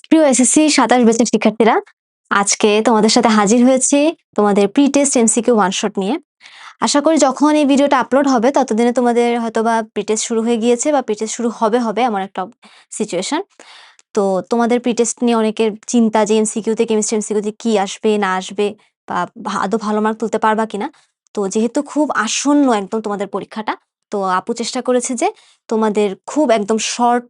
প্রিয় এসএসসি ২৭ ব্যাচের শিক্ষার্থীরা, আজকে তোমাদের সাথে হাজির হয়েছি তোমাদের pre test MCQ one shot নিয়ে। আশা করি যখন এই ভিডিওটা আপলোড হবে ততদিনে তোমাদের হয়তোবা প্রি টেস্ট শুরু হয়ে গিয়েছে বা প্রি টেস্ট শুরু হবে এমন একটা সিচুয়েশন। তো তোমাদের প্রি টেস্ট নিয়ে অনেকের চিন্তা যে এমসিকিউতে কেমিস্ট্রি এমসিকিউতে কি আসবে না আসবে বা আদৌ ভালো মার্ক তুলতে পারবা কিনা। তো যেহেতু খুব আসন্ন একদম তোমাদের পরীক্ষাটা, তো আপু চেষ্টা করেছে যে তোমাদের খুব একদম শর্ট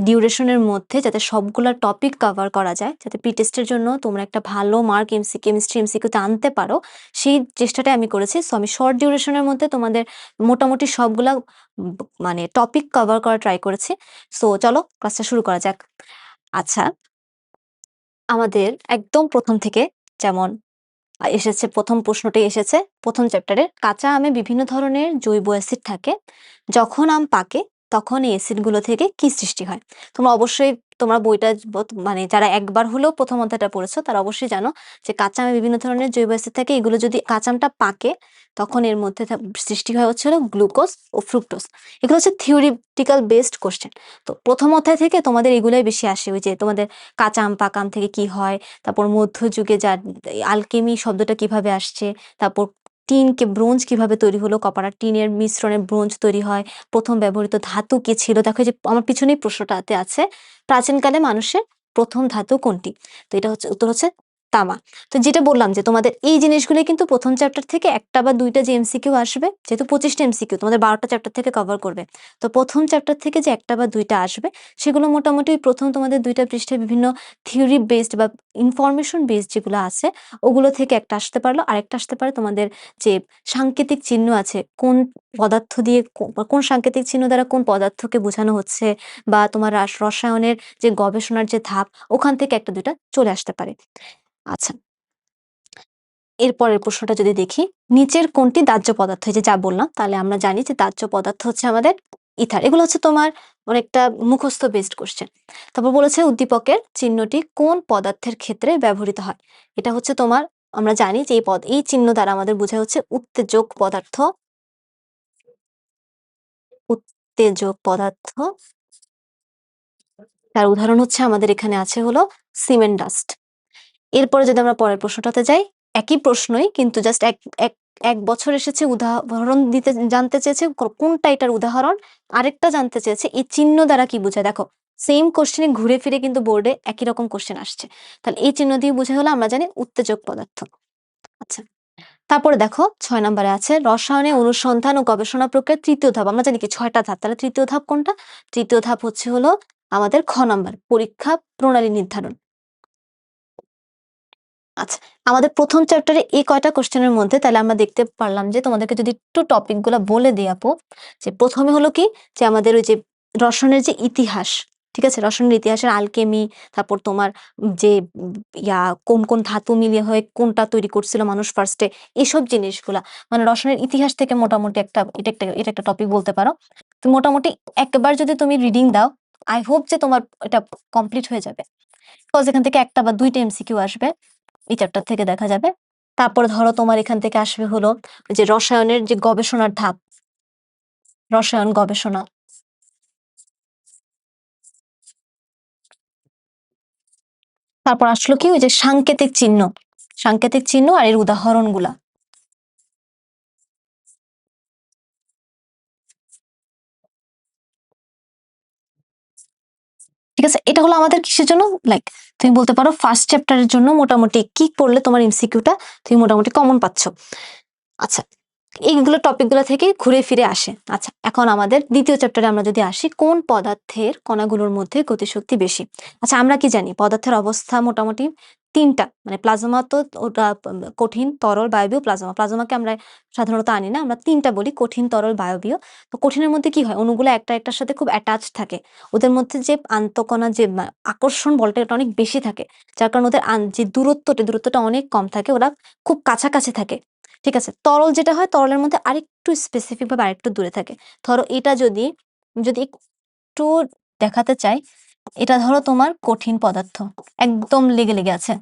ডিউরেশনের মধ্যে যাতে সবগুলা টপিক কভার করা যায়, যাতে প্রি টেস্টের জন্য তোমরা একটা ভালো মার্ক কেমিস্ট্রি এমসিকিউতে আনতে পারো, সেই চেষ্টাটাই আমি করেছি। সো আমি শর্ট ডিউরেশনের মধ্যে তোমাদের মোটামুটি সবগুলা মানে টপিক কভার করা ট্রাই করেছি। সো চলো ক্লাসটা শুরু করা যাক। আচ্ছা, আমাদের একদম প্রথম থেকে যেমন এসেছে, প্রথম প্রশ্নটাই এসেছে প্রথম চ্যাপ্টারে, কাঁচা আমে বিভিন্ন ধরনের জৈব অ্যাসিড থাকে, যখন আম পাকে তখন এই অ্যাসিডগুলো থেকে কি সৃষ্টি হয়। তোমরা অবশ্যই তোমরা বইটা মানে যারা একবার হলেও প্রথম অধ্যায়টা পড়েছো তারা অবশ্যই জানো যে কাঁচা আমে বিভিন্ন ধরনের জৈব অ্যাসিড থাকে, এগুলো যদি কাঁচা আমটা পাকে তখন এর মধ্যে সৃষ্টি হয় হচ্ছে গ্লুকোজ ও ফ্রুক্টোজ। এগুলো হচ্ছে থিওরিটিক্যাল বেসড কোশ্চেন। তো প্রথম অধ্যায় থেকে তোমাদের এগুলোই বেশি আসে, ওই যে তোমাদের কাঁচা আম পাকা আম থেকে কি হয়, তারপর মধ্যযুগে যা আলকেমি শব্দটা কিভাবে আসছে, তারপর ব্রোঞ্জ কিভাবে তৈরি হলো, কপার আর টিনের মিশ্রণে ব্রোঞ্জ তৈরি হয়, প্রথম ব্যবহৃত ধাতু কি ছিল। দেখো এই যে আমার পিছনেই প্রশ্নটাতে আছে, প্রাচীনকালে মানুষের প্রথম ধাতু কোনটি। তো এটা হচ্ছে উত্তর হচ্ছে তামা। তো যেটা বললাম যে তোমাদের এই জিনিসগুলো কিন্তু প্রথম চ্যাপ্টার থেকে একটা বা দুইটা যে এমসিকিউ আসবে, যেহেতু 25টা এমসিকিউ তোমাদের 12টা চ্যাপ্টার থেকে কভার করবে, তো প্রথম চ্যাপ্টার থেকে যে একটা বা দুইটা আসবে সেগুলো মোটামুটি ওই প্রথম তোমাদের 2টা পৃষ্ঠায় বিভিন্ন থিওরি বেসড বা ইনফরমেশন বেসড যেগুলো আছে ওগুলো থেকে একটা আসতে পারলো। আরেকটা আসতে পারে তোমাদের যে সাংকেতিক চিহ্ন আছে, কোন পদার্থ দিয়ে বা কোন সাংকেতিক চিহ্ন দ্বারা কোন পদার্থকে বোঝানো হচ্ছে, বা তোমার রসায়নের যে গবেষণার যে ধাপ, ওখান থেকে একটা দুইটা চলে আসতে পারে। আচ্ছা, এরপরের প্রশ্নটা যদি দেখি, নিচের কোনটি দাহ্য পদার্থ, এই যে যা বললাম, তাহলে আমরা জানি যে দাহ্য পদার্থ হচ্ছে আমাদের ইথার। এগুলো হচ্ছে তোমার অনেকটা মুখস্থ বেসড কোশ্চেন। তারপর বলেছে উদ্দীপকের চিহ্নটি কোন পদার্থের ক্ষেত্রে ব্যবহৃত হয়। এটা হচ্ছে তোমার, আমরা জানি যে এই চিহ্ন দ্বারা আমাদের বোঝা হচ্ছে উত্তেজক পদার্থ। উত্তেজক পদার্থ, তার উদাহরণ হচ্ছে আমাদের এখানে আছে হলো সিমেন্ট ডাস্ট। এরপরে যদি আমরা পরের প্রশ্নটাতে যাই, একই প্রশ্নই কিন্তু জাস্ট এক এক এক বছর এসেছে, উদাহরণ দিতে জানতে চেয়েছে কোনটা এটার উদাহরণ, আরেকটা জানতে চেয়েছে এই চিহ্ন দ্বারা কি বোঝায়। দেখো সেম কোশ্চেনে ঘুরে ফিরে কিন্তু বোর্ডে একই রকম কোশ্চেন আসছে, তাহলে এই চিহ্ন দিয়ে বোঝা হলো আমরা জানি উত্তেজক পদার্থ। আচ্ছা, তারপরে দেখো 6 নম্বরে আছে রসায়নে অনুসন্ধান ও গবেষণা প্রক্রিয়ার তৃতীয় ধাপ। আমরা জানি কি 6টা ধাপ, তাহলে তৃতীয় ধাপ কোনটা? তৃতীয় ধাপ হচ্ছে হলো আমাদের খ নম্বর, পরীক্ষা প্রণালী নির্ধারণ। আচ্ছা, আমাদের প্রথম চ্যাপ্টারে এই কয়টা কোশ্চেনের মধ্যে তাহলে আমরা দেখতে পারলাম যে তোমাদেরকে যদি একটু টপিক গুলা বলে দিই আপু, যে প্রথমে হলো কি, যে আমাদের ওই যে রসায়নের যে ইতিহাস, ঠিক আছে, রসায়নের ইতিহাসের আলকেমি, তারপর তোমার যে কোন কোন ধাতু মিলিয়ে হয়ে কোনটা তৈরি করছিল মানুষ ফার্স্টে, এসব জিনিসগুলা মানে রসায়নের ইতিহাস থেকে মোটামুটি এটা একটা টপিক বলতে পারো। তো মোটামুটি একবার যদি তুমি রিডিং দাও, আই হোপ যে তোমার এটা কমপ্লিট হয়ে যাবে, বিকজ এখান থেকে একটা বা দুইটা এমসিকিউ আসবে, এই চ্যাপ্টার থেকে দেখা যাবে। তারপরে ধরো তোমার এখান থেকে আসবে হলো যে রসায়নের যে গবেষণার ধাপ, রসায়ন গবেষণা। তারপর আসলো কি ওই যে সাংকেতিক চিহ্ন, সাংকেতিক চিহ্ন আর এর উদাহরণগুলা। ঠিক আছে, এটা হলো আমাদের কিসের জন্য, লাইক তুমি বলতে পারো ফার্স্ট চ্যাপ্টারের জন্য মোটামুটি কি পড়লে তোমার এমসিকিউটা তুমি মোটামুটি কমন পাচ্ছ। আচ্ছা, এইগুলো টপিকগুলো থেকে ঘুরে ফিরে আসে। আচ্ছা, এখন আমাদের দ্বিতীয় চ্যাপ্টারে আমরা যদি আসি, কোন পদার্থের কণাগুলোর মধ্যে গতিশক্তি বেশি। আচ্ছা, আমরা কি জানি পদার্থের অবস্থা মোটামুটি তিনটা, মানে প্লাজমা তো ওটা কঠিন, তরল, বায়বীয়, প্লাজমা। প্লাজমাকে আমরা সাধারণত আনি না, আমরা তিনটা বলি, কঠিন, তরল, বায়বীয়। তো কঠিনের মধ্যে কি হয়, অণুগুলো একটা একটার সাথে খুব অ্যাটাচ থাকে, ওদের মধ্যে যে আন্তঃকণা যে আকর্ষণ বলটা এটা অনেক বেশি থাকে, যার কারণে ওদের যে দূরত্বটা অনেক কম থাকে, ওরা খুব কাছাকাছি থাকে। ঠিক আছে, তরল যেটা হয়, তরলের মধ্যে আরেকটু স্পেসিফিক ভাবে আরেকটু দূরে থাকে। ধরো এটা যদি যদি একটু দেখাতে চাই, এটা ধরো তোমার কঠিন পদার্থ, একদম লেগে লেগে আছে,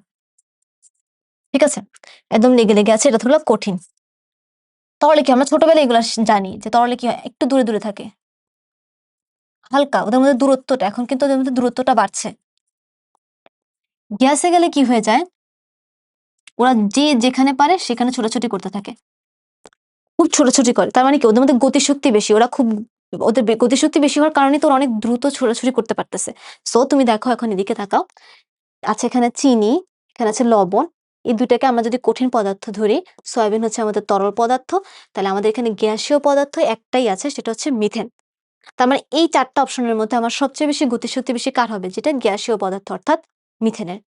ঠিক আছে, একদম লেগে লেগে আছে, এটা হলো কঠিন। তরলে কি, আমরা ছোটবেলায় এগুলো জানি যে তরলে কি হয়, একটু দূরে দূরে থাকে, হালকা, ওদের মধ্যে দূরত্বটা, এখন কিন্তু ওদের মধ্যে দূরত্বটা বাড়ছে। গ্যাসে গেলে কি হয়ে যায়, ওরা যে যেখানে পারে সেখানে ছোটাছুটি করতে থাকে, খুব ছোটাছুটি করে। তার মানে কি ওদের মধ্যে গতিশক্তি বেশি, ওদের গতিশক্তি বেশি হওয়ার কারণে তো ওরা অনেক দ্রুত ছোটাছুটি করতে পারতেছে। সো তুমি দেখো এখন এদিকে তাকাও। আচ্ছা এখানে চিনি, এখানে আছে লবণ। এই ২ টাকে আমরা যদি কঠিন পদার্থ ধরি, সয়াবিন হচ্ছে আমাদের তরল পদার্থ, তাহলে আমাদের এখানে গ্যাসীয় পদার্থ একটাই আছে, সেটা হচ্ছে মিথেন। তার মানে এই ৪ টা অপশনের মধ্যে আমার সবচেয়ে বেশি গতিশক্তি বেশি কার হবে? যেটা গ্যাসীয় পদার্থ অর্থাৎ মিথেনের।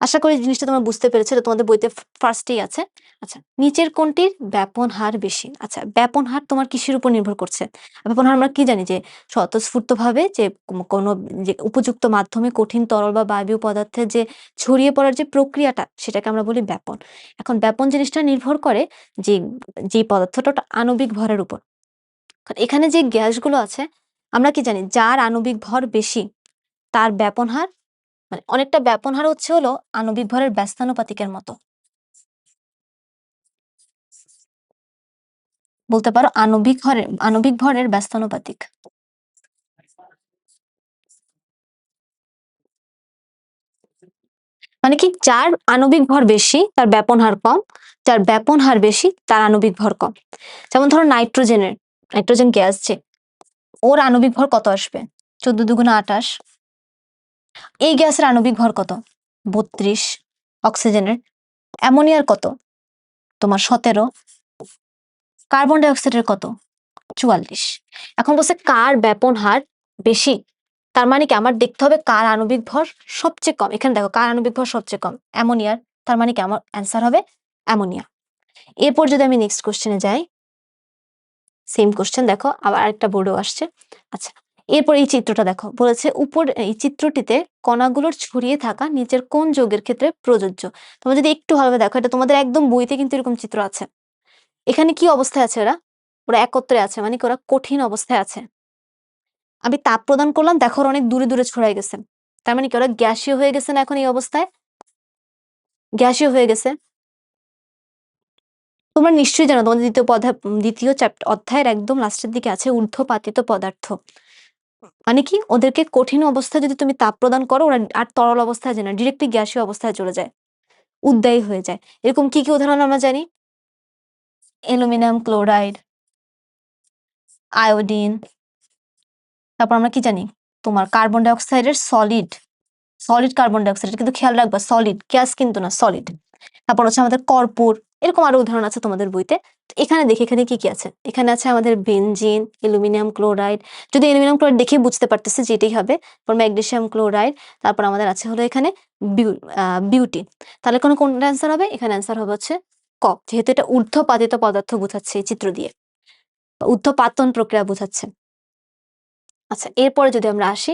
আশা করি জিনিসটা তোমরা বুঝতে পেরেছো, এটা তোমাদের বইতে ফার্স্টেই আছে। আচ্ছা, নিচের কোনটির ব্যাপন হার বেশি? আচ্ছা, ব্যাপন হার তোমার কিসের উপর নির্ভর করছে? ব্যাপন হার আমরা কি জানি যে স্বতঃস্ফূর্তভাবে যে কোনো যে উপযুক্ত মাধ্যমে কঠিন তরল বা বায়বীয় পদার্থের যে ছড়িয়ে পড়ার যে প্রক্রিয়াটা, সেটাকে আমরা বলি ব্যাপন। এখন ব্যাপন জিনিসটা নির্ভর করে যে যেই পদার্থটা ওটা আণবিক ভরের উপর। কারণ এখানে যে গ্যাসগুলো আছে, আমরা কি জানি যার আণবিক ভর বেশি তার ব্যাপন হার, মানে অনেকটা ব্যাপন হার হচ্ছে হলো আণবিক ভরের ব্যস্তানুপাতিকের মতো। বলতে পারো আণবিক ভরের ব্যস্তানুপাতিক। মানে কি যার আণবিক ভর বেশি তার ব্যাপন হার কম, যার ব্যাপন হার বেশি তার আণবিক ভর কম। যেমন ধরো নাইট্রোজেন গ্যাস যে, ওর আণবিক ভর কত আসবে? ১৪ দুগুণা ২৮। এই গ্যাসের আণবিক ভর কত? ৩২। অক্সিজেনের। অ্যামোনিয়ার কত? তোমার ১৭। কার্বন ডাই অক্সাইডের কত? ৪৪। এখন বলছে কার ব্যাপন হার বেশি, তার মানে কি আমার দেখতে হবে কার আণবিক ভর সবচেয়ে কম। এখানে দেখো কার আণবিক ভর সবচেয়ে কম? অ্যামোনিয়ার। তার মানে কি আমার অ্যান্সার হবে অ্যামোনিয়া। এরপর যদি আমি নেক্সট কোশ্চেনে যাই, সেম কোশ্চেন দেখো আবার আরেকটা বোর্ডেও আসছে। আচ্ছা, এরপর এই চিত্রটা দেখো, বলেছে উপর এই চিত্রটিতে কণাগুলোর ছড়িয়ে থাকা নিচের কোন যৌগের ক্ষেত্রে প্রযোজ্য? তোমরা যদি একটু ভালোভাবে দেখো, এটা তোমাদের একদম বইতে কিন্তু এরকম চিত্র আছে। এখানে কি অবস্থায় আছে ওরা? ওরা একত্রে আছে, মানে কি ওরা কঠিন অবস্থায় আছে। আমি তাপ প্রদান করলাম, দেখো ওরা অনেক দূরে দূরে ছড়াই গেছে। তার মানে কি ওরা গ্যাসীয় হয়ে গেছে না এখন এই অবস্থায়? গ্যাসীয় হয়ে গেছে। তোমরা নিশ্চয়ই জানো তোমাদের দ্বিতীয় অধ্যায়ের একদম লাস্টের দিকে আছে ঊর্ধ্বপাতিত পদার্থ। মানে কি ওদেরকে কঠিন অবস্থায় যদি তুমি তাপ প্রদান করো, ওরা আর তরল অবস্থায় যায় না, ডিরেক্টলি গ্যাসীয় অবস্থায় চলে যায়, উদ্দায়ী হয়ে যায়। এরকম কি উদাহরণ আমরা জানি? Aluminium chloride, iodine. তারপর আমরা কি জানি? তোমার কার্বন ডাই অক্সাইডের সলিড কার্বন ডাই অক্সাইড, কিন্তু খেয়াল রাখবা সলিড, গ্যাস কিন্তু না, সলিড। তারপর হচ্ছে আমাদের কর্পূর, এরকম আরো উদাহরণ আছে তোমাদের বইতে। তো এখানে দেখি এখানে কি কি আছে। এখানে আছে আমাদের বেনজিন, অ্যালুমিনিয়াম ক্লোরাইড। যদি অ্যালুমিনিয়াম ক্লোরাইড দেখে বুঝতে পারতেছে যে এটাই হবে। তারপর ম্যাগনেসিয়াম ক্লোরাইড। তারপর আমাদের আছে হলো এখানে বিউটি। তাহলে কোনটা অ্যান্সার হবে? এখানে অ্যান্সার হবে হচ্ছে ক, যেহেতু এটা ঊর্ধ্বপাতিত পদার্থ বোঝাচ্ছে এই চিত্র দিয়ে, বা ঊর্ধ্বপাতন প্রক্রিয়া বোঝাচ্ছে। আচ্ছা, এরপরে যদি আমরা আসি,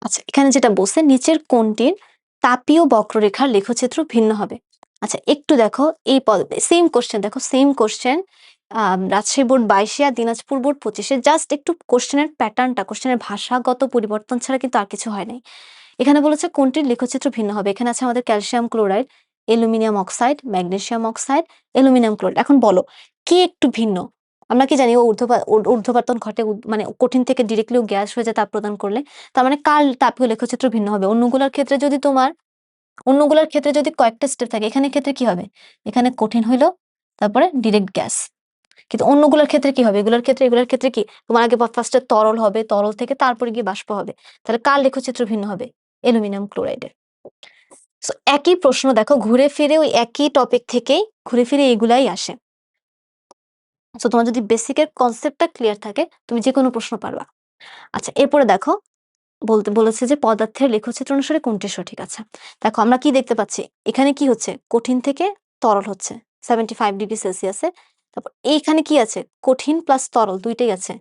আচ্ছা এখানে যেটা বলছে নিচের কোনটির তাপীয় বক্ররেখার লেখচিত্র ভিন্ন হবে? আচ্ছা একটু দেখো এই সেম কোশ্চেন, দেখো সেম কোশ্চেন রাজশাহী বোর্ড ২২-এ আর দিনাজপুর বোর্ড ২৫-এ। জাস্ট একটু কোশ্চেনের প্যাটার্নটা, কোশ্চেনের ভাষাগত পরিবর্তন ছাড়া কিন্তু আর কিছু হয় নাই। এখানে বলেছে কোনটির লেখচিত্র ভিন্ন হবে। এখানে আছে আমাদের calcium chloride, aluminium oxide, magnesium oxide, aluminium chloride. এখন বলো কি একটু ভিন্ন? আমরা কি জানি ও ঊর্ধ্বপাতন ঘটে, মানে কঠিন থেকে ডিরেক্টলি গ্যাস হয়ে যায় তাপ প্রদান করলে। তার মানে কার তাপীয় লেখচিত্র ভিন্ন হবে? অন্যগুলোর ক্ষেত্রে যদি কয়েকটা স্টেপ থাকে, এখানে ক্ষেত্রে কি হবে? এখানে কঠিন হইলো, তারপরে ডিরেক্ট গ্যাস। কিন্তু অন্যগুলোর ক্ষেত্রে কি হবে? এগুলোর ক্ষেত্রে কি তোমার আগে ফার্স্টে তরল হবে, তরল থেকে তারপরে গিয়ে বাষ্প হবে। তাহলে কার লেখচিত্র ভিন্ন হবে? অ্যালুমিনিয়াম ক্লোরাইডের। সো একই প্রশ্ন দেখো, ঘুরে ফিরে ওই একই টপিক থেকেই ঘুরে ফিরে এগুলাই আসে। সো তোমার যদি বেসিকের কনসেপ্টটা ক্লিয়ার থাকে, তুমি যে কোনো প্রশ্ন পারবা। আচ্ছা এরপরে দেখো, বলেছে যে পদার্থের লেখচিত্র অনুসারে কোনটি সঠিক? আছে দেখো আমরা কি দেখতে পাচ্ছি, এখানে কি হচ্ছে? কঠিন থেকে তরল হচ্ছে 75 ডিগ্রি সেলসিয়াসে। তারপর এইখানে কি আছে? কঠিন প্লাস তরল দুইটাই আছে,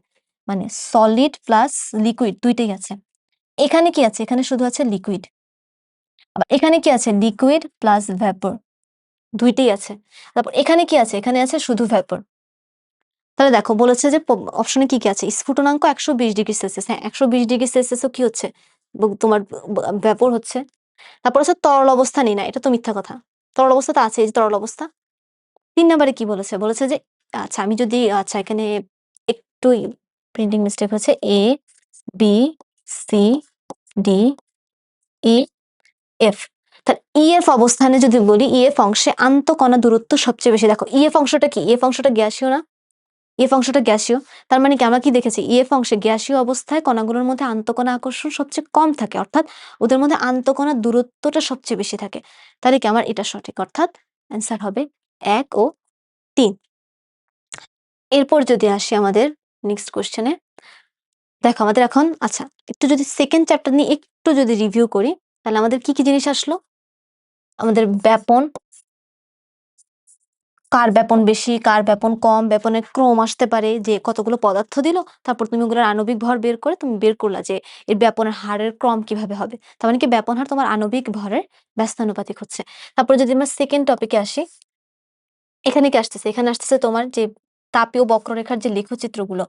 মানে সলিড প্লাস লিকুইড দুইটাই আছে। এখানে কি আছে? এখানে শুধু আছে লিকুইড। আবার এখানে কি আছে? লিকুইড প্লাস ভ্যাপর দুইটাই আছে। তারপর এখানে কি আছে? এখানে আছে শুধু ভ্যাপর। তাহলে দেখো বলেছে যে অপশনে কি কি আছে? স্ফুটনাঙ্ক ১২০ ডিগ্রি সেলসিয়াস। হ্যাঁ, ১২০ ডিগ্রি সেলসিয়াসও কি হচ্ছে? তোমার ভ্যাপর হচ্ছে। তারপর হচ্ছে তরল অবস্থা নেই, না এটা তো মিথ্যা কথা। তরল অবস্থা তো আছে, এই যে তরল অবস্থা। ৩ নাম্বারে কি বলেছে? বলেছে যে আচ্ছা আমি যদি আচ্ছা এখানে একটু প্রিন্টিং মিস্টেক হচ্ছে, A, B, C, D E F. তাহলে ইএফ অবস্থানে যদি বলি ইএফ অংশে আন্তঃকণা দূরত্ব সবচেয়ে বেশি। দেখো ইএফ অংশটা কি? ইএফ অংশটা গ্যাসীয় না? ইএফ অংশটা গ্যাসীয়। তার মানে কি আমরা কি দেখেছি? ইএফ অংশে গ্যাসীয় অবস্থায় কণাগুলোর মধ্যে আন্তঃকণা আকর্ষণ সবচেয়ে কম থাকে, অর্থাৎ ওদের মধ্যে আন্তঃকণার দূরত্বটা সবচেয়ে বেশি থাকে। তাহলে কি আমার এটা সঠিক, অর্থাৎ অ্যান্সার হবে 1 ও 3। এরপর যদি আসি আমাদের নেক্সট কোশ্চেনে, দেখো আমাদের এখন আচ্ছা একটু যদি সেকেন্ড চ্যাপ্টার নিয়ে একটু যদি রিভিউ করি, তাহলে আমাদের কি কি জিনিস আসলো? আমাদের ব্যাপন, কার ব্যাপন বেশি, কার ব্যাপন কম, ব্যাপনের ক্রম আসতে পারে, যে কতগুলো পদার্থ দিল, তারপর তুমি ওগুলোর আণবিক ভর বের করে তুমি বের করলা যে এর ব্যাপনের হারের ক্রম কিভাবে হবে। তার মানে কি ব্যাপন হার তোমার আণবিক ভরের ব্যস্তানুপাতিক হচ্ছে। তারপর যদি আমরা সেকেন্ড টপিকে আসি, এখানে কি আসতেছে? এখানে আসতেছে তোমার যে তাপীয় বক্ররেখার যে লেখচিত্রগুলো,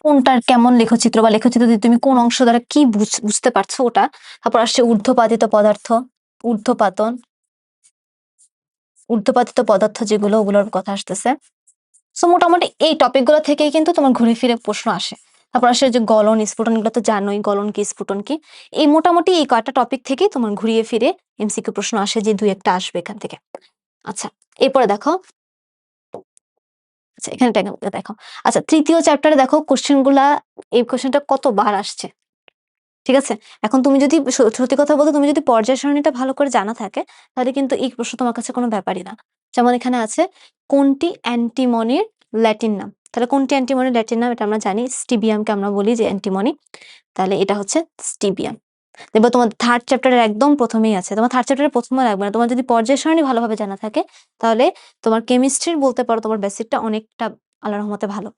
কোনটার কেমন লেখচিত্র বা লেখচিত্র দিয়ে তুমি কোন অংশ দ্বারা কি বুঝতে পারছো ওটা। তারপর আসছে ঊর্ধ্বপাতিত পদার্থ, ঊর্ধ্বপাতন, ঊর্ধ্বপাতিত পদার্থ যেগুলো, ওগুলোর কথা আসতেছে। সো মোটামুটি এই টপিকগুলো থেকেই কিন্তু তোমার ঘুরে ফিরে প্রশ্ন আসে। তারপর আসে যে গলন, স্ফুটন, এগুলো তো জানোই, গলন কি স্ফুটন কি। এই মোটামুটি এই কয়টা টপিক থেকেই তোমার ঘুরিয়ে ফিরে এমসিকিউ প্রশ্ন আসে, যে দুই একটা আসবে এখান থেকে। আচ্ছা এরপরে দেখো, আচ্ছা এখানে দেখো, আচ্ছা তৃতীয় চ্যাপ্টারে দেখো কোশ্চেন গুলা, এই কোশ্চেনটা কতবার আসছে, ঠিক আছে। এখন তুমি যদি সত্যি কথা বলতে, তুমি যদি পর্যায় সারণীটা ভালো করে জানা থাকে, তাহলে কিন্তু এই প্রশ্ন তোমার কাছে কোনো ব্যাপারই না। যেমন এখানে আছে কোনটি অ্যান্টিমনির ল্যাটিন নাম। তাহলে কোনটি অ্যান্টিমনির ল্যাটিন নাম? এটা আমরা জানি, স্টিবিয়ামকে আমরা বলি যে অ্যান্টিমনি। তাহলে এটা হচ্ছে স্টিবিয়াম। দেখবো তোমার থার্ড চ্যাপ্টারের একদম প্রথমেই আছে। তোমার থার্ড চ্যাপ্টারের প্রথমে লাগবে না, তোমার যদি পর্যায় সারণী ভালোভাবে জানা থাকে, তাহলে তোমার কেমিস্ট্রির বলতে পারো তোমার বেসিকটা অনেকটা আল্লাহর রহমতে ভালো।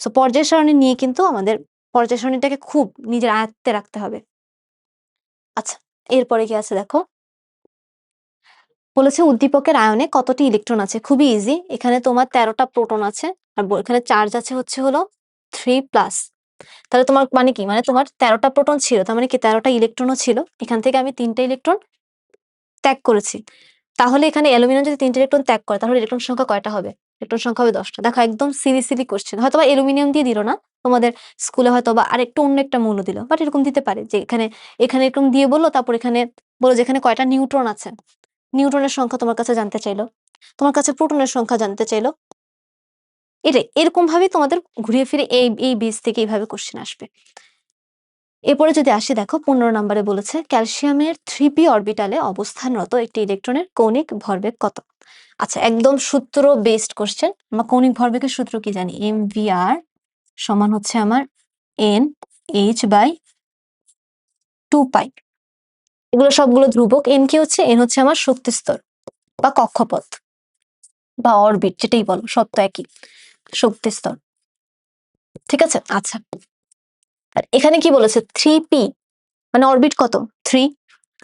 সো পর্যায় সারণী নিয়ে কিন্তু আমাদের পর্যায় সারণীটাকে খুব নিজের আয়ত্তে রাখতে হবে। আচ্ছা এরপরে কি আছে দেখো, বলেছে উদ্দীপকের আয়নে কতটি ইলেকট্রন আছে। খুবই ইজি, এখানে তোমার 13টা প্রোটন আছে, আর এখানে চার্জ আছে হচ্ছে হলো 3+। তাহলে তোমার মানে কি, মানে তোমার 13টা প্রোটন ছিল, তার মানে কি 13টা ইলেকট্রনও ছিল। এখান থেকে আমি 3টে ইলেকট্রন ত্যাগ করেছি। তাহলে এখানে অ্যালুমিনিয়াম যদি 3টে ইলেকট্রন ত্যাগ করে, তাহলে ইলেকট্রন সংখ্যা কয়টা হবে? ইলেকট্রন সংখ্যা হবে 10টা। দেখো একদম সিলি কোশ্চেন, হয়তো বা অ্যালুমিনিয়াম দিয়ে দিল না তোমাদের স্কুলে, হয়তো বা আরেকটু অন্য একটা মৌল দিল, বাট এরকম দিতে পারে যে এখানে এখানে এরকম দিয়ে বললো, তারপর এখানে বলো যে এখানে কয়টা নিউট্রন আছে, নিউট্রনের সংখ্যা তোমার কাছে জানতে চাইলো, তোমার কাছে প্রোটনের সংখ্যা জানতে চাইলো। এটাই এরকম ভাবে তোমাদের ঘুরিয়ে ফিরে এই এই বেস থেকে এইভাবে কোশ্চেন আসবে। এরপরে যদি আসি দেখো 15 নম্বরে বলেছে ক্যালসিয়ামের 3p অরবিটালে অবস্থানরত একটি ইলেকট্রনের কৌণিক ভরবেগ কত। আচ্ছা একদম সূত্র বেসড কোশ্চেন। আমরা কৌণিক ভরবেগের সূত্র কি জানি? mvr সমান হচ্ছে আমার n/2π। এগুলো সবগুলো ধ্রুবক। n কি হচ্ছে? n হচ্ছে আমার শক্তি স্তর বা কক্ষপথ বা অরবিট, যেটাই বলো সব তো একই, শক্তি স্তর, ঠিক আছে। আচ্ছা আর এখানে কি বলেছে? 3p মানে অরবিট কত? 3।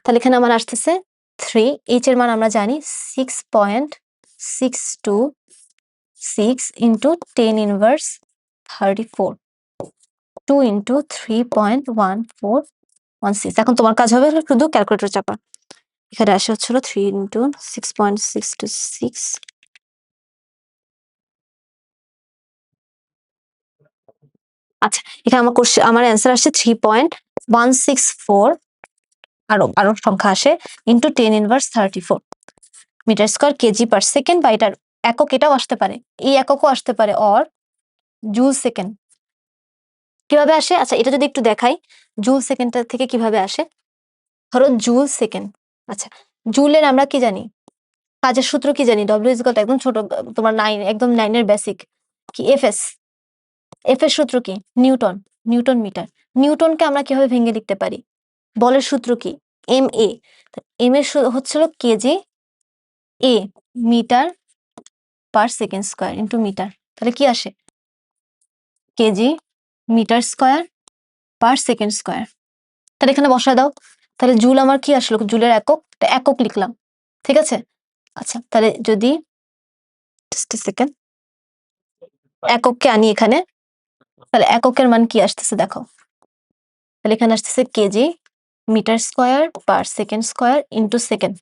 তাহলে এখানে আমার আসতেছে 3, এইচ এর মান আমরা জানি 6.626 ইন্টু 10^34, 2 ইন্টু 3.1416। এখন তোমার কাজ হবে শুধু ক্যালকুলেটর চাপা। এখানে আসে হচ্ছিল 3 ইন্টু 6.626। আচ্ছা এখানে আমার কোশ্চেন, আমার অ্যান্সার আসছে 3.164, আরো সংখ্যা আসে into 10^34 metre square KG per second, বা এটার একক এটাও আসতে পারে, এই এককও আসতে পারে, অর জুল সেকেন্ড। কিভাবে আসে? আচ্ছা এটা যদি একটু দেখাই, জুল সেকেন্ডটা থেকে কিভাবে আসে। ধরো জুল সেকেন্ড, আচ্ছা জুলের আমরা কি জানি, কাজের সূত্র কি জানি? ডব্লিউ ইজ ইকুয়াল টু, একদম ছোট, তোমার 9, একদম 9 এর বেসিক কি, এফএস। এফ এর সূত্র কি? Newton, Newton metre. নিউটনকে আমরা কিভাবে ভেঙে লিখতে পারি? বলের সূত্র কি? M A. এম এর হচ্ছিল কেজি এ meter per second square into meter. তাহলে কি আসে? KG metre square per second square. তাহলে এখানে বসায় দাও। তাহলে জুল আমার কি আসলো? জুলের একক, একক লিখলাম, ঠিক আছে। আচ্ছা তাহলে যদি জাস্ট এ সেকেন্ড, একককে আনি এখানে, তাহলে এককের মান কি আসতেছে দেখো। তাহলে এখানে আসতেছে KG metre square per second square into second.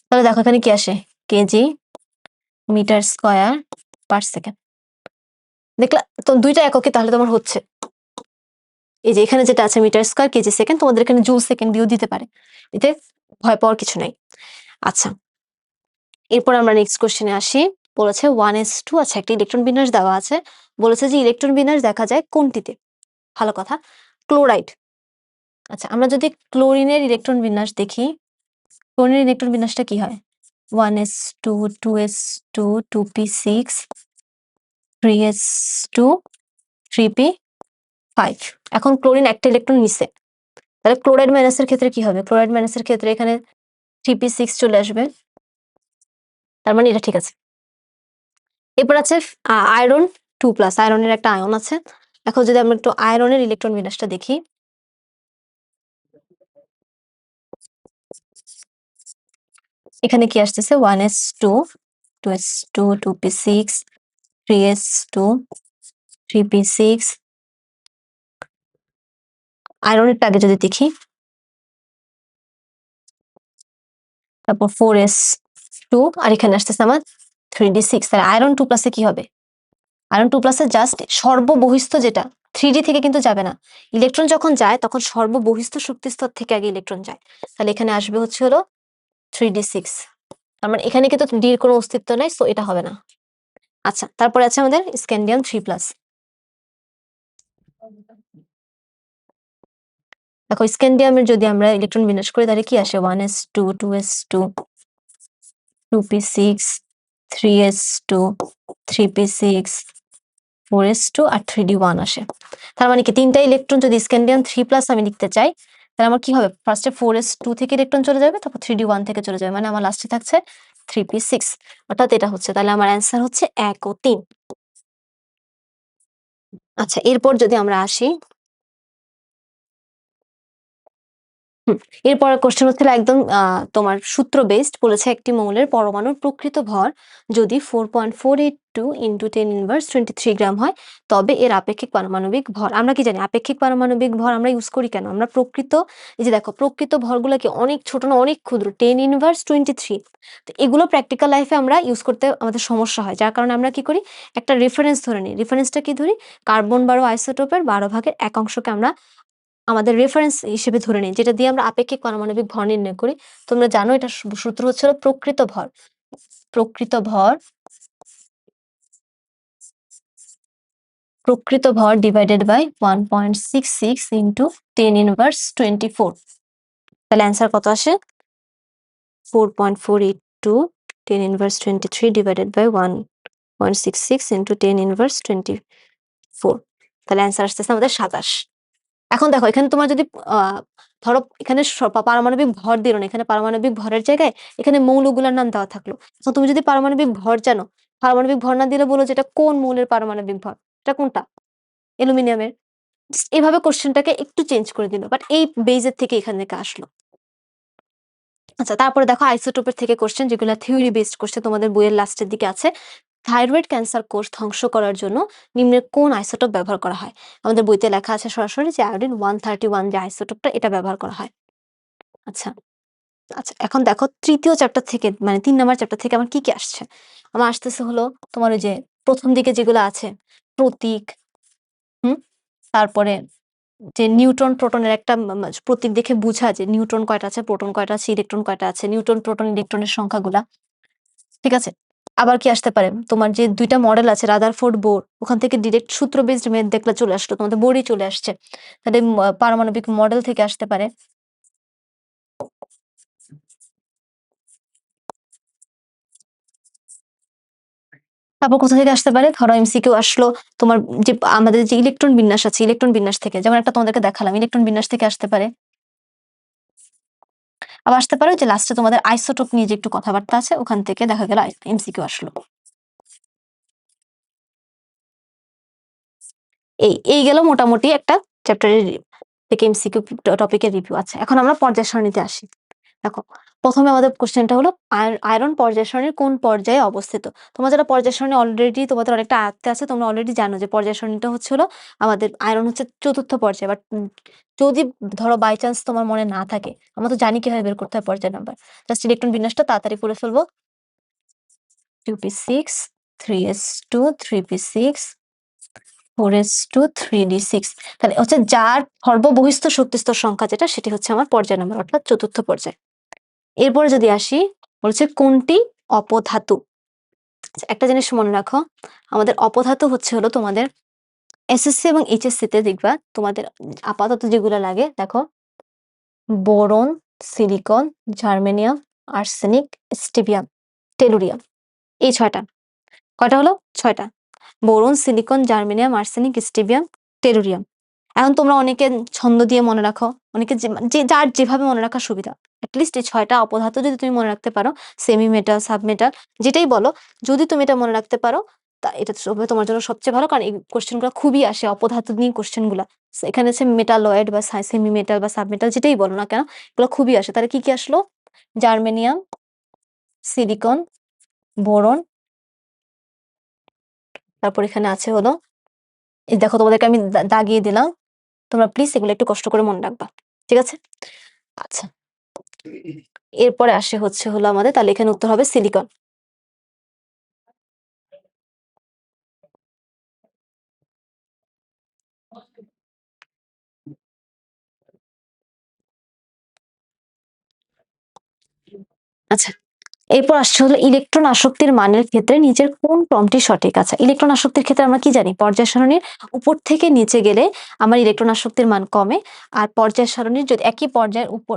তাহলে দেখো এখানে কি আসে? KG metre square per second. দেখলা তো দুইটা এককে তাহলে তোমার হচ্ছে। এই যে এখানে যেটা আছে মিটার স্কয়ার কেজি সেকেন্ড, তোমাদের এখানে জুল সেকেন্ড দিয়েও দিতে পারে, এতে ভয় পাওয়ার কিছু নাই। আচ্ছা, এরপর আমরা নেক্সট কোশ্চেনে আসি। বলেছে 1s2, আচ্ছা একটা ইলেকট্রন বিন্যাস দেওয়া আছে, বলেছে যে ইলেকট্রন বিন্যাস দেখা যায় কোনটিতে। ভালো কথা, ক্লোরাইড। আচ্ছা, আমরা যদি ক্লোরিনের ইলেকট্রন বিন্যাস দেখি, ক্লোরিনের ইলেকট্রন বিন্যাসটা কি হয়? 1s2, 2s2, 2p6, 3s2, 3p5। এখন ক্লোরিন একটা ইলেকট্রন নিছে, তাহলে ক্লোরাইড মাইনাসের ক্ষেত্রে কি হবে? ক্লোরাইড মাইনাসের ক্ষেত্রে এখানে 3p6 চলে আসবে, তার মানে এটা ঠিক আছে। এরপর আছে আয়রন 2+, আয়রনের একটা আয়ন আছে। এখন যদি আমরা একটু আয়রনের ইলেকট্রন বিন্যাসটা দেখি, এখানে কি আসতেছে? 1s2, 2s2, 2p6, 3s2, 3p6। আয়রনেরটা আগে যদি দেখি, তারপর 4s2, আর এখানে আসতেছে আমার 3d6। তাহলে আয়রন 2+এ কি হবে? আয়রন 2+এ জাস্ট সর্ববহিস্থ যেটা, 3d থেকে কিন্তু যাবে না। ইলেকট্রন যখন যায় তখন সর্ববহিস্থ শক্তি স্তর থেকে আগে ইলেকট্রন যায়, তাহলে এখানে আসবে হচ্ছে হলো 3d6। তার মানে এখানে কিন্তু ডি এর কোনো অস্তিত্ব নাই, সো এটা হবে না। আচ্ছা, তারপরে আছে আমাদের স্ক্যান্ডিয়াম 3+। দেখো স্ক্যান্ডিয়ামের যদি আমরা ইলেকট্রন বিন্যাস করি তাহলে কি আসে? 1s2, 2s2, 2p6, 3s2, 3p6, 4s2 আর 3d1 আসে। তার মানে কি তিনটা ইলেকট্রন যদি স্ক্যান্ডিয়াম 3+ আমি লিখতে চাই, তাহলে আমার কি হবে? ফার্স্টে 4s2 থেকে ইলেকট্রন চলে যাবে, তারপর 3d1 থেকে চলে যাবে, মানে আমার লাস্টে থাকছে 3p6। অর্থাৎ এটা হচ্ছে, তাহলে আমার অ্যান্সার হচ্ছে 1 ও 3। আচ্ছা, এরপর যদি আমরা আসি, এরপরের কোশ্চেন হচ্ছিল একদম তোমার সূত্র বেসড। বলেছে একটি মৌলের পরমাণুর প্রকৃত ভর যদি 4.482 ইন্টু 10⁻23 গ্রাম হয়, তবে এর আপেক্ষিক পারমাণবিক ভর। আমরা কি জানি আপেক্ষিক পারমাণবিক ভর আমরা ইউজ করি কেন? আমরা প্রকৃত, এই যে দেখো প্রকৃত ভরগুলো কি অনেক ছোট না অনেক ক্ষুদ্র, 10⁻23। তো এগুলো প্র্যাকটিক্যাল লাইফে আমরা ইউজ করতে আমাদের সমস্যা হয়, যার কারণে আমরা কি করি? একটা রেফারেন্স ধরে নিই। রেফারেন্সটা কি ধরি? কার্বন 12 আইসোটোপের 12/1 আমরা আমাদের রেফারেন্স হিসেবে ধরে নিই, যেটা দিয়ে আমরা আপেক্ষিক পারমাণবিক ভর নির্ণয় করি। তোমরা জানো এটা সূত্র হচ্ছে হলো প্রকৃত ভর। প্রকৃত ভর, প্রকৃত ভর ডিভাইডেড বাই 1.66 ইন্টু 10⁻24। তাহলে অ্যান্সার কত আসে? 4.482 10⁻23 ডিভাইডেড বাই 1.66 ইন্টু 10⁻24। তাহলে অ্যান্সার আসতেছে আমাদের 27। এখন দেখো এখানে তোমার যদি ধরো এখানে পারমাণবিক ভর দিল না, এখানে পারমাণবিক ভরের জায়গায় এখানে মৌলগুলোর নাম দেওয়া থাকলো। তো তুমি যদি পারমাণবিক ভর জানো, পারমাণবিক ভর না দিলে বলো যেটা কোন মৌলের পারমাণবিক ভর, এটা কোনটা? অ্যালুমিনিয়ামের। এভাবে কোশ্চেনটাকে একটু চেঞ্জ করে দিল, বাট এই বেজের থেকে এখান থেকে আসলো। আচ্ছা, তারপরে দেখো আইসোটোপের থেকে কোশ্চেন, যেগুলো থিওরি বেসড কোশ্চেন তোমাদের বইয়ের লাস্টের দিকে আছে। থাইরয়েড ক্যান্সার কোষ ধ্বংস করার জন্য নিম্নের কোন আইসোটোপ ব্যবহার করা হয়? আমাদের বইতে লেখা আছে সরাসরি যে আয়োডিন 131 যে আইসোটোপটা, এটা ব্যবহার করা হয়। আচ্ছা, আচ্ছা এখন দেখো তৃতীয় চ্যাপ্টার থেকে, মানে 3 নাম্বার চ্যাপ্টার থেকে আমার কি কি আসছে? আমার আসতেছে হলো তোমার ওই যে প্রথম দিকে যেগুলো আছে প্রতীক, হুম, তারপরে যে নিউট্রন প্রোটনের একটা প্রতীক দেখে বুঝা যে নিউট্রন কয়টা আছে, প্রোটন কয়টা আছে, ইলেকট্রন কয়টা আছে, নিউট্রন প্রোটন ইলেকট্রনের সংখ্যাগুলা, ঠিক আছে। আবার কি আসতে পারে? তোমার যে 2টা মডেল আছে রাদারফোর্ড বোর, ওখান থেকে ডিরেক্ট সূত্র বেসড মেথড দেখলে চলে আসলো, তোমাদের বোর্ডই চলে আসছে। তাহলে পারমাণবিক মডেল থেকে আসতে পারে। তারপর কোথা থেকে আসতে পারে? ধরো এমসিকিউ আসলো তোমার যে আমাদের যে ইলেকট্রন বিন্যাস আছে, ইলেকট্রন বিন্যাস থেকে, যেমন একটা তোমাদেরকে দেখালাম, ইলেকট্রন বিন্যাস থেকে আসতে পারে। আবার আসতে পারে যে লাস্টে তোমাদের আইসোটোপ নিয়ে যে একটু কথাবার্তা আছে, ওখান থেকে দেখা গেল এমসিকিউ আসলো। এই গেল মোটামুটি একটা চ্যাপ্টারের থেকে এমসিকিউ টপিকের রিভিউ। আচ্ছা, এখন আমরা পর্যায় সারণীতে আসি। দেখো প্রথমে আমাদের কোশ্চেনটা হলো আয়রন পর্যায় সারণীর কোন পর্যায়ে অবস্থিত? তোমরা যারা পর্যায় সারণী অলরেডি তোমাদের অনেকটা আয়ত্তে আছে, তোমরা অলরেডি জানো যে পর্যায় সারণীটা হচ্ছে হলো আমাদের আয়রন হচ্ছে 4র্থ পর্যায়ে। বাট যদি ধরো বাই চান্স তোমার মনে না থাকে, আমরা তো জানি কিভাবে বের করতে হয় পর্যায় নাম্বার, জাস্ট ইলেকট্রন বিন্যাসটা তাড়াতাড়ি করে ফেলবো। 2p6, 3s2, 3p6, 4s2, 3d6। তাহলে হচ্ছে যার সর্ববহিস্থ শক্তিস্তর সংখ্যা যেটা সেটি হচ্ছে আমার পর্যায় নাম্বার, অর্থাৎ চতুর্থ পর্যায়। এরপরে যদি আসি, বলছে কোনটি অপধাতু। একটা জিনিস মনে রাখো, আমাদের অপধাতু হচ্ছে হলো তোমাদের এসএসসি এবং এইচএসসি তে দেখবা তোমাদের আপাতত যেগুলো লাগে, দেখো boron, silicon, germanium, arsenic, stibium, tellurium. এই ছয়টা। কয়টা হলো? ছয়টা। Boron, silicon, germanium, arsenic, stibium, tellurium. এখন তোমরা অনেকে ছন্দ দিয়ে মনে রাখো, অনেকে যার যেভাবে মনে রাখার সুবিধা। অ্যাটলিস্ট এই ছয়টা অপধাতু যদি তুমি মনে রাখতে পারো, সেমি মেটাল, সাব মেটাল, যেটাই বলো, যদি তুমি এটা মনে রাখতে পারো, তা এটা তোমার জন্য সবচেয়ে ভালো। কারণ এই কোশ্চেনগুলো খুবই আসে অপধাতু নিয়ে কোশ্চেনগুলো। এখানে হচ্ছে মেটালয়েড বা সেমি মেটাল বা সাব মেটাল যেটাই বলো না কেন, এগুলো খুবই আসে। তাহলে কি কি আসলো? জার্মেনিয়াম, সিলিকন, বোরন, তারপর এখানে আছে হলো, এই দেখো তোমাদেরকে আমি দাগিয়ে দিলাম, তোমরা প্লিজ এগুলো একটু কষ্ট করে মনে রাখবা, ঠিক আছে? আচ্ছা, এরপরে আসে হচ্ছে হলো আমাদের, তাহলে এখানে উত্তর হবে সিলিকন। আচ্ছা, এরপর আসছে হলো ইলেকট্রন আসক্তির মানের ক্ষেত্রে নিচের কোন ক্রমটি সঠিক? আচ্ছা, ইলেকট্রন আসক্তির ক্ষেত্রে আমরা কি জানি? পর্যায় সারণীর উপর থেকে নিচে গেলে আমার ইলেকট্রন আসক্তির মান কমে, আর পর্যায় সারণীর যদি একই পর্যায়ের উপর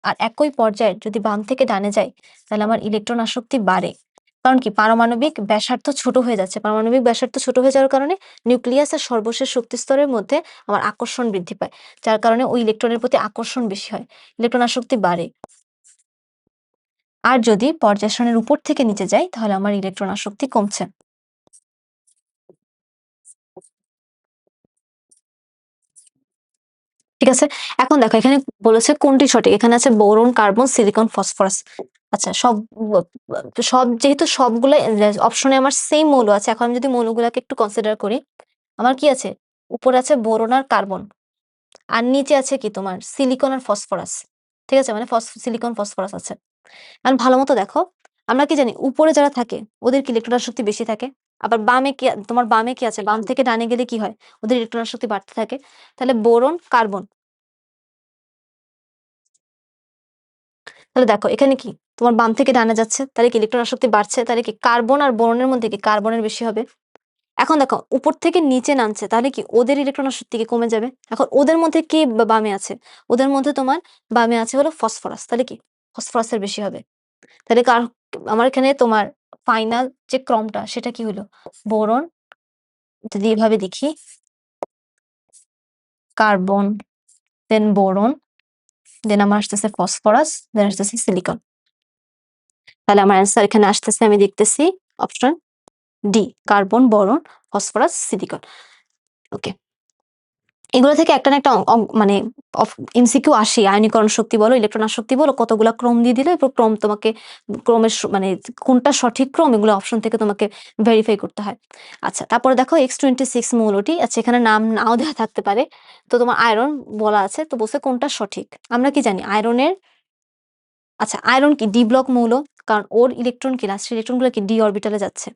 আর একই পর্যায়ের যদি বাম থেকে ডানে যায়, তাহলে আমার ইলেকট্রন আসক্তি বাড়ে। কারণ কি? পারমাণবিক ব্যাসার্ধ ছোট হয়ে যাচ্ছে। পারমাণবিক ব্যাসার্ধ ছোট হয়ে যাওয়ার কারণে নিউক্লিয়াস আর সর্বশেষ শক্তি স্তরের মধ্যে আমার আকর্ষণ বৃদ্ধি পায়, যার কারণে ওই ইলেকট্রনের প্রতি আকর্ষণ বেশি হয়, ইলেকট্রন আসক্তি বাড়ে। আর যদি পর্যায় সারণীর উপর থেকে নিচে যাই, তাহলে আমার ইলেকট্রন আসক্তি কমছে। ঠিক আছে? এখন দেখো এখানে বলেছে কোনটি সঠিক। এখানে আছে বোরন, কার্বন, সিলিকন, ফসফরাস। আচ্ছা, সব যেহেতু সবগুলো অপশনে আমার সেম মৌল আছে, এখন আমি যদি মৌলগুলাকে একটু কনসিডার করি, আমার কি আছে? উপরে আছে বোরন আর কার্বন, আর নিচে আছে কি তোমার সিলিকন আর ফসফরাস। ঠিক আছে? মানে সিলিকন, ফসফরাস আছে। এখন ভালো মতো দেখো, আমরা কি জানি উপরে যারা থাকে ওদের কি ইলেকট্রন শক্তি বেশি থাকে। আবার বামে কি, তোমার বামে কি আছে? বাম থেকে ডানে গেলে কি হয়? ওদের ইলেকট্রন শক্তি বাড়তে থাকে। তাহলে বোরন, কার্বন, তাহলে দেখো এখানে কি তোমার বাম থেকে ডানে যাচ্ছে, তাহলে কি ইলেকট্রন শক্তি বাড়ছে, তাহলে কি কার্বন আর বোরনের মধ্যে কি কার্বনের বেশি হবে। এখন দেখো উপর থেকে নিচে নামছে, তাহলে কি ওদের ইলেকট্রন শক্তি কি কমে যাবে। এখন ওদের মধ্যে কি বামে আছে? ওদের মধ্যে তোমার বামে আছে হলো ফসফরাস, তাহলে কি ফসফরাসের বেশি হবে। তাহলে আমার এখানে তোমার ফাইনাল যে ক্রমটা সেটা কি হলো? বোরন, যদি এভাবে দেখি, কার্বন, দেন বোরন, দেন আমার আসতেছে ফসফরাস, দেন আসতেছে সিলিকন। তাহলে আমার অ্যান্সার এখানে আসতেছে, আমি দেখতেছি option D, carbon, boron, phosphorus, silicon. Okay, এগুলো থেকে একটা না একটা মানে এমসিকিউ আসে। আয়নীকরণ শক্তি বলো, ইলেকট্রন আসক্তি বলো, কতগুলা ক্রম দিয়ে দিলে এরপর ক্রম তোমাকে ক্রমের মানে কোনটা সঠিক ক্রম, এগুলো অপশন থেকে তোমাকে ভেরিফাই করতে হয়। আচ্ছা, তারপরে দেখো X26 মৌলটি, আচ্ছা এখানে নাম নাও দেওয়া থাকতে পারে, তো তোমার আয়রন বলা আছে, তো বলছে কোনটা সঠিক। আমরা কি জানি আয়রনের, আচ্ছা আয়রন কি ডি ব্লক মৌল, কারণ ওর ইলেকট্রন কি লাস্টের ইলেকট্রন গুলো কি ডি অরবিটালে যাচ্ছে।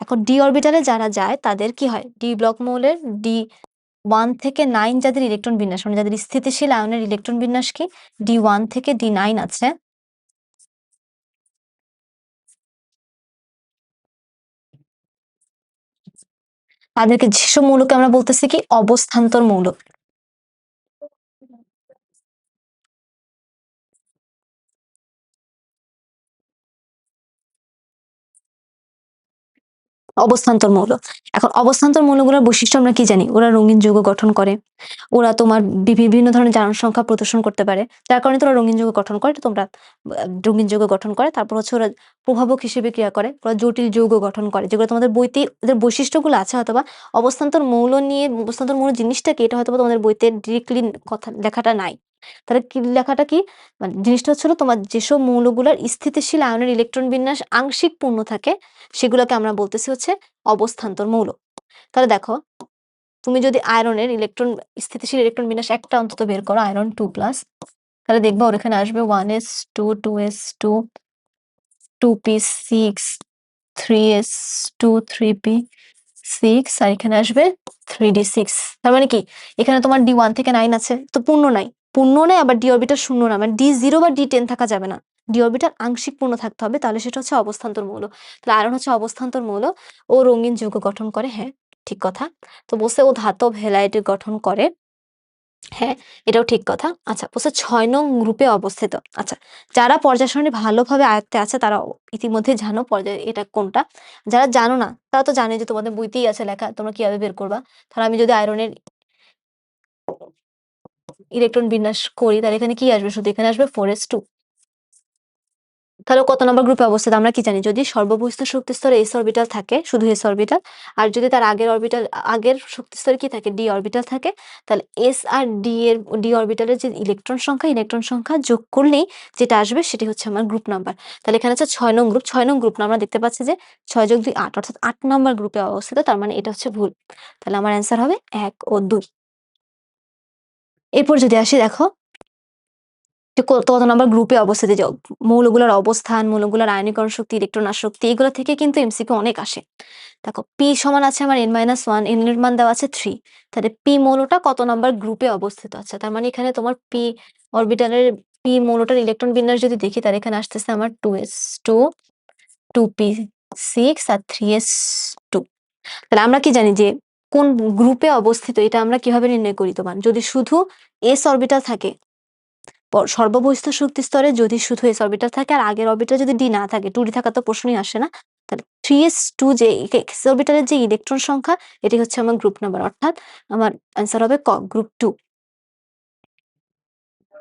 এখন ডি অরবিটালে যারা যায় তাদের কি হয়? ডি ব্লক মৌলের D1 থেকে 9 যাদের ইলেকট্রন বিন্যাস, মানে যাদের স্থিতিশীল আয়নের ইলেকট্রন বিন্যাস কি D1 থেকে D9 আছে, তাদেরকে যেসব মৌলকে আমরা বলতেছি কি অবস্থান্তর মৌল। অবস্থান্তর মৌল। এখন অবস্থান্তর মৌলগুলোর বৈশিষ্ট্য আমরা কি জানি? ওরা রঙিন যৌগ গঠন করে, ওরা তোমার বিভিন্ন ধরনের জারণ সংখ্যা প্রদর্শন করতে পারে, যার কারণে তোরা রঙিন যৌগ গঠন করে, তোমরা রঙিন যৌগ গঠন করে। তারপর হচ্ছে ওরা প্রভাবক হিসেবে ক্রিয়া করে, ওরা জটিল যৌগ গঠন করে, যেগুলো তোমাদের বইতে ওদের বৈশিষ্ট্যগুলো আছে হয়তোবা। অবস্থান্তর মৌল নিয়ে, অবস্থান্তর মৌল জিনিসটা কি এটা হয়তোবা তোমাদের বইতে ডিরেক্টলি কথা লেখাটা নাই। তাহলে কি লেখাটা কি, মানে জিনিসটা হচ্ছিল তোমার যেসব মৌলগুলোর স্থিতিশীল আয়নের ইলেকট্রন বিন্যাস আংশিক পূর্ণ থাকে সেগুলোকে আমরা বলতেছি হচ্ছে অবস্থান্তর মৌল। তাহলে দেখো, তুমি যদি আয়রনের ইলেকট্রন স্থিতিশীল ইলেকট্রন বিন্যাস একটা অন্তত বের করো, আয়রন 2+, তাহলে দেখবো ওর এখানে আসবে 1s2, 2s2, 2p6, 3s2 3p6 আর এখানে আসবে 3d6। তার মানে কি এখানে তোমার d1 থেকে 9 আছে, তো পূর্ণ নাই, পূর্ণ নেই আবার d অরবিটাল শূন্য না, মানে d0 বা d10 থাকা যাবে না, d অরবিটাল আংশিক পূর্ণ থাকতে হবে, তাহলে সেটা হচ্ছে অবস্থান্তর মৌল। তাহলে আয়রন হচ্ছে অবস্থান্তর মৌল, ও রঙিন যৌগ গঠন করে, হ্যাঁ ঠিক কথা। তো বলছে ও ধাতব হ্যালাইড গঠন করে, হ্যাঁ এটাও ঠিক কথা। আচ্ছা বলছে 6 নং গ্রুপে অবস্থিত। আচ্ছা যারা পর্যায় সারণী ভালোভাবে আয়ত্তে আছে তারা ইতিমধ্যে জানো পর্যায় এটা কোনটা, যারা জানো না তারা তো জানে যে তোমাদের বইতেই আছে লেখা, তোমরা কিভাবে বের করবা। তাহলে আমি যদি আয়রনের ইলেকট্রন বিন্যাস করি তাহলে এখানে কি আসবে, শুধু এখানে আসবে 4s2। তাহলে কত নম্বর গ্রুপে অবস্থিত আমরা কি জানি, যদি সর্ববহিঃস্থ শক্তি স্তরে s অরবিটাল থাকে, শুধু s অরবিটাল, আর যদি তার আগের শক্তি স্তরে কি থাকে, d অরবিটাল থাকে, তাহলে s আর d অরবিটালের যে ইলেকট্রন সংখ্যা যোগ করলেই যেটা আসবে সেটি হচ্ছে আমার গ্রুপ নাম্বার। তাহলে এখানে হচ্ছে 6 নং গ্রুপ, 6 নং গ্রুপ না, আমরা দেখতে পাচ্ছি যে 6 যোগ 2 8, অর্থাৎ 8 নম্বর গ্রুপে অবস্থিত, তার মানে এটা হচ্ছে ভুল। তাহলে আমার অ্যান্সার হবে 1 ও 2। এরপর যদি আসি দেখো যে কত নম্বর গ্রুপে অবস্থিত, যে মৌলগুলোর অবস্থান, মৌলগুলোর আয়নীকরণ শক্তি, ইলেকট্রন আসক্তি, এগুলো থেকে কিন্তু এমসিকিউ অনেক আসে। দেখো পি সমান আছে আমার n-1, n এর মান দেওয়া আছে 3, তাহলে পি মৌলটা কত নম্বর গ্রুপে অবস্থিত আছে, তার মানে এখানে তোমার পি অরবিটালের পি মৌলটার ইলেকট্রন বিন্যাস যদি দেখি তাহলে এখানে আসতেছে আমার 2s2 2p6 আর 3s2। তাহলে আমরা কি জানি যে কোন গ্রুপে অবস্থিত, এটা আমরা কিভাবে নির্ণয় করি, তোমার যদি শুধু s অরবিটাল থাকে, সর্ববহিঃস্থ শক্তি স্তরে যদি শুধু s অরবিটাল থাকে আর আগের অরবিটাল যদি d না থাকে, 2d থাকা তো প্রশ্নই আসে না, তাহলে 3s2 যে s অরবিটালের যে ইলেকট্রন সংখ্যা এটি হচ্ছে আমার গ্রুপ নাম্বার, অর্থাৎ আমার অ্যান্সার হবে ক, গ্রুপ 2।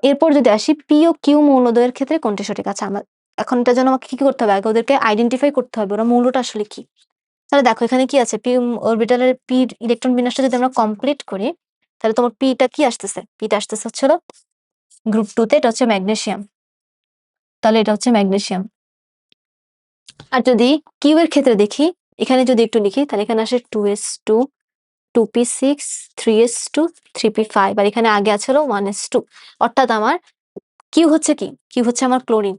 এরপর যদি আসি পি ও কিউ মৌলদ্বয়ের ক্ষেত্রে কোনটি সঠিক আছে, আমার এখন এটার জন্য আমাকে কি করতে হবে, আগে ওদেরকে আইডেন্টিফাই করতে হবে ওরা মৌলটা আসলে কি। তাহলে দেখো এখানে কি আছে, পি অরবিটালের পি ইলেকট্রন বিন্যাসটা যদি আমরা কমপ্লিট করি তাহলে তোমার পিটা কি আসতেছে, পিটা আসতেছে হচ্ছে গ্রুপ 2 তে, এটা হচ্ছে ম্যাগনেসিয়াম, তাহলে এটা হচ্ছে ম্যাগনেসিয়াম। আর যদি কিউ এর ক্ষেত্রে দেখি, এখানে যদি একটু লিখি তাহলে এখানে আসে 2s2 2p6 3s2 3p5, আর এখানে আগে আছে হলো 1s2, অর্থাৎ আমার কিউ হচ্ছে কি, কিউ হচ্ছে আমার ক্লোরিন।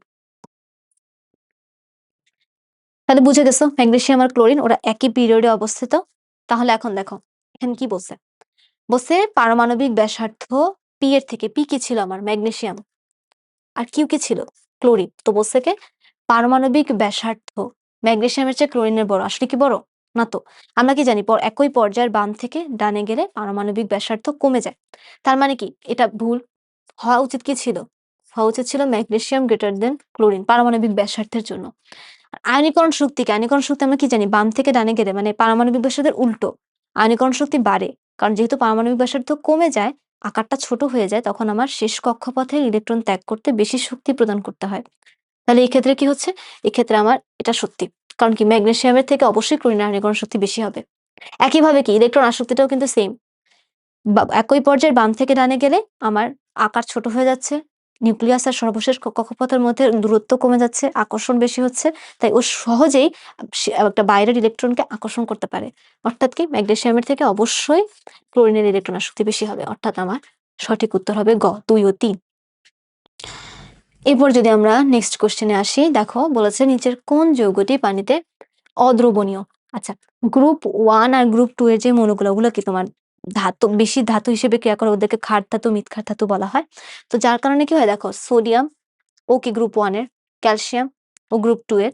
তাহলে বুঝে গেছো ম্যাগনেসিয়াম আর ক্লোরিন ওরা একই পিরিয়ডে অবস্থিত। তাহলে এখন দেখো এখানে কি বলছে, বলছে পারমাণবিক ব্যাসার্ধ পি এর থেকে, পি কি ছিল আমার ম্যাগনেসিয়াম, আর কিউ কি ছিল ক্লোরিন, তো বলছে কে পারমাণবিক ব্যাসার্ধ ম্যাগনেসিয়ামের চেয়ে ক্লোরিনের বড়, আসলে কি বড় না, তো আমরা কি জানি একই পর্যায়ের বাম থেকে ডানে গেলে পারমাণবিক ব্যাসার্ধ কমে যায়, তার মানে কি এটা ভুল, হওয়া উচিত কি ছিল, হওয়া উচিত ছিল ম্যাগনেসিয়াম গ্রেটার দেন ক্লোরিন পারমাণবিক ব্যাসার্ধের জন্য। আর আয়নীকরণ শক্তি কি, আয়নীকরণ শক্তি আমরা কি জানি বাম থেকে ডানে গেলে মানে পারমাণবিক ব্যাসার্ধের উল্টো আয়নীকরণ শক্তি বাড়ে, কারণ যেহেতু পারমাণবিক ব্যাসার্ধ কমে যায়, আকারটা ছোট হয়ে যায়, তখন আমার শেষ কক্ষপথের ইলেকট্রন ত্যাগ করতে বেশি শক্তি প্রদান করতে হয়। তাহলে এই ক্ষেত্রে কি হচ্ছে, এক্ষেত্রে আমার এটা সত্যি, কারণ কি ম্যাগনেসিয়ামের থেকে অবশ্যই ক্লোরিনের আয়নীকরণ শক্তি বেশি হবে। একইভাবে কি ইলেকট্রন আসক্তিটাও কিন্তু সেম, একই পর্যায়ের বাম থেকে ডানে গেলে আমার আকার ছোট হয়ে যাচ্ছে, নিউক্লিয়াস আর সর্বশেষ কক্ষপথের মধ্যে দূরত্ব কমে যাচ্ছে, আকর্ষণ বেশি হচ্ছে, তাই ও সহজেই একটা বাইরের ইলেকট্রনকে আকর্ষণ করতে পারে, অর্থাৎ কি ম্যাগনেসিয়ামের থেকে অবশ্যই ক্লোরিনের ইলেকট্রন আসক্তি বেশি হবে, অর্থাৎ আমার সঠিক উত্তর হবে গ, 2 ও 3। এরপর যদি আমরা নেক্সট কোশ্চেনে আসি, দেখো বলেছে নিচের কোন যৌগটি পানিতে অদ্রবণীয়। আচ্ছা গ্রুপ 1 আর গ্রুপ 2 এর যে মৌলগুলো ওগুলো কি তোমার ধাতু, বেশি ধাতু হিসেবে ক্রিয়া করে, ওদেরকে ক্ষার ধাতু মৃৎক্ষার ধাতু বলা হয়। তো যার কারণে কি হয় দেখো সোডিয়াম ও কি গ্রুপ 1 এর, ক্যালসিয়াম ও গ্রুপ 2 এর,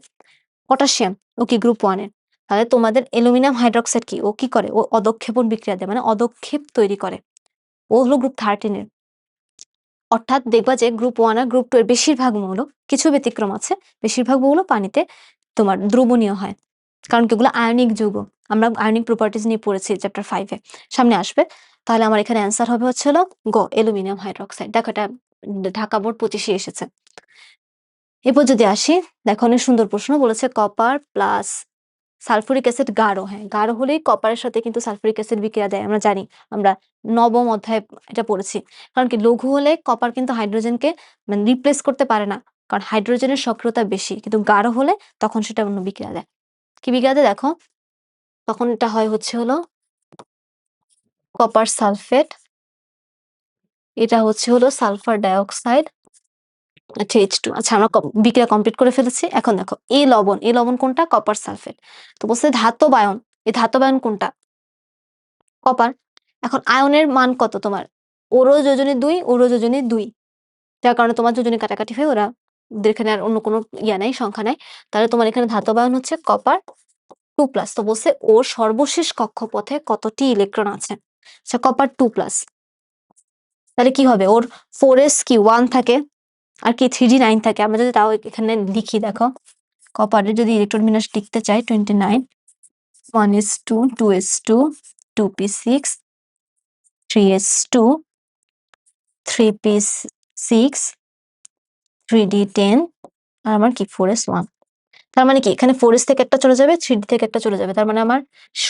পটাশিয়াম ও কি গ্রুপ 1 এর। তাহলে তোমাদের অ্যালুমিনিয়াম হাইড্রোক্সাইড কি, ও কি করে, ও অদক্ষেপণ বিক্রিয়া দেয়, মানে অদক্ষেপ তৈরি করে, ও হলো গ্রুপ 13 এর। অর্থাৎ দেখবা যে গ্রুপ 1 আর গ্রুপ 2 এর বেশিরভাগ মৌল, কিছু ব্যতিক্রম আছে, বেশিরভাগ মৌল পানিতে তোমার দ্রবণীয় হয়, কারণ কি ওগুলো আয়নিক যৌগ, আমরা আয়নিক প্রপার্টিজ নিয়ে পড়েছি চ্যাপ্টার 5 এ, সামনে আসবে। তাহলে আমার এখানে অ্যান্সার হবে হচ্ছে হলো গ, অ্যালুমিনিয়াম হাইড্রোক্সাইড। দেখো এটা ঢাকা বোর্ড 25 এসেছে। এরপর যদি আসি, দেখো অনেক সুন্দর প্রশ্ন বলেছে কপার প্লাস সালফুরিক অ্যাসিড গাঢ়, হ্যাঁ গাঢ় হলেই কপারের সাথে কিন্তু সালফুরিক অ্যাসিড বিক্রিয়া দেয়, আমরা জানি, আমরা নবম অধ্যায়ে এটা পড়েছি। কারণ কি লঘু হলে কপার কিন্তু হাইড্রোজেনকে মানে রিপ্লেস করতে পারে না, কারণ হাইড্রোজেনের সক্রিয়তা বেশি, কিন্তু গাঢ় হলে তখন সেটা অন্য বিক্রিয়া দেয়। কি বিক্রিয়া দেয় দেখো, তখন এটা হয় হচ্ছে হলো কপার সালফেট, এটা হচ্ছে হলো সালফার ডাইঅক্সাইড, আচ্ছা H2 আচ্ছা আমরা বিক্রিয়া কমপ্লিট করে ফেলেছি। এখন দেখো এই লবণ কোনটা? Copper sulphate. তো বলছে ধাতব আয়ন। এই ধাতব আয়ন কোনটা? কপার। এখন আয়নের মান কত তোমার? ওরও যোজনী ২, ওরও যোজনী ২। যার কারণে তোমার যোজনী কাটাকাটি হয়ে ওরা ওদের এখানে আর অন্য কোনো নাই, সংখ্যা নাই। তাহলে তোমার এখানে ধাতব আয়ন হচ্ছে কপার 2+। তো বলছে ওর সর্বশেষ কক্ষপথে কতটি ইলেকট্রন আছে? আচ্ছা কপার 2+। তাহলে কি হবে? ওর 4s কি 1 থাকে আর কি 3d9 থাকে। আমরা যদি তাও এখানে লিখি দেখো। কপারের যদি ইলেকট্রন বিন্যাস লিখতে চাই 29 1s2 2s2 2p6 3s2 3p6 3d10 আর আমার কি 4s1। তার মানে কি এখানে 4s থেকে একটা চলে যাবে 3d থেকে একটা চলে যাবে। তার মানে আমার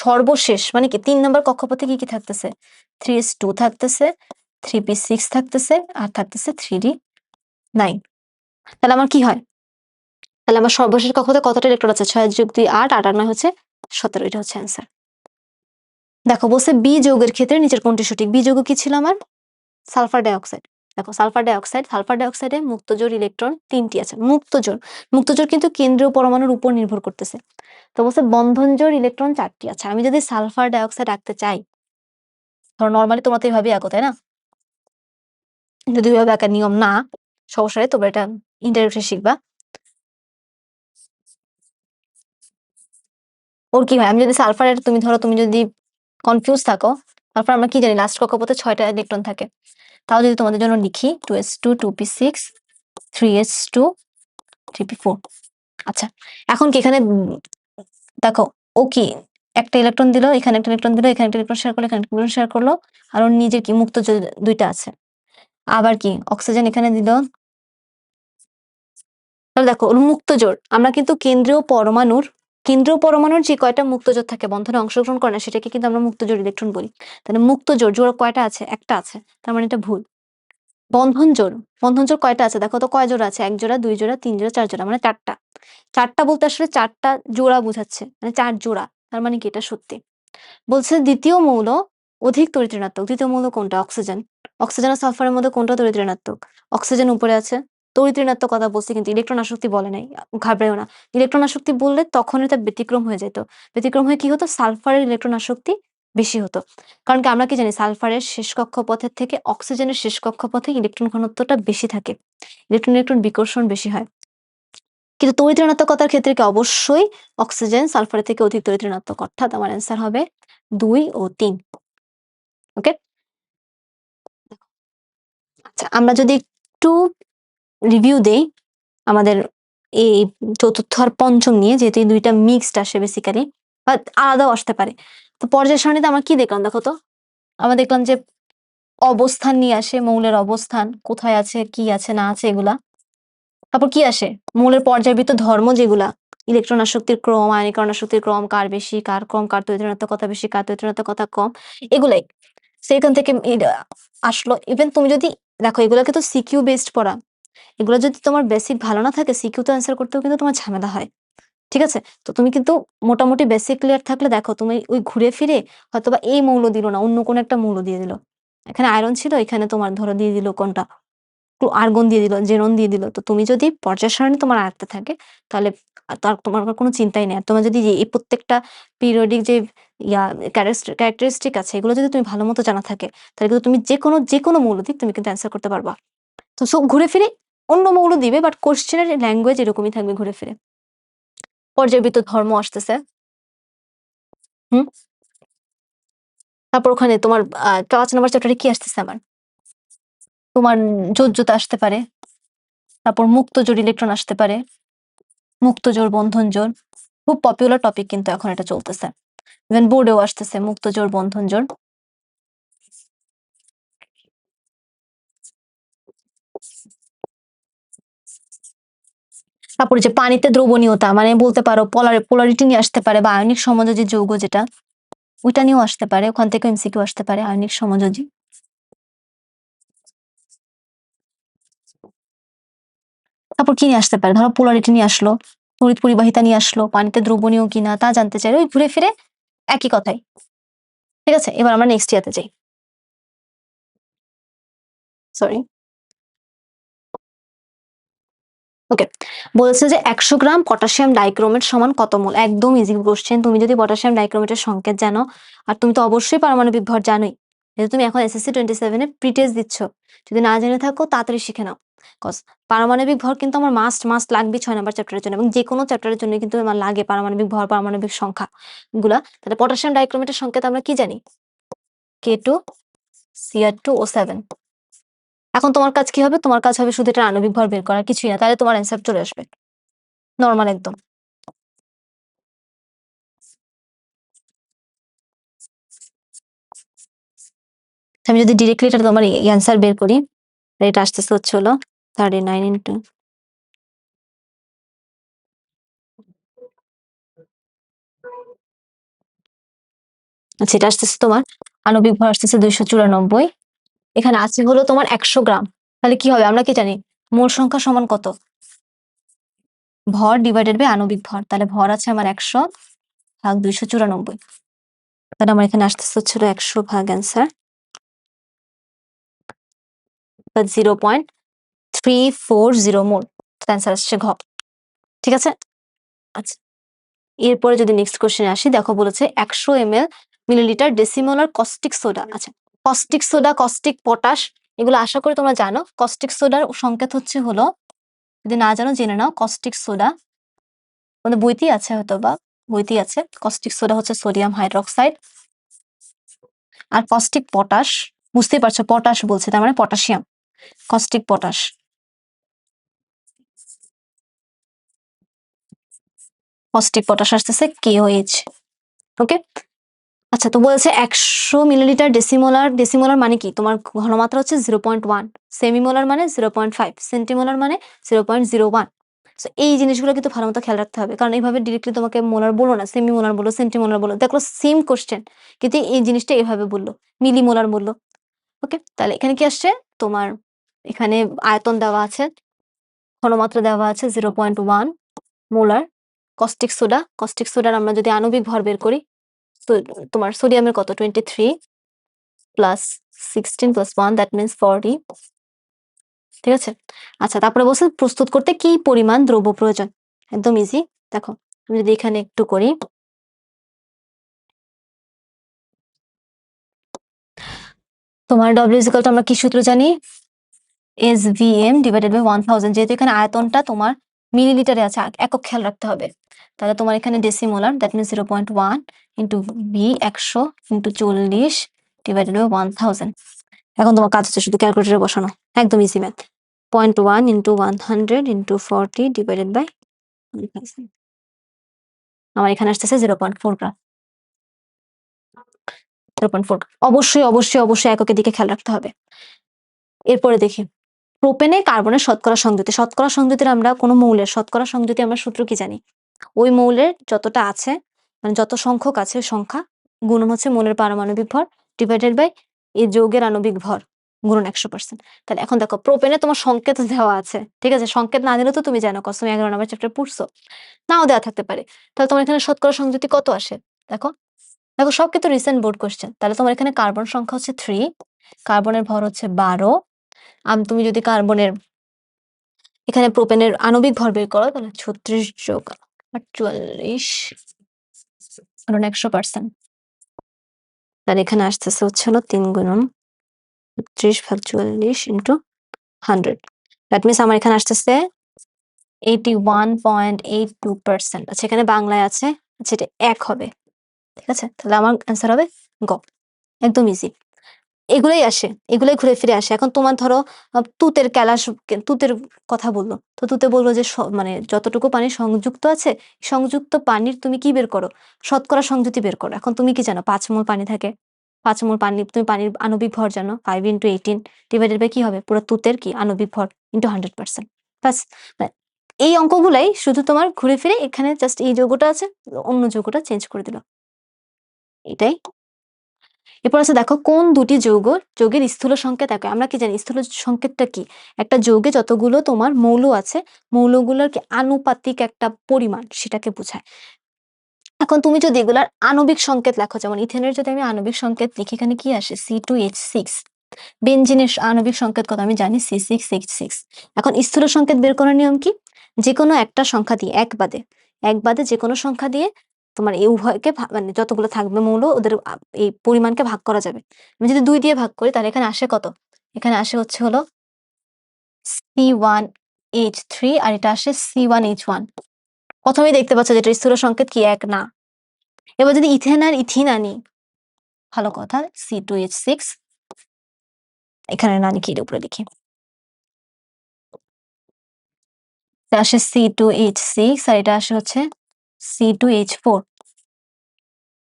সর্বশেষ মানে কি 3 নম্বর কক্ষপথে কি থাকতেছে? 3s2 থাকতেছে 3p6 থাকতেছে আর থাকতেছে 3d9। তাহলে আমার কি হয়? তাহলে আমার সর্বশেষ কক্ষপথে কতটা ইলেকট্রন আছে? 6 যোগ 2 8 8 আর 9 হচ্ছে 17। এটা হচ্ছে অ্যান্সার। দেখো বলছে বি যৌগের ক্ষেত্রে নিচের কোনটি সঠিক? বি যৌগ কি ছিল আমার? Sulphur dioxide. দেখো সালফার ডাইঅক্সাইডে মুক্তজোড় ইলেকট্রন 3টি আছে। মুক্তজোড় কিন্তু কেন্দ্রীয় পরমাণুর উপর নির্ভর করতেছে। তো বলছে বন্ধনজোড় ইলেকট্রন 4টি আছে। আমি যদি সালফার ডাইঅক্সাইড আঁকতে চাই, ধরো নরমালি তোমরা তো এইভাবেই আঁকো তাই না? যদি ওইভাবে আঁকার নিয়ম না, সমস্যা নেই, তোমরা এটা ইন্টারেক্টে শিখবা। ওর কি হয়? আমি যদি সালফারের তুমি যদি কনফিউজ থাকো, তারপর আমরা কি জানি লাস্ট কক্ষপথে 6টা ইলেকট্রন থাকে। তাও যদি তোমাদের জন্য লিখি 2s2 2p6 3s2 3p4। আচ্ছা এখন কি এখানে দেখো ও কি একটা ইলেকট্রন দিল, এখানে একটা ইলেকট্রন দিল, এখানে একটা ইলেকট্রন শেয়ার করলো, এখানে একটা ইলেকট্রন শেয়ার করলো, আর ওর নিজের কি মুক্ত 2টা আছে। আবার কি অক্সিজেন এখানে দিল। তাহলে দেখো ওর মুক্তজোড় আমরা কিন্তু কেন্দ্রীয় পরমাণুর যে কয়টা মুক্তজোড় থাকে বন্ধনে অংশগ্রহণ করে না সেটাকে কিন্তু আমরা মুক্তজোড় ইলেকট্রন বলি। তাহলে মুক্তজোড় জোড় কয়টা আছে? একটা আছে। তার মানে এটা ভুল। বন্ধন জোড় কয়টা আছে? দেখো তো কয় জোড়া আছে? 1 জোড়া 2 জোড়া 3 জোড়া 4 জোড়া মানে 4টা। 4টা বলতে আসলে 4টা জোড়া বোঝাচ্ছে, মানে 4 জোড়া। তার মানে কি এটা সত্যি। বলছে দ্বিতীয় মৌল অধিক তড়িৎ ঋণাত্মক। দ্বিতীয় মৌল কোনটা? অক্সিজেন। অক্সিজেন আর সালফারের মধ্যে কোনটা তড়িৎ ঋণাত্মক? অক্সিজেন উপরে আছে। তড়িৎ ঋণাত্মক কথা বলছি কিন্তু ইলেকট্রন আসক্তি বলে নাই। ঘাবড়াইও না। ইলেকট্রন আসক্তি বললে তখন এটা ব্যতিক্রম হয়ে যেত। ব্যতিক্রম হয়ে কি হতো? সালফারের ইলেকট্রন আসক্তি বেশি হতো। কারণ কি আমরা কি জানি সালফারের শেষ কক্ষপথের থেকে অক্সিজেনের শেষ কক্ষপথে ইলেকট্রন ঘনত্বটা বেশি থাকে। ইলেকট্রন বিকর্ষণ বেশি হয়। কিন্তু তড়িৎ ঋণাত্মকতার ক্ষেত্রে কি অবশ্যই অক্সিজেন সালফারের থেকে অধিক তড়িৎ ঋণাত্মক। অর্থাৎ আমার অ্যান্সার হবে 2 ও 3। ওকে? আচ্ছা আমরা যদি একটু রিভিউ দেই আমাদের এই চতুর্থ আর পঞ্চম নিয়ে, যেহেতু এই 2টা মিক্সড আসে বেসিক্যালি, বা আলাদাও আসতে পারে। তো পর্যায় সারণীতে আমরা কি দেখলাম দেখো তো? আমরা দেখলাম যে অবস্থান নিয়ে আসে, মৌলের অবস্থান কোথায় আছে, কি আছে না আছে এগুলা। তারপর কি আসে? মৌলের পর্যায়বৃত্ত ধর্ম যেগুলা, ইলেকট্রন আসক্তির ক্রম, আয়নীকরণ আসক্তির ক্রম, কার বেশি, কার কম, কার তড়িৎ ঋণাত্মকতা বেশি, কার তড়িৎ ঋণাত্মকতা কম, এগুলাই। সেখান থেকে আসলো। ইভেন তুমি যদি দেখো এগুলা কিন্তু সিকিউ বেসড পড়া। এগুলো যদি তোমার বেসিক ভালো না থাকে সিকিউ তে অ্যান্সার করতেও কিন্তু তোমার ঝামেলা হয়। ঠিক আছে? তো তুমি কিন্তু মোটামুটি বেসিক ক্লিয়ার থাকলে দেখো তুমি ওই ঘুরে ফিরে হয়তোবা এই মৌল দিল না, অন্য কোনো একটা মৌল দিয়ে দিল। এখানে আয়রন ছিল, এখানে তোমার ধরো দিয়ে দিল কোনটা? আর্গন দিয়ে দিল, জেনন দিয়ে দিল। তো তুমি যদি পর্যায় সারণী তোমার আয়ত্তে থাকে তাহলে তোমার আর কোনো চিন্তাই নেই। আর তোমার যদি এই প্রত্যেকটা পিরিয়ডিক যে ইয়া ক্যারেক্টারিস্টিক আছে এগুলো যদি তুমি ভালো মতো জানা থাকে তাহলে কিন্তু তুমি যেকোনো মৌল দিক তুমি কিন্তু অ্যান্সার করতে পারবা। তো সব ঘুরে ফিরে অন্য মৌল দিবে বাট কোশ্চেনের ল্যাঙ্গুয়েজ এরকমই থাকবে ঘুরে ফিরে। পর্যায়বৃত্ত ধর্ম আসতেছে। হুম? তারপর ওখানে তোমার ৫ নাম্বার চ্যাপ্টারে কি আসতেছে আমার? তোমার যোজ্যতা আসতে পারে। তারপর মুক্ত জোড় ইলেকট্রন আসতে পারে। মুক্ত জোড়, বন্ধন জোড়। খুব পপুলার টপিক কিন্তু এখন এটা চলতেছে। ইভেন বোর্ডেও আসতেছে মুক্ত জোড়, বন্ধন জোড়। তারপরে যে পানিতে দ্রবণীয়তা মানে বলতে পারো পোলারিটি নিয়ে আসতে পারে, বা আয়নিক সমযোজী যৌগ যেটা ওইটা নিয়েও আসতে পারে। ওখান থেকে এমসিকিউ আসতে পারে আয়নিক সমযোজী। তারপর কি নিয়ে আসতে পারে? ধরো পোলারিটি নিয়ে আসলো, তড়িৎ পরিবাহিতা নিয়ে আসলো, পানিতে দ্রবণীয় কিনা তা জানতে চাই। ওই ঘুরে ফিরে একই কথাই। ঠিক আছে? এবার আমরা নেক্সট ইয়াতে যাই। সরি। ওকে, বলছে যে 100 গ্রাম পটাশিয়াম ডাইক্রোমেট সমান কত মোল। একদম ইজি কোশ্চেন। তুমি যদি পটাশিয়াম ডাইক্রোমেটের সংকেত জানো, আর তুমি তো অবশ্যই পারমাণবিক ভর জানোই, যেহেতু তুমি এখন SSC 27 এ প্রিটেস্ট দিচ্ছ। যদি না জেনে থাকো তাড়াতাড়ি শিখে নাও, কজ পারমাণবিক ভর কিন্তু আমার মাস্ট লাগবে 6 নাম্বার চ্যাপ্টারের জন্য, এবং যে কোনো চ্যাপ্টারের জন্য কিন্তু আমার লাগে পারমাণবিক ভর, পারমাণবিক সংখ্যা গুলা। তাহলে পটাশিয়াম ডাইক্রোমেটের সংকেত আমরা কি জানি? K2 Cr2O7। এখন তোমার কাজ কি হবে? তোমার কাজ হবে শুধু এটা আণবিক ভর বের করা, কিছুই না। তাহলে তোমার অ্যান্সার চলে আসবে নরমাল একদম। আমি যদি ডিরেক্টলি এটা তোমার অ্যান্সার বের করি, এটা আসতেছে হচ্ছে হলো 39 ইন্টু, আচ্ছা এটা আসতেছে তোমার আণবিক ভর আসতেছে 294। এখানে আছে হলো তোমার 100 গ্রাম। তাহলে কি হবে? আমরা কি জানি মোল সংখ্যা সমান কত? ভর ডিভাইডেড বাই আণবিক ভর। তাহলে ভর আছে আমার 100 ভাগ 294। তাহলে আমার এখানে আসতেছে হচ্ছে 100 ভাগ অ্যান্সার 0.340 মোল। অ্যান্সার আসছে ঘ। ঠিক আছে? আচ্ছা, এরপরে যদি নেক্সট কোশ্চেনে আসি, দেখো বলেছে 100 ml millilitre decimolar caustic soda. আচ্ছা, কস্টিক সোডা, কস্টিক পটাশ এগুলো আশা করি তোমরা জানো। কস্টিক সোডার সংকেত হচ্ছে হলো, যদি না জানো জেনে নাও, কস্টিক সোডা মানে বইতেই আছে, হয়তো বা বইতেই আছে। কস্টিক সোডা হচ্ছে সোডিয়াম হাইড্রোক্সাইড। আর কস্টিক পটাশ, বুঝতেই পারছো পটাশ বলছে, তার মানে potassium. Caustic potash, caustic potash আসতেছে KOH। ওকে, আচ্ছা তো বলেছে 100 মিলিলিটার ডেসিমোলার। ডেসিমোলার মানে কি? তোমার ঘনমাত্রা হচ্ছে 0.1, সেমিমোলার মানে 0.5, সেন্টিমোলার মানে 0.01। এই জিনিসগুলো কিন্তু ভালো মতো খেয়াল রাখতে হবে, কারণ এইভাবে ডিরেক্টলি তোমাকে মোলার বলো না, সেমিমোলার বলো, সেন্টিমোলার বলো, দেখো সেম কোশ্চেন, কিন্তু এই জিনিসটা এভাবে বললো, মিলিমোলার বললো। ওকে, তাহলে এখানে কি আসছে তোমার? এখানে আয়তন দেওয়া আছে, ঘনমাত্রা দেওয়া আছে 0.1 মোলার। কস্টিক সোডা, কস্টিক সোডার আমরা যদি আণবিক ভর বের করি, তো তোমার সোডিয়ামের কত? 23 প্লাস 16 প্লাস 1, দ্যাট মিনস 40। ঠিক আছে, আচ্ছা তারপরে বলছে প্রস্তুত করতে কি পরিমাণ দ্রব্য প্রয়োজন। একদম ইজি। দেখো আমি যদি এখানে একটু করি, তোমার W = আমরা কি সূত্র জানি? SVM divided by 1000। যেহেতু এখানে আয়তনটা তোমার মিলিলিটারে আছে, একক খেয়াল রাখতে হবে। তাহলে তোমার এখানে decimolar, that means 0.1 into V 100 into 40 divided by 1000। এখন তোমার কাজ হচ্ছে শুধু ক্যালকুলেটরে বসানো, একদম easy math. 0.1 into 100 into 40 divided by 1000। আমার এখানে আসতেছে 0.4 গ্রাম। 0.4। অবশ্যই অবশ্যই অবশ্যই এককের দিকে খেয়াল রাখতে হবে। এরপরে দেখি প্রোপেনে কার্বনের শতকরা সংযুতি। শতকরা সংযুতির আমরা কোনো মৌলের শতকরা সংযুতি আমরা সূত্র কি জানি? ওই মৌলের যতটা আছে, মানে যত সংখ্যক আছে সংখ্যা গুণন হচ্ছে মৌলের পারমাণবিক ভর ডিভাইডেড বাই এই যৌগের আণবিক ভর গুণন 100%। তাহলে এখন দেখো প্রোপেনে তোমার সংকেত দেওয়া আছে, ঠিক আছে? সংকেত না দিলে তো তুমি জানো, কস তুমি 11 নম্বর চ্যাপ্টার পড়ছো, নাও দেওয়া থাকতে পারে। তাহলে তোমার এখানে শতকরা সংযুতি কত আসে? দেখো দেখো সব কিন্তু রিসেন্ট বোর্ড কোশ্চেন। তাহলে তোমার এখানে কার্বন সংখ্যা হচ্ছে 3, কার্বনের ভর হচ্ছে 12। তুমি যদি কার্বনের এখানে প্রোপেনের আণবিক ভর বের করো, তাহলে 36 যোগ 48 কারণ 100%। তাহলে এখানে আসতেছে হচ্ছে হলো 3 গুণন 36 ভাগ 44 ইন্টু 100। দ্যাট মিনস আমার এখানে আসতেছে 81.82%। আচ্ছা এখানে বাংলায় আছে, আচ্ছা এটা 1 হবে। ঠিক আছে, তাহলে আমার অ্যান্সার হবে গ। একদম ইজি। এগুলোই আসে, এগুলোই ঘুরে ফিরে আসে। এখন তোমার ধরো তুতের ক্যালাস, তুতের কথা বললো, তো তুতে বললো যে মানে যতটুকু পানি সংযুক্ত আছে, সংযুক্ত পানির তুমি কি বের করো? শতকরা সংযুতি বের করো। এখন তুমি কি জানো? 5 মোল পানি থাকে, 5 মোল পানি, তুমি পানির আণবিক ভর জানো 5 ইন্টু 18 ডিভাইডেড বাই কি হবে? পুরো তুতের কি আণবিক ভর ইন্টু 100%। ব্যাস, এই অঙ্কগুলাই শুধু তোমার ঘুরে ফিরে এখানে জাস্ট এই যৌগটা আছে, অন্য যৌগটা চেঞ্জ করে দিল, এটাই। এরপর আছে দেখো কোন দুটি যৌগের স্থূল সংকেত একই। আমরা কি জানি স্থূল সংকেতটা কি? একটা যৌগে যতগুলো তোমার মৌল আছে, মৌলগুলোর কি আনুপাতিক একটা পরিমাণ, সেটাকে বোঝায়। এখন তুমি যদি এগুলার আণবিক সংকেত লেখো, যেমন ইথেনের যদি আমি আণবিক সংকেত লিখি, এখানে কি আসে? C2H6। বেনজিনের আণবিক সংকেত কত আমি জানি? C6H6। এখন স্থূল সংকেত বের করার নিয়ম কি? যে কোনো একটা সংখ্যা দিয়ে এক বাদে যে কোনো সংখ্যা দিয়ে তোমার এই উভয়কে মানে যতগুলো থাকবে মৌল ওদের এই পরিমাণকে ভাগ করা যাবে। আমি যদি 2 দিয়ে ভাগ করি তাহলে এখানে আসে কত? এখানে আসে হচ্ছে হলো C1H3 আর এটা আসে C1H1। প্রথমেই দেখতে পাচ্ছ যে এটার স্থূল সংকেত কি? 1 না। এবার যদি ইথেন আর ইথিন আনি, ভালো কথা, C2H6 এখানে না লিখি, এর উপরে লিখি। এটা আসে C2H6 আর এটা আসে হচ্ছে C2H4।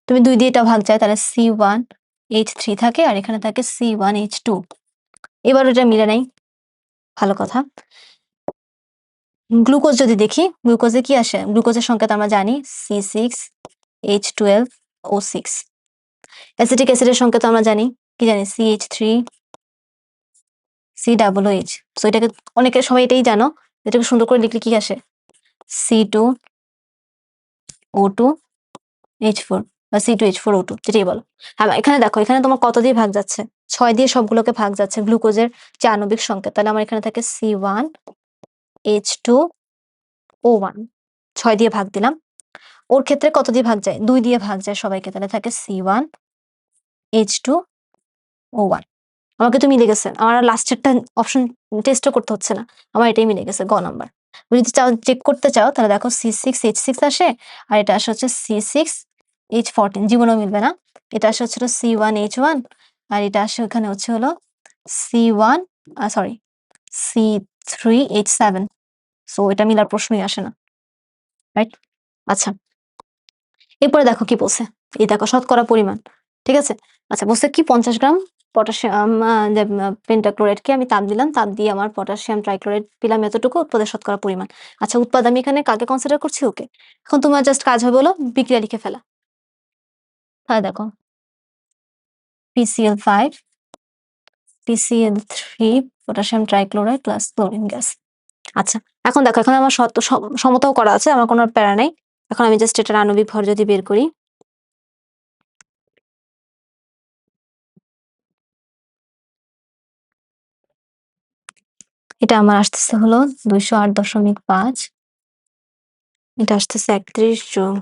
তুমি 2 দিয়ে এটা ভাগ যায় তাহলে C1H3 থাকে আর এখানে থাকে C1H2। এবার এটা মিলে নাই, ভালো কথা। গ্লুকোজ যদি দেখি, গ্লুকোজে কি আসে? গ্লুকোজের সংকেত আমরা জানি C6H12O6। অ্যাসিটিক অ্যাসিডের সংকেত আমরা জানি, কি জানি? CH3COOH। সো এটাকে অনেকে সবাই এটাই জানো, এটাকে সুন্দর করে লিখলে কি আসে? C2O2H4 বা C2H4O2, যেটাই বলো। হ্যাঁ, এখানে দেখো, এখানে তোমার কত দিয়ে ভাগ যাচ্ছে? 6 দিয়ে সবগুলোকে ভাগ যাচ্ছে গ্লুকোজের যে আণবিক সংকেত। তাহলে আমার এখানে থাকে C1H2O1, 6 দিয়ে ভাগ দিলাম। ওর ক্ষেত্রে কত দিয়ে ভাগ যায়? 2 দিয়ে ভাগ যায় সবাইকে, তাহলে থাকে C1H2O1। আমাকে তো মিলে গেছে, আমার লাস্টেরটা অপশন টেস্টও করতে হচ্ছে না, আমার এটাই মিলে গেছে, গ নাম্বার। যদি চাও চেক করতে চাও তাহলে দেখো C6H6 আসে আর এটা আসে হচ্ছে C6H14, জীবনেও মিলবে না। এটা আসে হচ্ছে C1H1 আর এটা আসে ওখানে হচ্ছে হলো C1 সরি C3H7। সো এটা মিলার প্রশ্নই আসে না, রাইট? আচ্ছা, এরপরে দেখো কি বলছে, এই দেখো শতকরা পরিমাণ, ঠিক আছে? আচ্ছা, বলছে কি 50 গ্রাম পটাশিয়াম পেন্টাক্লোরাইডকে আমি তাপ দিলাম, তাপ দিয়ে আমার পটাশিয়াম ট্রাইক্লোরাইড পেলাম এতটুকু, উৎপাদের শতকরা পরিমাণ। আচ্ছা, উৎপাদ আমি এখানে কাকে কনসিডার করছি? ওকে। এখন তোমার জাস্ট কাজ হবে হলো বিক্রিয়া লিখে ফেলা। তাহলে দেখো PCl5 PCl3 potassium trichloride plus chlorine gas. আচ্ছা, এখন দেখো, এখন আমার সমতাও করা আছে, আমার কোনো প্যারা নেই। এখন আমি জাস্ট এটার আণবিক ভর যদি বের করি, এটা আমার আসতেছে হলো 208.5, এটা আসতেছে 31 যোগ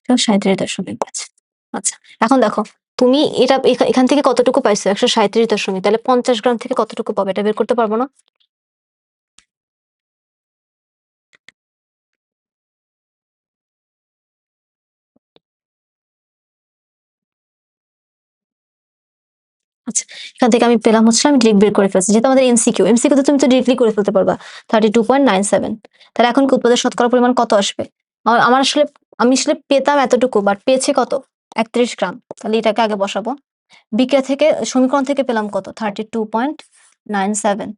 37.5। আচ্ছা, এখন দেখো, তুমি এটা এখান থেকে কতটুকু পাইছো? 137 দশমিক, তাহলে 50 গ্রাম থেকে কতটুকু পাবে? এটা বের করতে পারবো না? আচ্ছা, এখান থেকে আমি পেলাম হচ্ছে, আমি ডিরেক্ট বের করে ফেলছি, যেহেতু আমাদের এমসিকিউ তে তুমি তো ডিরেক্টলি করে ফেলতে পারবা 32.97। তাহলে এখন কি উৎপাদের শতকরা পরিমাণ কত আসবে? আমার আসলে, আমি আসলে পেতাম এতটুকু, বাট পেয়েছি কত? 31 গ্রাম। তাহলে এটাকে আগে বসাবো। বিক্রিয়া থেকে, সমীকরণ থেকে পেলাম কত? 32.97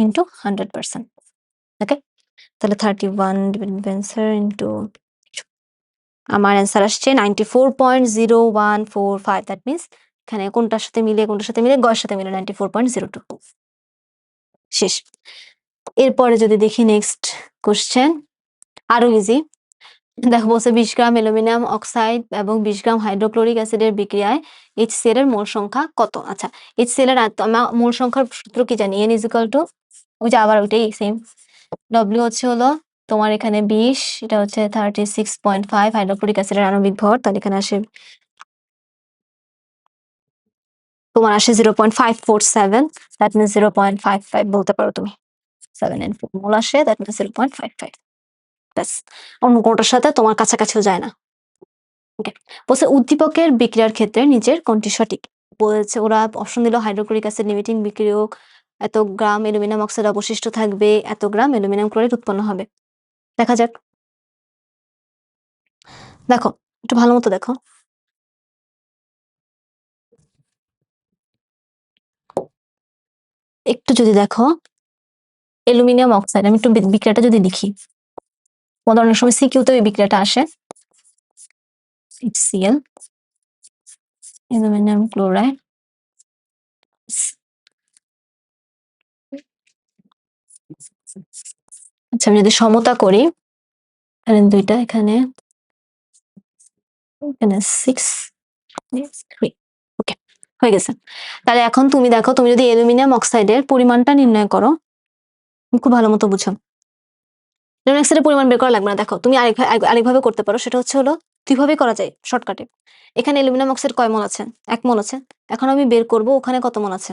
ইন্টু 100%। ওকে, তাহলে 31 অ্যান্সার ইন্টু, আমার অ্যান্সার আসছে 94.0145। দ্যাট মিনস এখানে কোনটার সাথে মিলে গয়ের সাথে মিলে 94.02। শেষ। এরপরে যদি দেখি নেক্সট কোশ্চেন, আরো ইজি। দেখো, বলছে 20 গ্রাম অ্যালুমিনিয়াম অক্সাইড এবং 20 গ্রাম হাইড্রোক্লোরিক অ্যাসিডের বিক্রিয়ায় HCl এর মোল সংখ্যা কত? আচ্ছা, HCl এর মোল সংখ্যার সূত্র কি জানি? N ইকুয়াল টু, ওই যে আবার ওইটাই সেম। W হচ্ছে হলো তোমার এখানে 20, এটা হচ্ছে 36.5 হাইড্রোক্লোরিক অ্যাসিডের আণবিক ভর, তাহলে এখানে আসে তোমার আসে 0.547। দ্যাট মিনস 0.55 বলতে পারো তুমি। 7 and 4 মোল আসে, দ্যাট মিনস 0.55। ব্যাস, অন্য কোনটার সাথে তোমার কাছাকাছিও যায় না। ওকে, বলছে উদ্দীপকের বিক্রিয়ার ক্ষেত্রে নিচের কোনটি সঠিক? বলেছে, ওরা অপশন দিল হাইড্রোক্লোরিক অ্যাসিড লিমিটিং বিক্রিয়ক, এত গ্রাম অ্যালুমিনিয়াম অক্সাইড অবশিষ্ট থাকবে, এত গ্রাম অ্যালুমিনিয়াম ক্লোরাইড উৎপন্ন হবে। দেখা যাক। দেখো, একটু ভালো মতো দেখো। একটু যদি দেখো, অ্যালুমিনিয়াম অক্সাইড, আমি একটু বিক্রিয়াটা যদি লিখি, অনেক সময় সিকিউতে এই বিক্রিয়াটা আসে। HCl অ্যালুমিনিয়াম ক্লোরাইড, আচ্ছা আমি যদি সমতা করি, তাহলে দুইটা এখানে, এখানে 6 3। ওকে, হয়ে গেছে। তাহলে এখন তুমি দেখো, তুমি যদি অ্যালুমিনিয়াম অক্সাইডের পরিমাণটা নির্ণয় করো, খুব ভালো মতো বুঝো। অ্যালুমিনিয়াম অক্সাইডের পরিমাণ বের করা লাগবে না। দেখো তুমি আরেকভাবে করতে পারো, সেটা হচ্ছে হলো দুইভাবেই করা যায় শর্টকাটে। এখানে অ্যালুমিনিয়াম অক্সাইড কয় মোল আছে? 1 মোল আছে। এখন আমি বের করব ওখানে কত মোল আছে।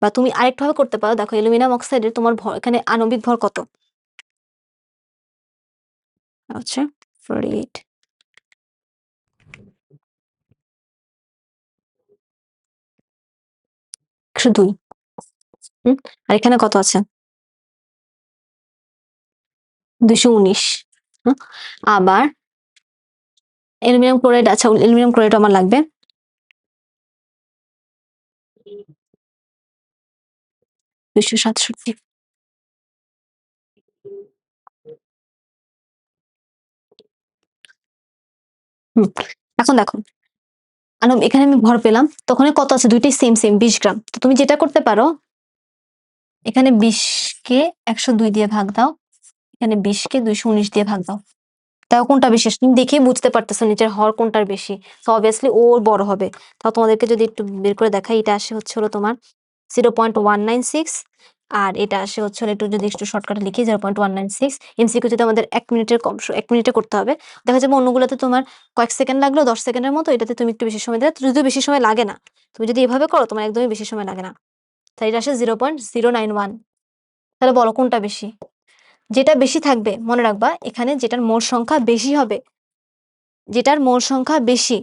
বা তুমি আরেকভাবে করতে পারো, দেখো অ্যালুমিনিয়াম অক্সাইডের তোমার ভর, এখানে আণবিক ভর কত? আচ্ছা 48, 102। আর এখানে কত আছে? 219। আবার অ্যালুমিনিয়াম ক্লোরাইড, আচ্ছা অ্যালুমিনিয়াম ক্লোরাইড আমার লাগবে 267। এখন দেখো এখানে আমি ভর পেলাম, তখন কত আছে? দুইটাই সেম সেম 20 গ্রাম। তো তুমি যেটা করতে পারো, এখানে 20 কে 102 দিয়ে ভাগ দাও, এখানে 20 কে 219 দিয়ে ভাগ দাও। তাও কোনটা বেশি তুমি দেখেই বুঝতে পারতেছো নিচের হর কোনটার বেশি। তো অবভিয়াসলি ওর বড় হবে। তাও তোমাদেরকে যদি একটু বের করে দেখাই, এটা আসে হচ্ছে হলো তোমার 0.196, আর এটা আসে হচ্ছে হলো, একটু যদি একটু শর্টকাটে লিখি 0.196। এমসিকিউ যদি আমাদের 1 মিনিটের কম, 1 মিনিটে করতে হবে। দেখা যাবে অন্যগুলোতে তোমার কয়েক সেকেন্ড লাগলো, 10 সেকেন্ডের মতো, এটাতে তুমি একটু বেশি সময় দেয়, যদিও বেশি সময় লাগে না। তুমি যদি এভাবে করো তোমার একদমই বেশি সময় লাগে না। তাই এটা আসে 0.091। তাহলে বলো কোনটা বেশি? যেটা বেশি থাকবে মনে রাখবা, এখানে যেটার মোল সংখ্যা বেশি হবে, যেটার মোল সংখ্যা বেশি,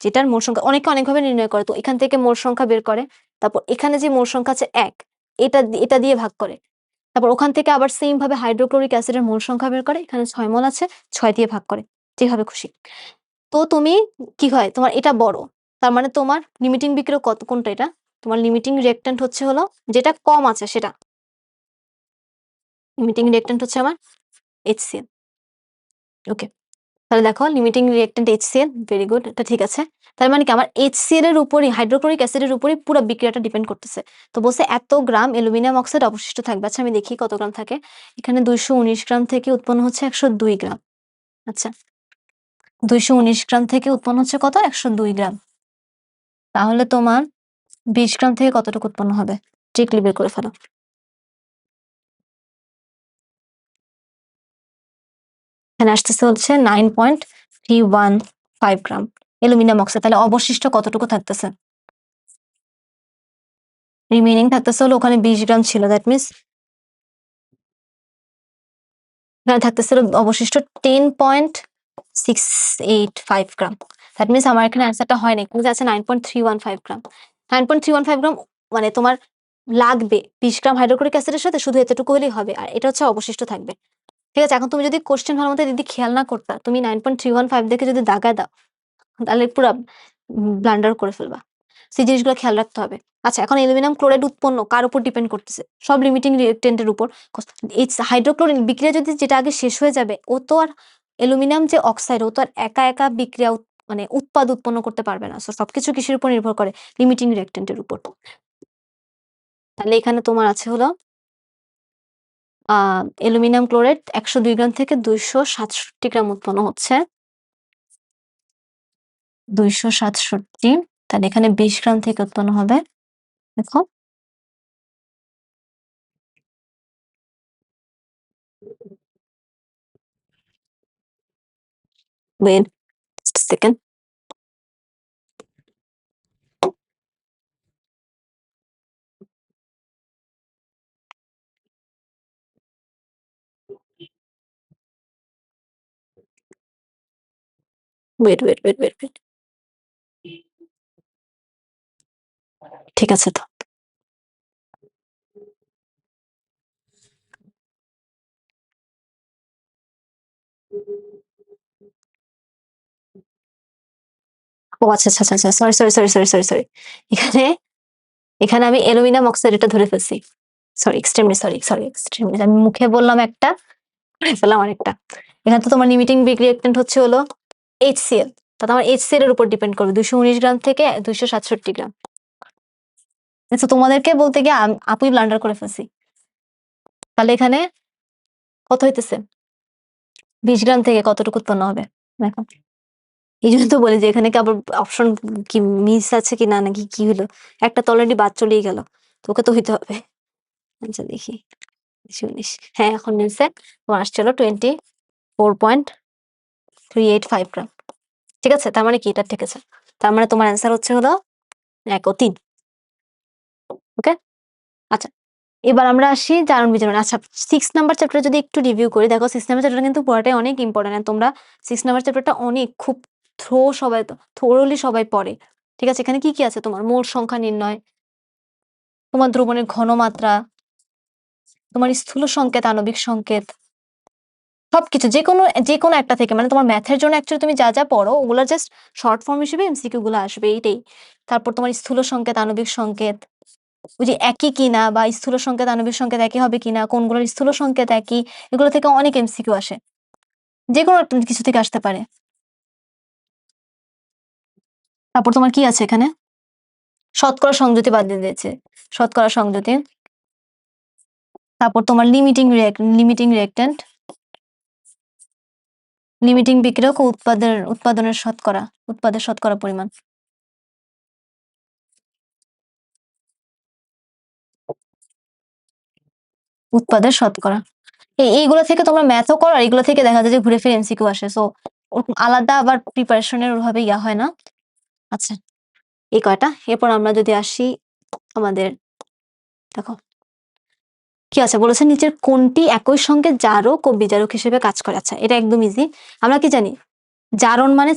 যেটার মোল সংখ্যা অনেকে অনেকভাবে নির্ণয় করে। তো এখান থেকে মোল সংখ্যা বের করে, তারপর এখানে যে মোল সংখ্যা আছে 1, এটা দিয়ে ভাগ করে, তারপর ওখান থেকে আবার সেম ভাবে হাইড্রোক্লোরিক অ্যাসিডের মোল সংখ্যা বের করে, এখানে 6 মোল আছে, 6 দিয়ে ভাগ করে, যেভাবে খুশি। তো তুমি কি হয়, তোমার এটা বড়, তার মানে তোমার লিমিটিং বিক্রিয়া কত, কোনটা? এটা তোমার লিমিটিং রিঅ্যাকট্যান্ট হচ্ছে হলো যেটা কম আছে সেটা। লিমিটিং রিঅ্যাকট্যান্ট হচ্ছে আমার HCl। ওকে, তাহলে দেখো limiting reactant HCl, very good, এটা ঠিক আছে। তার মানে কি আমার HCl এর উপরই, হাইড্রোক্লোরিক অ্যাসিডের উপরই পুরো বিক্রিয়াটা ডিপেন্ড করতেছে। তো বলছে এত গ্রাম অ্যালুমিনিয়াম অক্সাইড অবশিষ্ট থাকবে। আচ্ছা আমি দেখি কত গ্রাম থাকে। এখানে 219 গ্রাম থেকে উৎপন্ন হচ্ছে 102 গ্রাম। আচ্ছা 219 গ্রাম থেকে উৎপন্ন হচ্ছে কত? 102 গ্রাম। তাহলে তোমার 20 গ্রাম থেকে কতটুকু উৎপন্ন হবে? ট্রিকলি বের করে ফেলো। এখানে আসতেছে হচ্ছে 9.315 গ্রাম অ্যালুমিনিয়াম অক্সাইড। তাহলে অবশিষ্ট কতটুকু থাকতেছে? রিমেইনিং থাকতেছে হলো, ওখানে 20 গ্রাম ছিল, দ্যাট মিনস এখানে থাকতেছিল অবশিষ্ট 10.685 গ্রাম। দ্যাট মিনস আমার এখানে অ্যান্সারটা হয় না, কিন্তু আছে 9.315 গ্রাম। 9.315 গ্রাম মানে তোমার লাগবে 20 গ্রাম হাইড্রোক্লোরিক অ্যাসিডের সাথে, শুধু এতটুকু হলেই হবে, আর এটা হচ্ছে অবশিষ্ট থাকবে। ঠিক আছে, এখন তুমি যদি কোশ্চেন ভালো মতো দিদি খেয়াল না করতা, তুমি 9.315 দেখে যদি দাগায় দাও, তাহলে পুরা ব্লান্ডার করে ফেলবা। সেই জিনিসগুলো খেয়াল রাখতে হবে। আচ্ছা এখন অ্যালুমিনিয়াম ক্লোরাইড উৎপন্ন কার উপর ডিপেন্ড করতেছে? সব লিমিটিং রিঅ্যাকট্যান্টের উপর। এই হাইড্রোক্লোরিন বিক্রিয়া যদি যেটা আগে শেষ হয়ে যাবে, ও তো আর অ্যালুমিনিয়াম যে অক্সাইড, ও তো আর একা একা বিক্রিয়া মানে উৎপাদ উৎপন্ন করতে পারবে না। সো সবকিছু কিসের উপর নির্ভর করে? লিমিটিং রিঅ্যাকট্যান্টের উপর। তাহলে এখানে তোমার আছে হলো অ্যালুমিনিয়াম ক্লোরাইড 102 গ্রাম থেকে 267 গ্রাম উৎপন্ন হচ্ছে। 267, তাহলে এখানে 20 গ্রাম থেকে উৎপন্ন হবে। দেখো ওয়েট সেকেন্ড, ওয়েট, ঠিক আছে তো। ও আচ্ছা আচ্ছা আচ্ছা, সরি। এখানে এখানে আমি অ্যালুমিনিয়াম অক্সাইড এটা ধরে ফেলছি। এক্সট্রিমলি আমি মুখে বললাম একটা, করে ফেললাম আরেকটা। এখানে তো তোমার লিমিটিং রিঅ্যাকট্যান্ট হচ্ছে হলো HCl, তাহলে আমার HCl এর উপর ডিপেন্ড করবে 219 গ্রাম থেকে 267 গ্রাম। আচ্ছা তোমাদেরকে বলতে গিয়ে আপুই ব্লান্ডার করে ফেলছি। তাহলে এখানে কত হইতেছে? 20 গ্রাম থেকে কতটুকু উৎপন্ন হবে দেখো। এই জন্য তো বলি যে এখানে কি আবার অপশন কি মিস আছে কি না, নাকি কি হলো? একটা তো অলরেডি বাদ চলেই গেল। তো ওকে তো হইতে হবে। আচ্ছা দেখি। 19 হ্যাঁ, এখন মিলছে। তোমার আসছে হলো 24.385 গ্রাম। ঠিক আছে? তার মানে কি এটা ঠিক আছে। তার মানে তোমার অ্যান্সার হচ্ছে হলো ১ ও ৩। ওকে? আচ্ছা। এবার আমরা আসি জারণ বিজারণ। আচ্ছা 6 নাম্বার চ্যাপ্টার যদি একটু রিভিউ করি, দেখো 6 নাম্বার চ্যাপ্টারটা কিন্তু পুরাটাই অনেক ইম্পোর্টেন্ট। আর তোমরা 6 নাম্বার চ্যাপ্টারটা অনেক খুব থোরোলি সবাই পড়ে। ঠিক আছে? এখানে কি আছে তোমার? মোট সংখ্যা নির্ণয়, তোমার দ্রবণের ঘনমাত্রা, তোমার স্থূল সংকেত, আণবিক সংকেত, সবকিছু যেকোনো একটা থেকে, মানে তোমার ম্যাথের জন্য অ্যাকচুয়ালি তুমি যা পড়ো ওগুলা জাস্ট শর্ট ফর্ম হিসেবে এমসিকিউ গুলো আসবে এইটাই। তারপর তোমার স্থূল সংকেত, আণবিক সংকেত, ওই যে একই কিনা বা স্থূল সংকেত, আণবিক সংকেত একই হবে কিনা, কোনগুলোর স্থূল সংকেত একই, এগুলো থেকে অনেক এমসিকিউ আসে। যেকোনো একটা কিছু থেকে আসতে পারে। তারপর তোমার কি আছে এখানে? শতকরা সংযুতি বাদ দিয়ে দিয়েছে। শতকরা সংযুতি। তারপর তোমার লিমিটিং রিঅ্যাক্ট্যান্ট, লিমিটিং বিক্রিয়ক ও উৎপাদের শতকরা পরিমাণ। উৎপাদের শতকরা। এইগুলো থেকে তোমরা ম্যাথও করো, আর এগুলো থেকে দেখা যায় যে ঘুরে ফিরে এমসিকিউ আসে। সো আলাদা আবার প্রিপারেশনের ওভাবে হয় না। আচ্ছা, এই কয়টা। এরপর আমরা যদি আসি আমাদের, দেখো কি আছে বলেছে, নিচের কোনটি একই সঙ্গে জারক ও বিজারক হিসেবে কাজ করে? আচ্ছা এটা একদম ইজি। আমরা কি জানি? জারণ মানে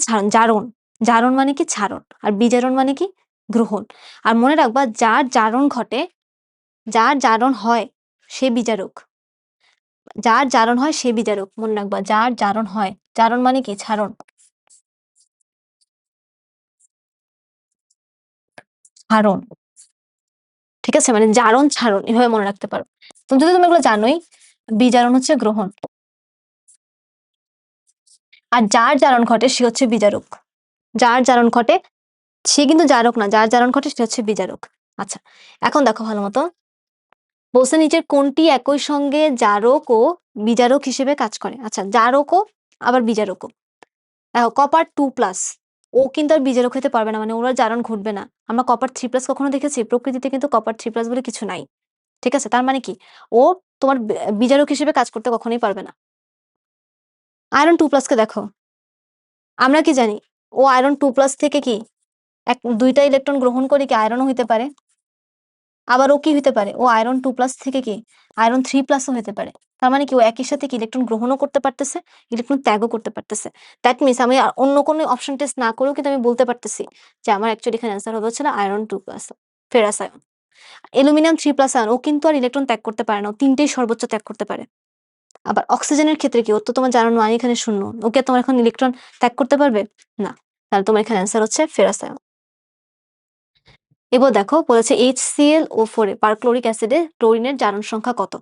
জারণ মানে কি? ছাড়ন। আর বিজারণ মানে কি? গ্রহণ। আর মনে রাখবা, যার জারণ হয় সে বিজারক। যার জারণ হয় সে বিজারক, মনে রাখবা। যার জারণ হয়, জারণ মানে কি? ছাড়ন। ছাড়ন। ঠিক আছে? মানে জারণ ছাড়ন এভাবে মনে রাখতে পারো। যদি তুমি এগুলো জানোই। বিজারণ হচ্ছে গ্রহণ। আর যার জারণ ঘটে সে হচ্ছে বিজারক। যার জারণ ঘটে সে কিন্তু জারক না, যার জারণ ঘটে সে হচ্ছে বিজারক। আচ্ছা, এখন দেখো ভালো মতো। বলছে নিচের কোনটি একই সঙ্গে জারক ও বিজারক হিসেবে কাজ করে? আচ্ছা, জারকও আবার বিজারকও। দেখো কপার 2+, ও কিন্তু আর বিজারক হতে পারবে না, মানে ওরা জারণ ঘটবে না। আমরা কপার 3+ কখনো দেখেছি? প্রকৃতিতে কিন্তু কপার 3+ বলে কিছু নাই। ঠিক আছে? তার মানে কি? ও তোমার বিজারক হিসেবে কাজ করতে কখনোই পারবে না। আয়রন 2+ কে দেখো, আমরা কি জানি? ও আয়রন 2+ থেকে কি দুইটা ইলেকট্রন গ্রহণ করে কি আয়রনও হইতে পারে। আবার ও কি হইতে পারে? ও আয়রন 2+ থেকে কি আয়রন 3+ও হইতে পারে। তার মানে কি ও একই সাথে কি ইলেকট্রন গ্রহণও করতে পারতেছে, ইলেকট্রন ত্যাগও করতে পারতেছে। দ্যাট মিনস আমি অন্য কোনো অপশন টেস্ট না করেও কিন্তু আমি বলতে পারতেছি যে আমার অ্যাকচুয়ালি এখানে অ্যান্সার হবে হচ্ছে iron 2+, ferrous ion. Aluminium 3+ ion, ও কিন্তু আর ইলেকট্রন ত্যাগ করতে পারে না, ও তিনটেই সর্বোচ্চ ত্যাগ করতে পারে। আবার অক্সিজেনের ক্ষেত্রে কি? ওর তো তোমার জানানো মান এখানে 0, ওকে তোমার এখন ইলেকট্রন ত্যাগ করতে পারবে না। তাহলে তোমার এখানে অ্যান্সার হচ্ছে ফেরাস আয়ন। এবার দেখো বলেছে HClO4 এ পারক্লোরিক অ্যাসিডে ক্লোরিনের জারণ সংখ্যা কত?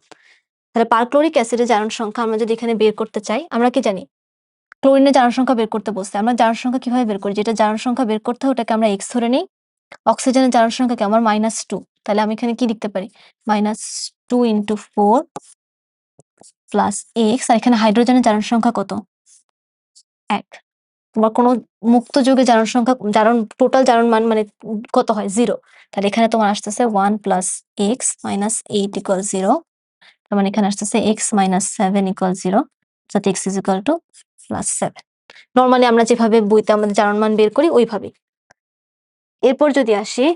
তাহলে পারক্লোরিক অ্যাসিডের জারণ সংখ্যা আমরা যদি এখানে বের করতে চাই, আমরা কি জানি? ক্লোরিনের জারণ সংখ্যা বের করতে বলছে। আমরা জারণ সংখ্যা কিভাবে বের করি? যেটা জারণ সংখ্যা বের করতে হয় ওটাকে আমরা x ধরে নেই। অক্সিজেনের জারণ সংখ্যা কি? আমার -2। তাহলে আমি এখানে কি লিখতে পারি? -2 × 4 + x। আর এখানে হাইড্রোজেনের জারণ সংখ্যা কত? 1। তোমার কোনো মুক্ত যৌগের টোটাল জারণ মান মানে কত হয়? 0। তাহলে এখানে তোমার আসতেছে 1 + x - 8 = 0। তার মানে এখানে আসতেছে x - 7 = 0, যাতে x = +7। নরমালি আমরা যেভাবে বইতে আমাদের জারণ মান বের করি ওইভাবেই। এরপর যদি আসি,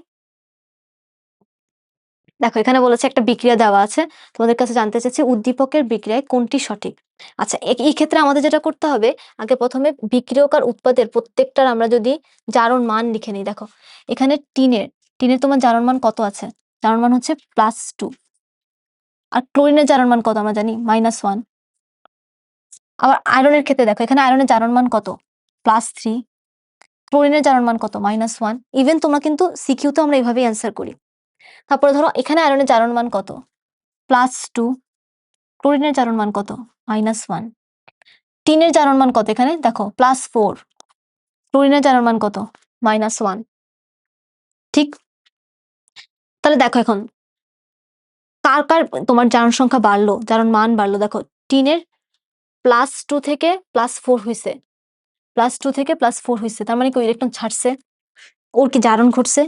দেখো এখানে বলেছে একটা বিক্রিয়া দেওয়া আছে। তোমাদের কাছে জানতে চাচ্ছি উদ্দীপকের বিক্রিয়ায় কোনটি সঠিক? আচ্ছা, এই ক্ষেত্রে আমাদের যেটা করতে হবে, আগে প্রথমে বিক্রিয়ক আর উৎপাদের প্রত্যেকটার আমরা যদি জারণ মান লিখে নিই। দেখো এখানে টিনের তোমার জারণ মান কত আছে? জারণ মান হচ্ছে +2। আর ক্লোরিনের জারণ মান কত আমরা জানি? -1। আবার আয়রনের ক্ষেত্রে দেখো, এখানে আয়রনের জারণ মান কত? +3। ক্লোরিনের জারণ মান কত? -1। ইভেন তোমরা কিন্তু সিকিউতে আমরা এভাবেই অ্যান্সার করি। তারপরে ধরো এখানে আয়রনের জারণ মান কত? +2। ক্লোরিনের জারণ মান কত? -1। টিনের জারণ মান কত? এখানে দেখো +4। ক্লোরিনের জারণ মান কত? -1। ঠিক? তাহলে দেখো এখন কার তোমার জারণ সংখ্যা বাড়লো, জারণ মান বাড়লো? দেখো টিনের +2 থেকে +4 হইছে। +2 থেকে +4 হইছে। তার মানে কি ও ইলেকট্রন ছাড়ছে? ওর কি জারণ ঘটছে?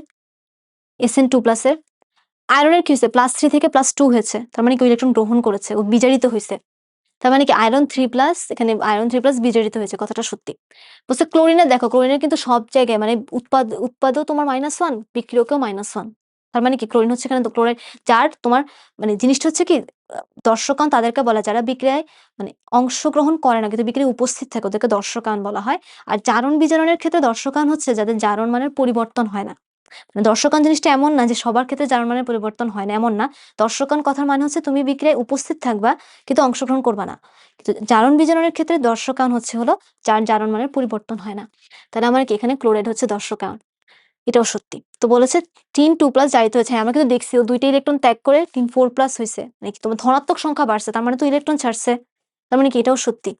Sn2+ এর? আয়রনের কি হইছে? +3 থেকে +2 হয়েছে। তার মানে কি ও ইলেকট্রন গ্রহণ করেছে, ও বিজারিত হইছে। তার মানে কি আয়রন 3+ এখানে আয়রন 3+ বিজারিত হয়েছে, কথাটা সত্যি। বলছে ক্লোরিনের দেখো, ক্লোরিনের কিন্তু সব জায়গায় মানে উৎপাদও তোমার -1, বিক্রিয়কেও -1। তার মানে কি ক্লোরিন হচ্ছে এখানে তো ক্লোরাইড, যার তোমার মানে জিনিসটা হচ্ছে কি দর্শকায়ন তাদেরকে বলা যারা বিক্রিয়ায় মানে অংশগ্রহণ করে না কিন্তু বিক্রিয়ায় উপস্থিত থাকে, ওদেরকে দর্শকায়ন বলা হয়। আর জারণ বিজারণের ক্ষেত্রে দর্শকায়ন হচ্ছে যাদের জারণ মানের পরিবর্তন হয় না। মানে দর্শকায়ন জিনিসটা এমন না যে সবার ক্ষেত্রে জারণ মানের পরিবর্তন হয় না, এমন না। দর্শকায়ন কথার মানে হচ্ছে তুমি বিক্রিয়ায় উপস্থিত থাকবা কিন্তু অংশগ্রহণ করবা না। কিন্তু জারণ বিজারণের ক্ষেত্রে দর্শকায়ন হচ্ছে হলো যার জারণ মানের পরিবর্তন হয় না। তাহলে আমার কি এখানে ক্লোরাইড হচ্ছে দর্শকায়ন, এটাও সত্যি। তো বলেছে টিন 2+ জারিত হয়েছে। হ্যাঁ, আমরা কিন্তু দেখছি ও 2টা ইলেকট্রন ত্যাগ করে টিন 4+ হইছে। মানে কি তোমার ধনাত্মক সংখ্যা বাড়ছে, তার মানে তো ইলেকট্রন ছাড়ছে। তার মানে কি এটাও সত্যি।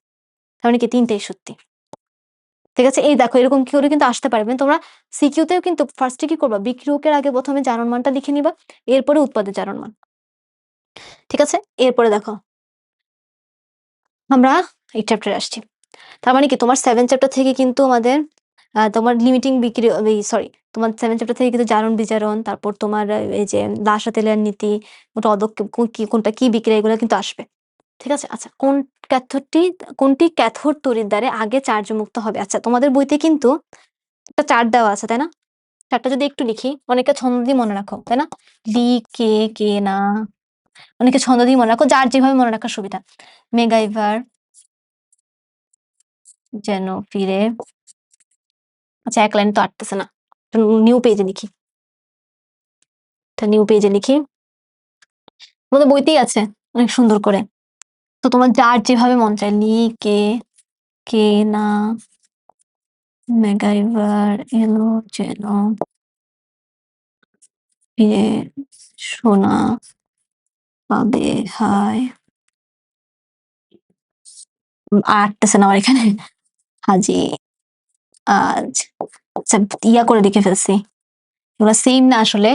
তার মানে কি 3টাই সত্যি। ঠিক আছে? এই দেখো এরকম কি করে কিন্তু আসতে পারে। মানে তোমরা সিকিউতেও কিন্তু ফার্স্টে কি করবা? বিক্রিয়কের আগে ১ম এ জারণ মানটা লিখে নিবা, এরপরে উৎপাদের জারণ মান। ঠিক আছে? এরপরে দেখো আমরা এই চ্যাপ্টারে আসছি। তার মানে কি তোমার 7 চ্যাপ্টার থেকে কিন্তু আমাদের তোমার লিমিটিং বিক্রিয় সরি তোমার 7 চ্যাপ্টার থেকে কিন্তু জারণ বিজারণ, তারপর তোমার এই যে লাসা তেলের নীতি, ওটা কোনটা কি বিক্রিয়া, এগুলো কিন্তু আসবে। ঠিক আছে? আচ্ছা, কোনটি ক্যাথোড তড়িৎদ্বারে আগে চার্জ মুক্ত হবে? আচ্ছা, তোমাদের বইতে কিন্তু একটা চার্ট দেওয়া আছে, তাই না? চার্টটা যদি একটু লিখি, অনেকে ছন্দ দিয়ে মনে রাখো, তাই না? লি, কে না, অনেকে ছন্দ দিয়ে মনে রাখো, যার যেভাবে মনে রাখার সুবিধা। মেগাইভার যেন ফিরে, আচ্ছা এক লাইন তো আটতেছে না, নিউ পেজে লিখি, নিউ পেজে লিখি, তোমাদের বইতেই আছে অনেক সুন্দর করে। তো তোমার যার যেভাবে মন চায়, লি, কে না, মেগাইভার এলো যেন ফিরে, সোনা পাবে হায়, আটতেছে না আমার এখানে, হাজি আজ, আচ্ছা ইয়া করে লিখে ফেলছি, এগুলো সেম না আসলে,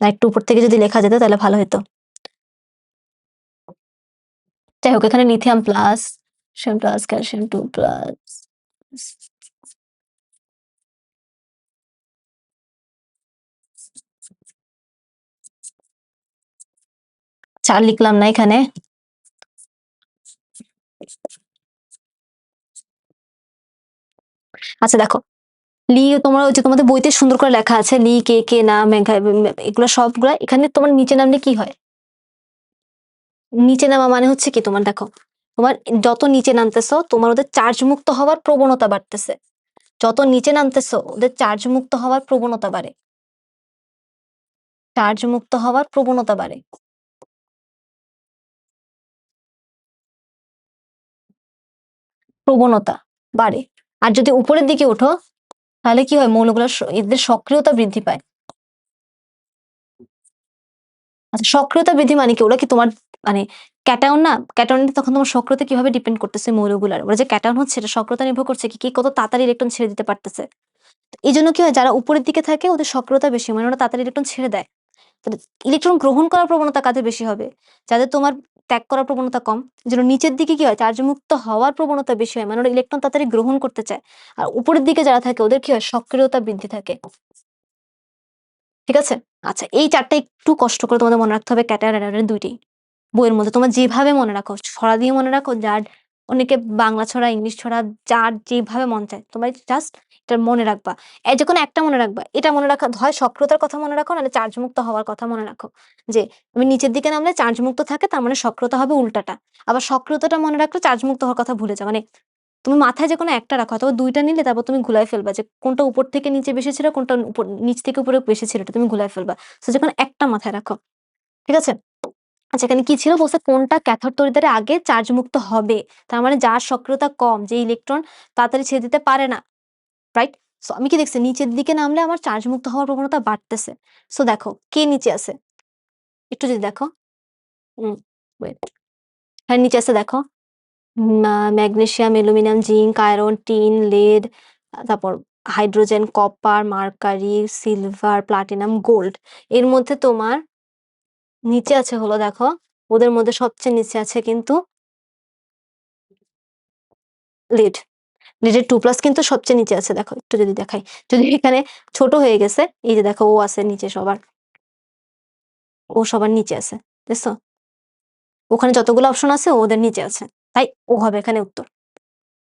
একটু উপর থেকে যদি লেখা যেত তাহলে ভালো হতো। যাই হোক, এখানে lithium plus, calcium plus, calcium 2+, চার লিখলাম না এখানে। আচ্ছা দেখো, লি তোমরা ওই যে তোমাদের বইতে সুন্দর করে লেখা আছে লি, কে না, মেঘা, এগুলো সবগুলা এখানে তোমার নিচে নামলে কি হয়? নিচে নামা মানে হচ্ছে কি তোমার দেখো, তোমার যত নিচে নামতেছো তোমার ওদের চার্জ মুক্ত হওয়ার প্রবণতা বাড়তেছে, যত নিচে নামতেছো ওদের চার্জ মুক্ত হওয়ার প্রবণতা বাড়ে, চার্জ মুক্ত হওয়ার প্রবণতা বাড়ে। প্রবণতা বাড়ে। আর যদি উপরের দিকে ওঠো তাহলে কি হয়? মৌলগুলোর এদের সক্রিয়তা বৃদ্ধি পায়। আচ্ছা, সক্রিয়তা বৃদ্ধি মানে কি? ওরা কি তোমার মানে ক্যাটায়ন না? ক্যাটায়ন তখন তোমার সক্রিয়তা কিভাবে ডিপেন্ড করতেছে মৌলগুলার। ওরা যে ক্যাটায়ন হচ্ছে এটা সক্রিয়তা নির্ভর করছে কি কত তাড়াতাড়ি ইলেকট্রন ছেড়ে দিতে পারতেছে। এজন্য কি হয়? যারা উপরের দিকে থাকে ওদের সক্রিয়তা বেশি, মানে ওরা তাড়াতাড়ি ইলেকট্রন ছেড়ে দেয়। তাহলে ইলেকট্রন গ্রহণ করার প্রবণতা কাদের বেশি হবে? যাদের তোমার ত্যাগ করার প্রবণতা কম। এজন্য নিচের দিকে কি হয়? চার্জ মুক্ত হওয়ার প্রবণতা বেশি হয়। মানে ওরা ইলেকট্রন তাড়াতাড়ি গ্রহণ করতে চায়। আর উপরের দিকে যারা থাকে ওদের কি হয়? সক্রিয়তা বৃদ্ধি থাকে। ঠিক আছে? আচ্ছা, এই ৪ টা একটু কষ্ট করে তোমাদের মনে রাখতে হবে, ক্যাটায়ন অ্যানায়ন ২ টেই। বইয়ের মধ্যে তোমরা যেভাবে মনে রাখো, ছড়া দিয়ে মনে রাখো, যার অনেকে বাংলা ছড়া, ইংলিশ ছড়া, যার যেভাবে মন চায় তোমরা জাস্ট এটা মনে রাখবা। যেকোনো একটা মনে রাখবা। এটা মনে রাখা হয় সক্রিয়তার কথা মনে রাখো, নাহলে চার্জ মুক্ত হওয়ার কথা মনে রাখো। যে আমি নিচের দিকে নামলে চার্জ মুক্ত থাকে, তার মানে সক্রিয়তা হবে উল্টাটা। আবার সক্রিয়তাটা মনে রাখলে চার্জ মুক্ত হওয়ার কথা ভুলে যাও। মানে তুমি মাথায় যেকোনো একটা রাখো, অথবা ২ টা নিলে তারপর তুমি গুলায় ফেলবা যে কোনটা উপর থেকে নিচে বেশি ছিল, কোনটা নিচ থেকে উপরে বেশি ছিল, এটা তুমি গুলায় ফেলবা। সো যেকোনো একটা মাথায় রাখো। ঠিক আছে? আচ্ছা, এখানে কি ছিল? বলছে কোনটা ক্যাথোড তড়িৎদ্বারে আগে চার্জ মুক্ত হবে। তার মানে যার সক্রিয়তা কম, যে ইলেকট্রন তাড়াতাড়ি ছেড়ে দিতে পারে না। রাইট? সো আমি কি দেখছি? নিচের দিকে নামলে আমার চার্জ মুক্ত হওয়ার প্রবণতা বাড়তেছে। সো দেখো কে নিচে আছে? একটু যদি দেখো। ওয়েট। হ্যাঁ, নিচে আছে দেখো। Magnesium, aluminium, zinc, iron, tin, lead, তারপর hydrogen, copper, mercury, silver, platinum, gold. এর মধ্যে তোমার নিচে আছে হলো দেখো, ওদের মধ্যে সবচেয়ে নিচে আছে কিন্তু লিড। লিডের 2+ কিন্তু সবচেয়ে নিচে আছে, দেখো একটু যদি দেখাই, যদি এখানে ছোট হয়ে গেছে, এই যে দেখো ও আছে নিচে সবার, ও সবার নিচে আছে, দেখছো? ওখানে যতগুলো অপশন আছে ওদের নিচে আছে, তাই ও হবে এখানে উত্তর।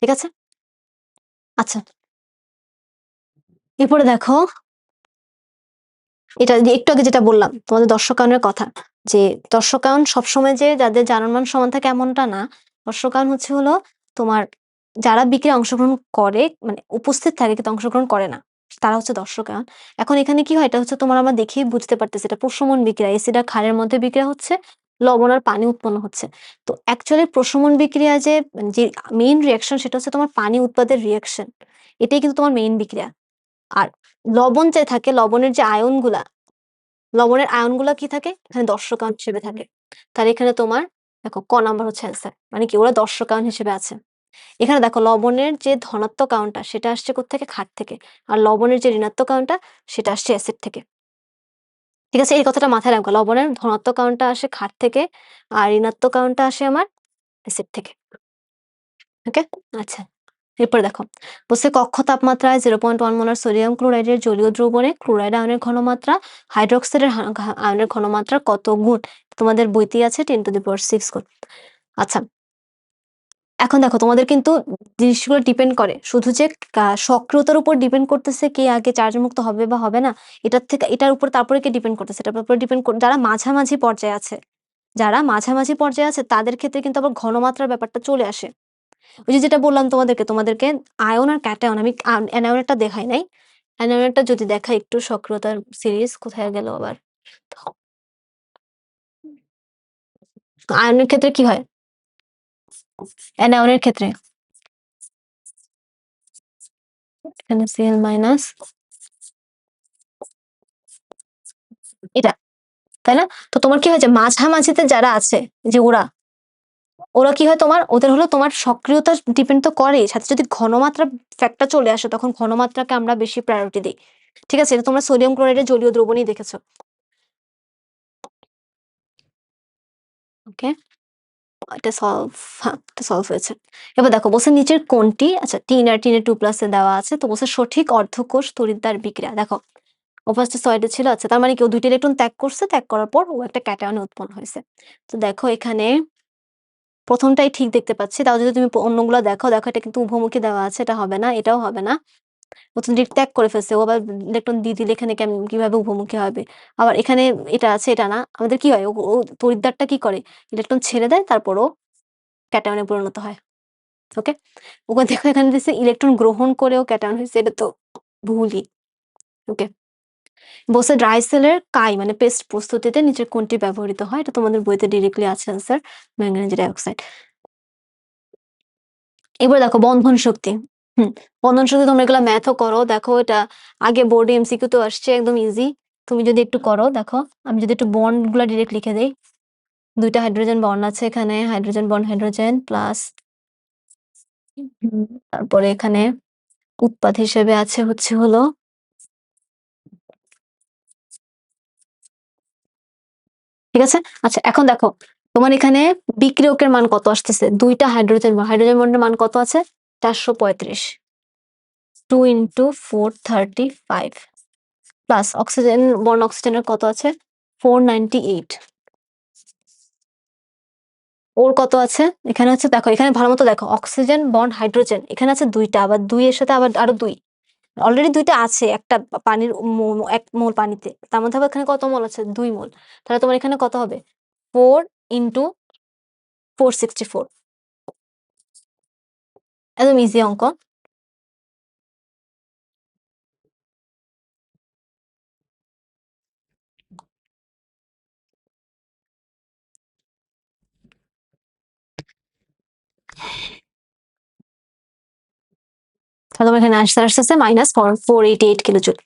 ঠিক আছে? আচ্ছা, এরপরে দেখো, এটা যে একটু আগে যেটা বললাম তোমাদের দর্শকায়নের কথা, যে দর্শকায়ন সবসময় যে যাদের জার্মান মান সমান থাকে এমনটা না। দর্শকায়ন হচ্ছে হলো তোমার যারা বিক্রিয়ায় অংশগ্রহণ করে, মানে উপস্থিত থাকে কিন্তু অংশগ্রহণ করে না, তারা হচ্ছে দর্শকায়ন। এখন এখানে কি হয়, এটা হচ্ছে তোমার আমরা দেখেই বুঝতে পারতেছি, এটা প্রশমন বিক্রিয়া, এসিড আর ক্ষারের মধ্যে বিক্রিয়া হচ্ছে, লবণ আর পানি উৎপন্ন হচ্ছে। তো অ্যাকচুয়ালি প্রশমন বিক্রিয়া যে যে মেইন রিঅ্যাকশন, সেটা হচ্ছে তোমার পানি উৎপাদের রিঅ্যাকশন, এটাই কিন্তু তোমার মেইন বিক্রিয়া। আর লবণ যে থাকে, লবণের যে আয়নগুলা, লবণের আয়নগুলা কি থাকে? এখানে দর্শকায়ন হিসেবে থাকে। তাহলে এখানে তোমার দেখো ক নাম্বার হচ্ছে অ্যান্সার। মানে কি ওরা দর্শকায়ন হিসেবে আছে। এখানে দেখো লবণের যে ধনাত্মক আয়নটা সেটা আসছে কোত্থেকে? ক্ষার থেকে। আর লবণের যে ঋণাত্মক আয়নটা সেটা আসছে অ্যাসিড থেকে। ঠিক আছে? এই কথাটা মাথায় রাখবা। লবণের ধনাত্মক আয়নটা আসে ক্ষার থেকে, আর ঋণাত্মক আয়নটা আসে আমার অ্যাসিড থেকে। ওকে? আচ্ছা। এরপরে দেখো, বলছে কক্ষ তাপমাত্রায় 0.1 মোলার সোডিয়াম ক্লোরাইডের জলীয় দ্রবণে ক্লোরাইড আয়নের ঘনমাত্রা হাইড্রোক্সাইডের আয়নের ঘনমাত্রা কত গুণ? তোমাদের বইতেই আছে 10⁶ গুণ। আচ্ছা, এখন দেখো তোমাদের কিন্তু জিনিসগুলো ডিপেন্ড করে শুধু যে সক্রিয়তার উপর ডিপেন্ড করতেছে কে আগে চার্জ মুক্ত হবে বা হবে না, এটার থেকে এটার উপর তারপরে কে ডিপেন্ড করতেছে, এটার উপর ডিপেন্ড যারা মাঝামাঝি পর্যায়ে আছে, যারা মাঝামাঝি পর্যায়ে আছে তাদের ক্ষেত্রে কিন্তু আবার ঘনমাত্রার ব্যাপারটা চলে আসে। ওই যে যেটা বললাম তোমাদেরকে আয়ন আর ক্যাটায়ন, আমি অ্যানায়নেরটা দেখাই নাই। অ্যানায়নেরটা যদি দেখাই একটু, সক্রিয়তার সিরিজ কোথায় গেল আবার? আয়নের ক্ষেত্রে কি হয়? অ্যানায়নের ক্ষেত্রে এখানে Cl মাইনাস এটা, তাই না? তো তোমার কি হয় যে মাঝামাঝিতে যারা আছে, যে ওরা কি হয় তোমার, ওদের হলো তোমার সক্রিয়তা ডিপেন্ড তো করেই, সাথে যদি ঘনমাত্রা ফ্যাক্টটা চলে আসে তখন ঘনমাত্রাকে আমরা বেশি প্রায়োরিটি দিই। ঠিক আছে? এটা তোমরা সোডিয়াম ক্লোরাইডের জলীয় দ্রবণই দেখেছো। ওকে? এটা সলভ, হ্যাঁ, এটা সলভ হয়েছে। এবার দেখো বলছে নিচের কোনটি, আচ্ছা টিন আর টিনের 2+ এ দেওয়া আছে, তো বলছে সঠিক অর্ধকোষ তড়িৎদ্বার বিক্রিয়া। দেখো ও ফার্স্টে ৬ ছিল, আচ্ছা তার মানে কি ও ২ টা ইলেকট্রন ত্যাগ করছে, ত্যাগ করার পর ও একটা ক্যাটায়ন উৎপন্ন হয়েছে। তো দেখো এখানে প্রথমটাই ঠিক দেখতে পাচ্ছি, তাও যদি তুমি অন্যগুলো দেখো, এটা কিন্তু উভমুখী দেওয়া আছে, এটা হবে না, এটাও হবে না। ও তো ডিরেক্ট ত্যাগ করে ফেলছে, ও আবার ইলেকট্রন দিয়ে দিলে এখানে কিভাবে উভমুখী হবে? আবার এখানে এটা আছে, এটা না। আমাদের কি হয়, ও তড়িৎদ্বারটা কি করে? ইলেকট্রন ছেড়ে দেয়, তারপর ও ক্যাটায়নে পরিণত হয়। ওকে? ওকে দেখো এখানে দিছে ইলেকট্রন গ্রহণ করেও ক্যাটায়ন হয়েছে, এটা তো ভুলই। ওকে? বলছে ড্রাই সেলের কাই মানে পেস্ট প্রস্তুতিতে নিচের কোনটি ব্যবহৃত হয়? এটা তোমাদের বইতে ডিরেক্টলি আছে অ্যান্সার, ম্যাঙ্গানিজ ডাইঅক্সাইড। এবার দেখো বন্ধন শক্তি। হুম, বন্ধন শক্তি তোমরা এগুলা ম্যাথও করো, দেখো এটা আগে বোর্ডে এমসিকিউ তো আসছে, একদম ইজি। তুমি যদি একটু করো, দেখো আমি যদি একটু বন্ড গুলা ডিরেক্ট লিখে দেই, ২ টা হাইড্রোজেন বন্ড আছে এখানে, হাইড্রোজেন বন্ড হাইড্রোজেন প্লাস, তারপরে এখানে উৎপাদ হিসেবে আছে হচ্ছে হলো, ঠিক আছে? আচ্ছা এখন দেখো তোমার এখানে বিক্রিয়কের মান কত আসতেছে? ২ টা হাইড্রোজেন বন্ডের মান কত আছে? ৪৩৫। 2 ইনটু 435 প্লাস অক্সিজেনের কত আছে? 498। ওর কত আছে? এখানে হচ্ছে, দেখো এখানে ভালো মতো দেখো, অক্সিজেন বন্ড হাইড্রোজেন এখানে আছে ২ টা, আবার ২ এর সাথে আবার আরো ২। অলরেডি ২ টা আছে একটা পানির ১ মোল পানিতে। তার মধ্যে আবার এখানে কত মোল আছে? ২ মোল। তাহলে তোমার এখানে কত হবে? 4 ইনটু 464। একদম ইজি অঙ্ক। তাহলে তোমার এখানে আসতেছে -488 কিলোজুল।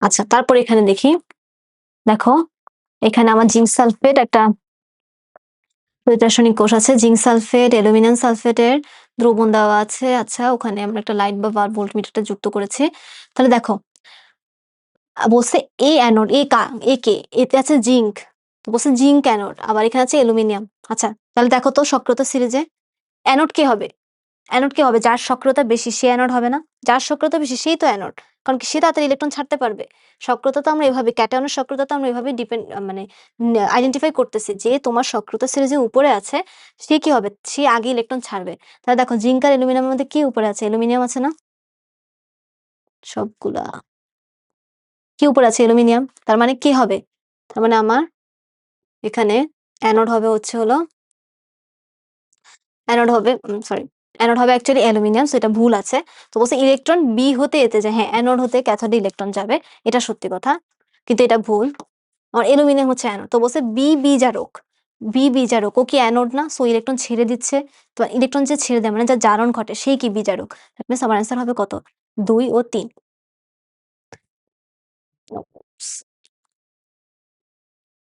আচ্ছা তারপর এখানে দেখি, দেখো এখানে আমার জিঙ্ক সালফেট একটা রাসায়নিক কোষ আছে, জিঙ্ক সালফেট অ্যালুমিনিয়াম সালফেটের দ্রবণ দেওয়া আছে। আচ্ছা ওখানে আমরা একটা লাইট বা ভোল্টমিটারটা যুক্ত করেছি। তাহলে দেখো বলছে এ অ্যানোড, এ কে? এতে আছে জিঙ্ক, তো বলছে জিঙ্ক অ্যানোড, আবার এখানে আছে অ্যালুমিনিয়াম। আচ্ছা তাহলে দেখো তো সক্রিয়তা সিরিজে অ্যানোড কে হবে? অ্যানোড কি হবে? যার সক্রিয়তা বেশি সে অ্যানোড হবে না? যার সক্রিয়তা বেশি সেই তো অ্যানোড। কারণ কি সে তাড়াতাড়ি ইলেকট্রন ছাড়তে পারবে। সক্রিয়তা তো আমরা এভাবে ক্যাটায়নের সক্রিয়তা তো আমরা এভাবেই মানে আইডেন্টিফাই করতেছি যে তোমার সক্রিয়তা সেল যে উপরে আছে সে কি হবে? সে আগে ইলেকট্রন ছাড়বে। তাহলে দেখো জিঙ্ক আর অ্যালুমিনিয়ামের মধ্যে কি উপরে আছে? অ্যালুমিনিয়াম আছে না? সবগুলা। কি উপরে আছে? অ্যালুমিনিয়াম। তার মানে কি হবে? তার মানে আমার এখানে অ্যানোড হবে হচ্ছে হলো অ্যানোড হবে সরি অ্যানোড হবে অ্যাকচুয়ালি অ্যালুমিনিয়াম, সো এটা ভুল আছে। তো বলছে ইলেকট্রন বি হতে এতে যায়। হ্যাঁ, অ্যানোড হতে ক্যাথোডে ইলেকট্রন যাবে। এটা সত্যি কথা। কিন্তু এটা ভুল। আর অ্যালুমিনিয়াম হচ্ছে অ্যানোড। তো বলছে বি বিজারক। বি বিজারক। ও কি অ্যানোড না? সো ইলেকট্রন ছেড়ে দিচ্ছে। তো ইলেকট্রন যে ছেড়ে দেয় মানে যার জারণ ঘটে সেই কি বিজারক। দ্যাট মিনস আমার অ্যান্সার হবে কত? ২ ও ৩।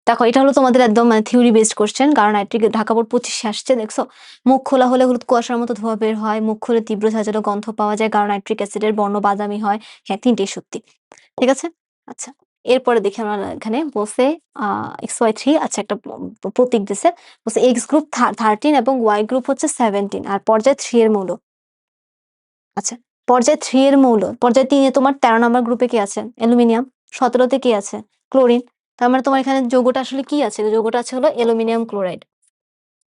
দেখো এটা হলো তোমাদের একদম মানে থিওরি বেসড কোশ্চেন। কারণ নাইট্রিক ঢাকা বোর্ড 25 আসছে দেখছো? মুখ খোলা হলে হলুদ কুয়াশার মতো ধোঁয়া বের হয়, মুখ খুলে তীব্র ঝাঁঝালো গন্ধ পাওয়া যায়, কারণ নাইট্রিক অ্যাসিডের বর্ণ বাদামি হয়। হ্যাঁ, ৩টেই সত্যি। ঠিক আছে? আচ্ছা। এরপরে দেখি আমরা এখানে বলছে XY3 আচ্ছা একটা প্রতীক দিছে। বলছে X গ্রুপ 13 এবং Y গ্রুপ হচ্ছে 17 আর পর্যায় 3 এর মৌল। আচ্ছা, পর্যায় 3 এর মৌল। পর্যায় 3 এ তোমার 13 নম্বর গ্রুপে কি আছে? অ্যালুমিনিয়াম। 17 তে কি আছে? ক্লোরিন। তার মানে তোমার এখানে যৌগটা আসলে কি আছে? যৌগটা আছে হলো অ্যালুমিনিয়াম ক্লোরাইড।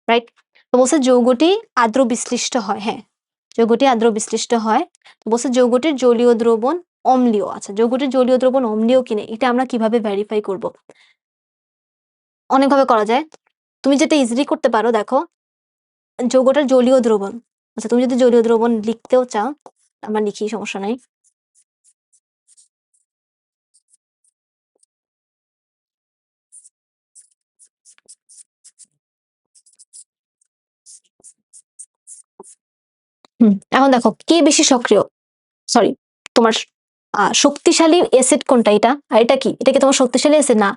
রাইট? তো বলছে যৌগটি আর্দ্র বিশ্লিষ্ট হয়। হ্যাঁ, যৌগটি আর্দ্র বিশ্লিষ্ট হয়। তো বলছে যৌগটির জলীয় দ্রবণ অম্লীয়। আচ্ছা, যৌগটির জলীয় দ্রবণ অম্লীয় কিনা এটা আমরা কিভাবে ভেরিফাই করব? অনেকভাবে করা যায়। তুমি যেটা ইজিলি করতে পারো দেখো, যৌগটার জলীয় দ্রবণ। আচ্ছা, তুমি যদি জলীয় দ্রবণ লিখতেও চাও, আমরা লিখি সমস্যা নাই। এখন দেখো কে বেশি সক্রিয়? সরি, তোমার শক্তিশালী এসিড কোনটা এটা? আর এটা কি? এটা কি তোমার শক্তিশালী এসিড? না।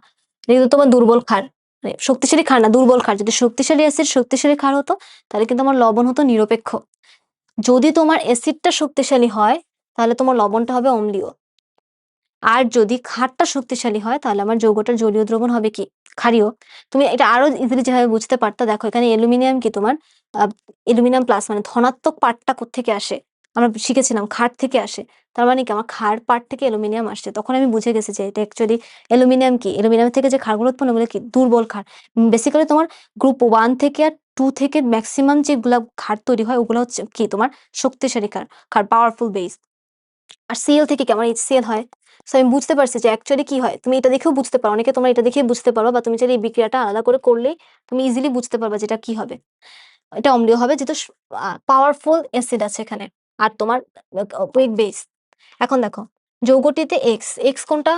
এটা কিন্তু তোমার দুর্বল ক্ষার। মানে শক্তিশালী ক্ষার না, দুর্বল ক্ষার। যদি শক্তিশালী এসিড শক্তিশালী ক্ষার হতো তাহলে কিন্তু আমার লবণ হতো নিরপেক্ষ। যদি তোমার এসিডটা শক্তিশালী হয় তাহলে তোমার লবণটা হবে অম্লীয়। আর যদি ক্ষারটা শক্তিশালী হয় তাহলে আমার যৌগটার জলীয় দ্রবণ হবে কি? ক্ষারীয়। তুমি এটা আরো ইজিলি যেভাবে বুঝতে পারতা দেখো এখানে অ্যালুমিনিয়াম কি তোমার অ্যালুমিনিয়াম প্লাস মানে ধনাত্মক পার্টটা কোত্থেকে আসে? আমরা শিখেছিলাম ক্ষার থেকে আসে। তার মানে কি আমার ক্ষার পার্ট থেকে অ্যালুমিনিয়াম আসছে। তখন আমি বুঝে গেছি যে এটা অ্যাকচুয়ালি অ্যালুমিনিয়াম কি? অ্যালুমিনিয়াম থেকে যে ক্ষারগুলো উৎপন্ন ওগুলো কি? দুর্বল ক্ষার। বেসিক্যালি তোমার গ্রুপ 1 থেকে আর 2 থেকে মেক্সিমাম যেগুলা ক্ষার তৈরি হয় ওগুলো হচ্ছে কি তোমার শক্তিশালী ক্ষার পাওয়ারফুল বেস। আর সিএল থেকে কি আমার HCl হয়। সো আমি বুঝতে পারছি যে অ্যাকচুয়ালি কি হয়। তুমি এটা দেখেও বুঝতে পারো। অনেকে তোমরা এটা দেখেই বুঝতে পারো বা তুমি চাইলে এই বিক্রিয়াটা আলাদা করে করলেই তুমি ইজিলি বুঝতে পারবা যে এটা কি হবে। এটা অম্লীয় হবে যেহেতু পাওয়ারফুল অ্যাসিড আছে এখানে। আর তোমার উইক বেস। এখন দেখো যৌগটিতে এক্স কোনটা?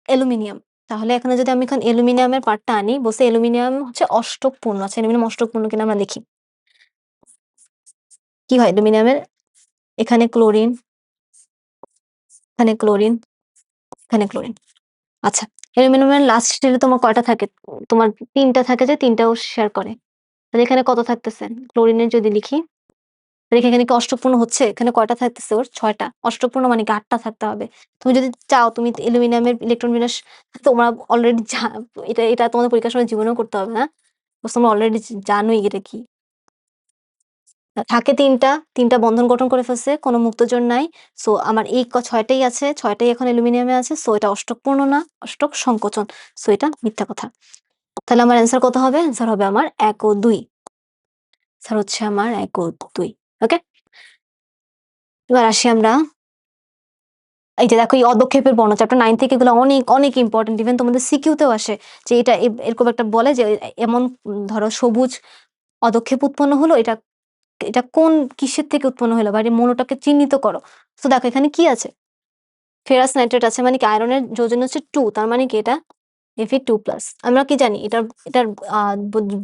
অ্যালুমিনিয়াম। তাহলে এখানে যদি আমি এখন অ্যালুমিনিয়ামের পার্টটা আনি, বলছে অ্যালুমিনিয়াম হচ্ছে অষ্টকপূর্ণ। আচ্ছা, অ্যালুমিনিয়াম অষ্টকপূর্ণ কিনা আমরা দেখি। কি হয় অ্যালুমিনিয়ামের? এখানে ক্লোরিন, এখানে ক্লোরিন, এখানে ক্লোরিন। আচ্ছা, অ্যালুমিনিয়ামের লাস্ট স্টেজে তোমার কয়টা থাকে? তোমার ৩টা থাকে যে ৩টাও শেয়ার করে। তাহলে এখানে কত থাকতেছে? ক্লোরিনের যদি লিখি, তাহলে এখানে কি অষ্টকপূর্ণ হচ্ছে? এখানে কয়টা থাকতেছে ওর? ৬টা। অষ্টকপূর্ণ মানে কি ৮টা থাকতে হবে। তুমি যদি চাও তুমি অ্যালুমিনিয়ামের ইলেকট্রন বিন্যাস তোমরা অলরেডি এটা তোমাদের পরীক্ষার সময় জীবনেও করতে হবে না। তোমরা অলরেডি জানোই এটা কি। থাকে ৩টা বন্ধন গঠন করে ফেলছে, কোনো মুক্তজোড় নাই। সো আমার এই ৬টাই আছে, ৬টাই এখন অ্যালুমিনিয়ামে আছে। সো এটা অষ্টকপূর্ণ না, অষ্টক সংকোচন। সো এটা মিথ্যা কথা। তাহলে আমার অ্যান্সার কত হবে? অ্যান্সার হবে আমার ১ ও ২। স্যার হচ্ছে আমার ১ ও ২। ওকে? এবার আসি আমরা এই যে দেখো এই অদক্ষেপের বর্ণ চ্যাপ্টার 9 থেকে এগুলো অনেক, অনেক ইম্পোর্টেন্ট। ইভেন তোমাদের সিকিউতেও আসে যে এটা এরকম একটা বলে যে এমন ধরো সবুজ অদক্ষেপ উৎপন্ন হলো এটা এটা কোন কিসের থেকে উৎপন্ন হলো বা এর মৌলটাকে চিহ্নিত করো। তো দেখো এখানে কি আছে? ফেরাস নাইট্রেট আছে মানে কি আয়রনের যোজন হচ্ছে 2 তার মানে কি এটা Fe2+। আমরা কি জানি এটার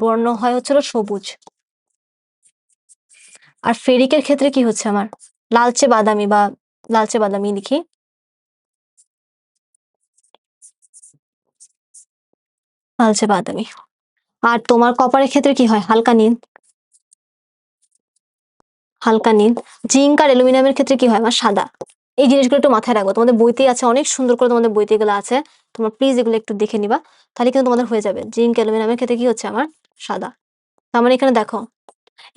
বর্ণ হয় হচ্ছে হলো সবুজ। আর ফেরিকের ক্ষেত্রে কি হচ্ছে আমার? লালচে বাদামি বা লালচে বাদামি লিখি। লালচে বাদামি। আর তোমার কপারের ক্ষেত্রে কি হয়? হালকা নীল। হালকা নীল। জিঙ্ক আর অ্যালুমিনিয়ামের ক্ষেত্রে কি হয়? আমার সাদা। এই জিনিসগুলো একটু মাথায় রাখবো। তোমাদের বইতেই আছে, অনেক সুন্দর করে তোমাদের বইতে এগুলো আছে। তোমরা প্লিজ এগুলো একটু দেখে নিবা। তাহলে কিন্তু তোমাদের হয়ে যাবে। জিঙ্ক অ্যালুমিনিয়ামের ক্ষেত্রে কি হচ্ছে আমার? সাদা। তার মানে এখানে দেখো,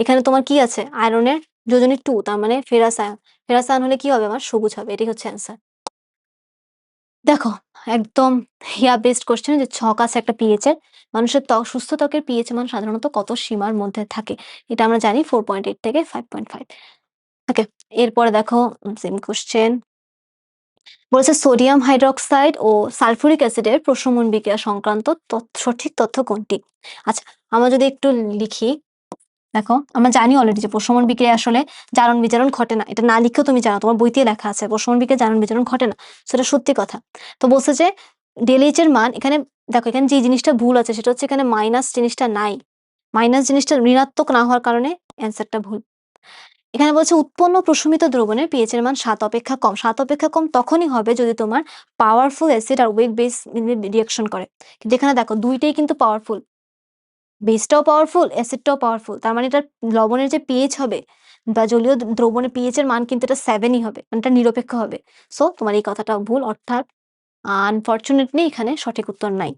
এখানে তোমার কি আছে? আয়রনের যোজনী 2 তার মানে ফেরাস আয়ন। ফেরাস আয়ন হলে কি হবে আমার? সবুজ হবে। এটাই হচ্ছে অ্যান্সার। দেখো, একদম বেসড কোয়েশ্চেন যে ছক আছে একটা পিএইচ এর। মানুষের সুস্থ ত্বকের পিএইচ মান সাধারণত কত সীমার মধ্যে থাকে? এটা আমরা জানি 4.8 থেকে 5.5। ওকে, এরপরে দেখো সেম কোয়েশ্চেন। বলেছে সোডিয়াম হাইড্রক্সাইড ও সালফুরিক অ্যাসিডের প্রশমন বিক্রিয়া সংক্রান্ত সঠিক তথ্য কোনটি? আচ্ছা, আমরা যদি একটু লিখি, দেখো আমরা জানি অলরেডি যে প্রশমন বিক্রিয়া আসলে জারণ বিজারণ ঘটে না। এটা না লিখেও তুমি জানো, তোমার বইতেই লেখা আছে প্রশমন বিক্রিয়া জারণ বিজারণ ঘটে না। সেটা সত্যি কথা। তো বলছে যে ডেলএইচ এর মান এখানে, দেখো এখানে যে জিনিসটা ভুল আছে সেটা হচ্ছে এখানে মাইনাস জিনিসটা নাই। মাইনাস জিনিসটা ঋণাত্মক না হওয়ার কারণে অ্যান্সারটা ভুল। এখানে বলছে উৎপন্ন প্রশমিত দ্রবণের পিএইচ এর মান 7 অপেক্ষা কম। 7 অপেক্ষা কম তখনই হবে যদি তোমার পাওয়ারফুল অ্যাসিড আর উইক বেস রিঅ্যাকশন করে। কিন্তু এখানে দেখো দুইটাই কিন্তু পাওয়ারফুল। বেসটাও পাওয়ারফুল, অ্যাসিডটাও পাওয়ারফুল। তার মানে এটার লবণের যে পিএইচ হবে বা জলীয় দ্রবণের পিএইচ এর মান কিন্তু এটা 7 ই হবে। মানে এটা নিরপেক্ষ হবে। সো তোমার এই কথাটা ভুল, অর্থাৎ আনফরচুনেটলি এখানে সঠিক উত্তর নাই।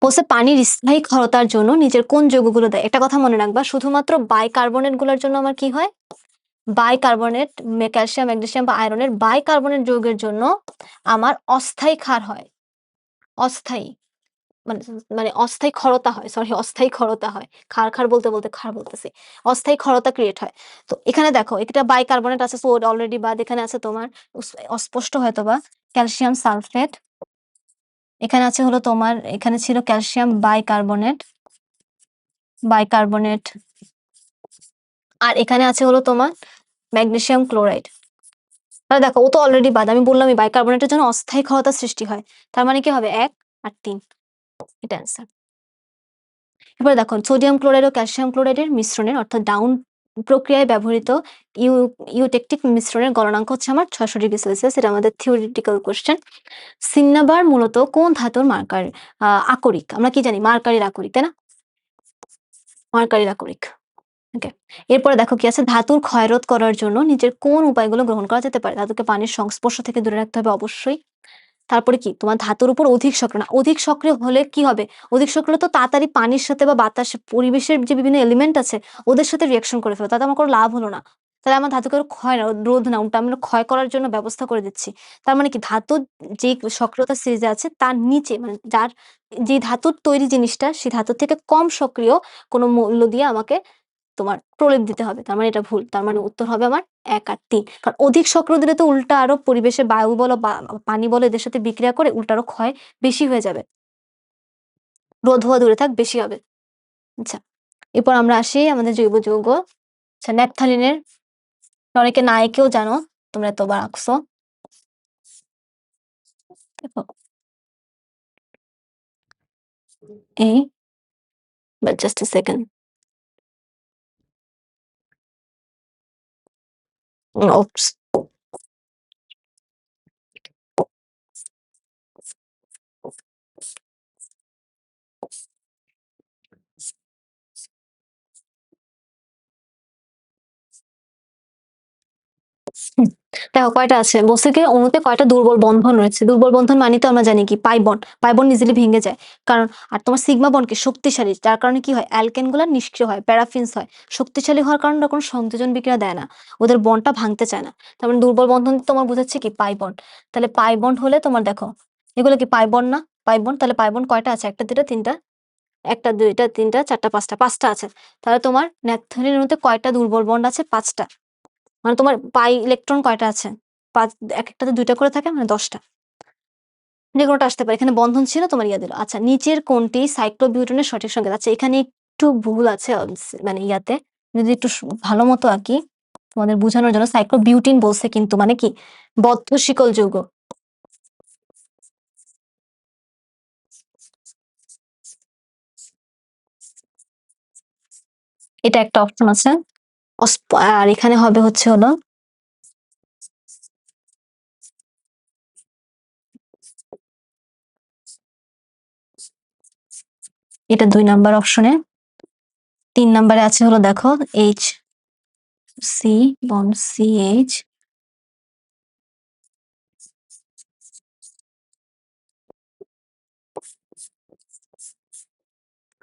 বলছে পানির স্থায়ী ক্ষারতার জন্য নিচের কোন যৌগগুলো দেয়? একটা কথা মনে রাখবা, শুধুমাত্র বাইকার্বনেট গুলোর জন্য আমার কি হয়? বাইকার্বনেট, ক্যালসিয়াম, ম্যাগনেসিয়াম বা আয়রনের বাইকার্বনেট যৌগের জন্য আমার অস্থায়ী ক্ষার হয়। অস্থায়ী মানে মানে অস্থায়ী ক্ষরতা হয়। সরি, অস্থায়ী ক্ষরতা হয়। ক্ষার, ক্ষার বলতে, বলতে ক্ষার বলতেছি। অস্থায়ী ক্ষরতা ক্রিয়েট হয়। তো এখানে দেখো এটা বাইকার্বনেট আছে, সো অলরেডি বাদ। এখানে আছে তোমার অস্পষ্ট হয়তোবা ক্যালসিয়াম সালফেট। এখানে আছে হলো তোমার, এখানে ছিল ক্যালসিয়াম বাইকার্বনেট, বাইকার্বনেট। আর এখানে আছে হলো তোমার ম্যাগনেসিয়াম ক্লোরাইড। তাহলে দেখো ও তো অলরেডি বাদ। আমি বললামই বাইকার্বনেটের জন্য অস্থায়ী ক্ষমতা সৃষ্টি হয়। তার মানে কি হবে? 1 আর 3। এটা অ্যান্সার। এবার দেখো সোডিয়াম ক্লোরাইড ও ক্যালসিয়াম ক্লোরাইডের মিশ্রণের অর্থাৎ ডাউন প্রক্রিয়ায় ব্যবহৃত ইউ ইউটেকটিক মিশ্রণের গলনাঙ্ক হচ্ছে আমার 600°C। এটা আমাদের থিওরিটিক্যাল কোশ্চেন। সিন্নাবার মূলত কোন ধাতুর মার্কার আকরিক? আমরা কি জানি? মার্কারির আকরিক, তাই না? মার্কারির আকরিক। ওকে, এরপরে দেখো কি আছে, ধাতুর ক্ষয়রোধ করার জন্য নিচের কোন উপায়গুলো গ্রহণ করা যেতে পারে? ধাতুকে পানির সংস্পর্শ থেকে দূরে রাখতে হবে অবশ্যই। তারপরে কি তোমার ধাতুর উপর অধিক সক্রিয় না, অধিক সক্রিয় হলে কি হবে? অধিক সক্রিয় তো তাড়াতাড়ি পানির সাথে বা বাতাস পরিবেশের যে বিভিন্ন এলিমেন্ট আছে ওদের সাথে রিঅ্যাকশন করে ফেলে, তাতে আমার কোনো লাভ হলো না। তাহলে আমার ধাতুকে ক্ষয় না, রোধ না, উল্টা আমরা ক্ষয় করার জন্য ব্যবস্থা করে দিচ্ছি। তার মানে কি ধাতুর যে সক্রিয়তা সিরিজে আছে তার নিচে, মানে যার যে ধাতুর তৈরি জিনিসটা সেই ধাতুর থেকে কম সক্রিয় কোনো মূল্য দিয়ে আমাকে তোমার প্রলেপ দিতে হবে। তার মানে এটা ভুল। তার মানে উত্তর হবে আমার 1 আর 3। কারণ অধিক সক্রিয় দিলে তো উল্টা আরো পরিবেশে বায়ু বলো বা পানি বলো এদের সাথে বিক্রিয়া করে উল্টা আরো ক্ষয় বেশি হয়ে যাবে। রোধ হওয়া দূরে থাক, বেশি হবে। আচ্ছা, এরপর আমরা আসি আমাদের জৈব যৌগ। আচ্ছা, ন্যাপথালিনের অনেকে নায়কেও জানো, তোমরা এতবার আঁকছো। দেখো এই, but just a second. Oops. Hmm, দেখো কয়টা আছে? বলছে কি অণুতে কয়টা দুর্বল বন্ধন রয়েছে। দুর্বল বন্ধন মানে তো আমরা জানি কি pi bond. Pi bond easily ভেঙে যায়। কারণ আর তোমার সিগমা বন্ড কি শক্তিশালী, যার কারণে কি হয় অ্যালকেন গুলা নিষ্ক্রিয় হয়, প্যারাফিনস হয়। শক্তিশালী হওয়ার কারণে ওরা কোনো সংযোজন বিক্রিয়া দেয় না, ওদের বন্ডটা ভাঙতে চায় না। তার মানে দুর্বল বন্ধন তোমার বোঝাচ্ছে কি পাই বন্ড। তাহলে পাই বন্ড হলে তোমার দেখো এগুলো কি পাই বন্ড না? পাই বন্ড, তাহলে পাই বন্ড কয়টা আছে? একটা, দুইটা, তিনটা। একটা, দুইটা, তিনটা, চারটা, পাঁচটা। পাঁচটা আছে। তাহলে তোমার ন্যাপথলিনের অণুতে কয়টা দুর্বল বন্ড আছে? 5টা। মানে তোমার পাই ইলেকট্রন কয়টা আছে? 5, একেকটাতে 2টা করে থাকে, মানে 10টা। যেকোনোটা আসতে পারে। এখানে বন্ধন ছিল, তোমার দিল। আচ্ছা, নিচের কোনটি সাইক্লোবিউটেনের সঠিক সংকেত? আচ্ছা, এখানে একটু ভুল আছে মানে যদি একটু ভালো মতো আঁকি তোমাদের বোঝানোর জন্য। সাইক্লোবিউটিন বলছে কিন্তু মানে কি বদ্ধ শিকল যৌগ। এটা একটা অপশন আছে। আর এখানে হবে হচ্ছে হলো এটা 2 নাম্বার অপশনে। 3 নাম্বারে আছে হলো দেখো H C bond C H.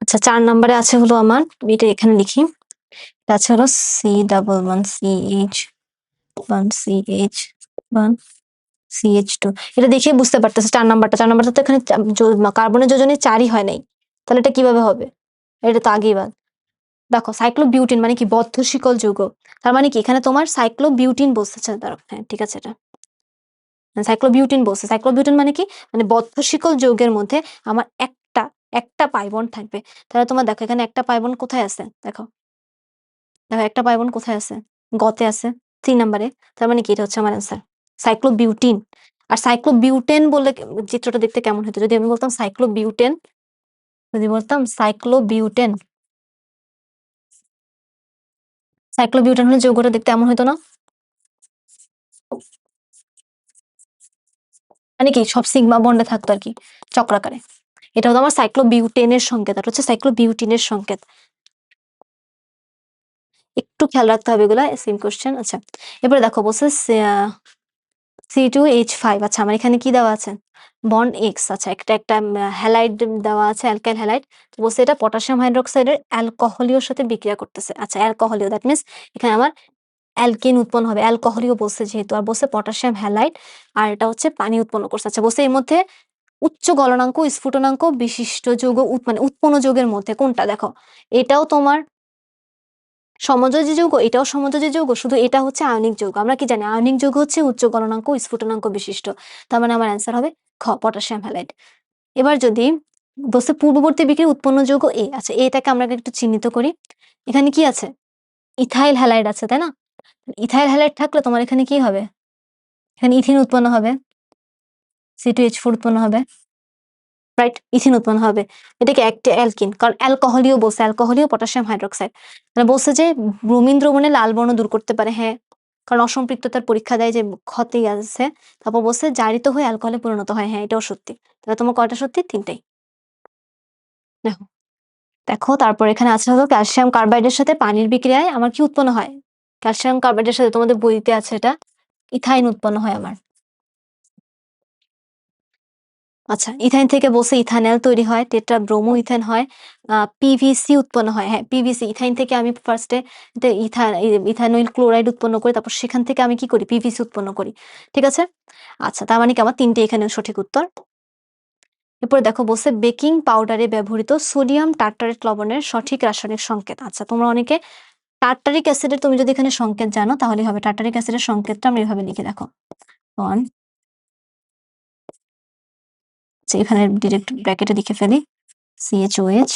আচ্ছা, 4 নাম্বারে আছে হলো আমার, এটা এখানে লিখি এটা আছে হলো C11CH1CH1CH2। এটা দেখে বুঝতে পারতেছে 4 নাম্বারটা। 4 নাম্বারটা তো এখানে কার্বনের যোজনে 4ই হয় নাই। তাহলে এটা কিভাবে হবে? এটা তো আগেই বাদ। দেখো সাইক্লোবিউটিন মানে কি? বদ্ধ শিকল যৌগ। তার মানে কি এখানে তোমার সাইক্লোবিউটিন বসেছে। দাঁড়াও, হ্যাঁ ঠিক আছে এটা। সাইক্লোবিউটিন বলছে। সাইক্লোবিউটিন মানে কি? মানে বদ্ধ শিকল যৌগের মধ্যে আমার একটা পাই বন্ড থাকবে। তাহলে তোমার দেখো এখানে একটা পাই বন্ড কোথায় আছে? দেখো। দেখো একটা পাই বন্ড কোথায় আছে? গ-তে আছে 3 নাম্বারে। তার মানে কি এটা হচ্ছে আমার অ্যান্সার। সাইক্লোবিউটিন। আর সাইক্লোবিউটেন বললে চিত্রটা দেখতে কেমন হতো? যদি আমি বলতাম সাইক্লোবিউটেন, যদি বলতাম সাইক্লোবিউটেন হলে যৌগটা দেখতে এমন হতো না? মানে কি সব সিগমা বন্ডে থাকতো আরকি চক্রাকারে। এটা হলো আমার সাইক্লোবিউটেনের সংকেত। এটা হচ্ছে সাইক্লোবিউটিনের সংকেত। একটু খেয়াল রাখতে হবে এগুলা। Same question. আচ্ছা। এবারে দেখো বলছে C2H5। আচ্ছা আমার এখানে কি দেওয়া আছে? Bond X। আচ্ছা একটা হ্যালাইড দেওয়া আছে, অ্যালকাইল হ্যালাইড। বলছে এটা পটাশিয়াম হাইড্রোক্সাইডের অ্যালকোহলীয়র সাথে বিক্রিয়া করতেছে। আচ্ছা অ্যালকোহলীয় দ্যাট মিনস এখানে আমার অ্যালকেন উৎপন্ন হবে। অ্যালকোহলীয় বলছে যেহেতু, আর বলছে পটাশিয়াম হ্যালাইড, আর এটা হচ্ছে পানি উৎপন্ন করছে। আচ্ছা বলছে এর মধ্যে উচ্চ গলনাঙ্ক, স্ফুটনাঙ্ক বিশিষ্ট যৌগ মানে উৎপন্ন যৌগের মধ্যে কোনটা? দেখো এটাও তোমার সমযোজী যৌগ, এটাও সমযোজী যৌগ, শুধু এটা হচ্ছে আয়নিক যৌগ। আমরা কি জানি? আয়নিক যৌগ হচ্ছে উচ্চ গলনাঙ্ক, স্ফুটনাঙ্ক বিশিষ্ট। তার মানে আমার অ্যান্সার হবে খ, পটাশিয়াম হ্যালাইড। এবার যদি বলছে পূর্ববর্তী বিক্রিয়ায় উৎপন্ন যৌগ এ। আচ্ছা এটাকে আমরা একটু চিহ্নিত করি। এখানে কি আছে? ইথাইল হ্যালাইড আছে, তাই না? ইথাইল হ্যালাইড থাকলে তোমার এখানে কি হবে? এখানে ইথিন উৎপন্ন হবে, C2H4 উৎপন্ন হবে, রাইট? ইথিন উৎপন্ন হবে। এটা কি একটা অ্যালকিন, কারণ অ্যালকোহলীয় বলছে, অ্যালকোহলীয় পটাশিয়াম হাইড্রোক্সাইড। মানে বলছে যে ব্রোমিন দ্রবণে লাল বর্ণ দূর করতে পারে, হ্যাঁ, কারণ অসম্পৃক্ততার পরীক্ষা দেয় যে ক্ষতি আছে। তারপর বলছে জারিত হয়ে অ্যালকোহলে পরিণত হয়, হ্যাঁ এটাও সত্যি। তাহলে তোমার কয়টা সত্যি? 3টাই। দেখো, দেখো তারপর এখানে আছে হলো ক্যালসিয়াম কার্বাইডের সাথে পানির বিক্রিয়ায় আমার কি উৎপন্ন হয়? ক্যালসিয়াম কার্বাইডের সাথে তোমাদের বইতে আছে এটা ইথাইন উৎপন্ন হয় আমার। আচ্ছা ইথাইন থেকে বলছে ইথানল তৈরি হয়, টেট্রা ব্রোমো ইথেন হয়, পিভিসি উৎপন্ন হয়। হ্যাঁ পিভিসি, ইথাইন থেকে আমি ফার্স্টে ইথানল ক্লোরাইড উৎপন্ন করি, তারপর সেখান থেকে আমি কি করি? পিভিসি উৎপন্ন করি। ঠিক আছে। আচ্ছা তার মানে কি আমার 3টে এখানে সঠিক উত্তর। এরপরে দেখো বলছে বেকিং পাউডারে ব্যবহৃত সোডিয়াম টার্টারেট লবণের সঠিক রাসায়নিক সংকেত। আচ্ছা তোমরা অনেকে টার্টারিক অ্যাসিডের তুমি যদি এখানে সংকেত জানো তাহলে হবে। টার্টারিক অ্যাসিডের সংকেতটা আমরা এভাবে লিখে দেখো। অন, এখানে ডিরেক্ট ব্র্যাকেটে লিখে ফেলি CHOH,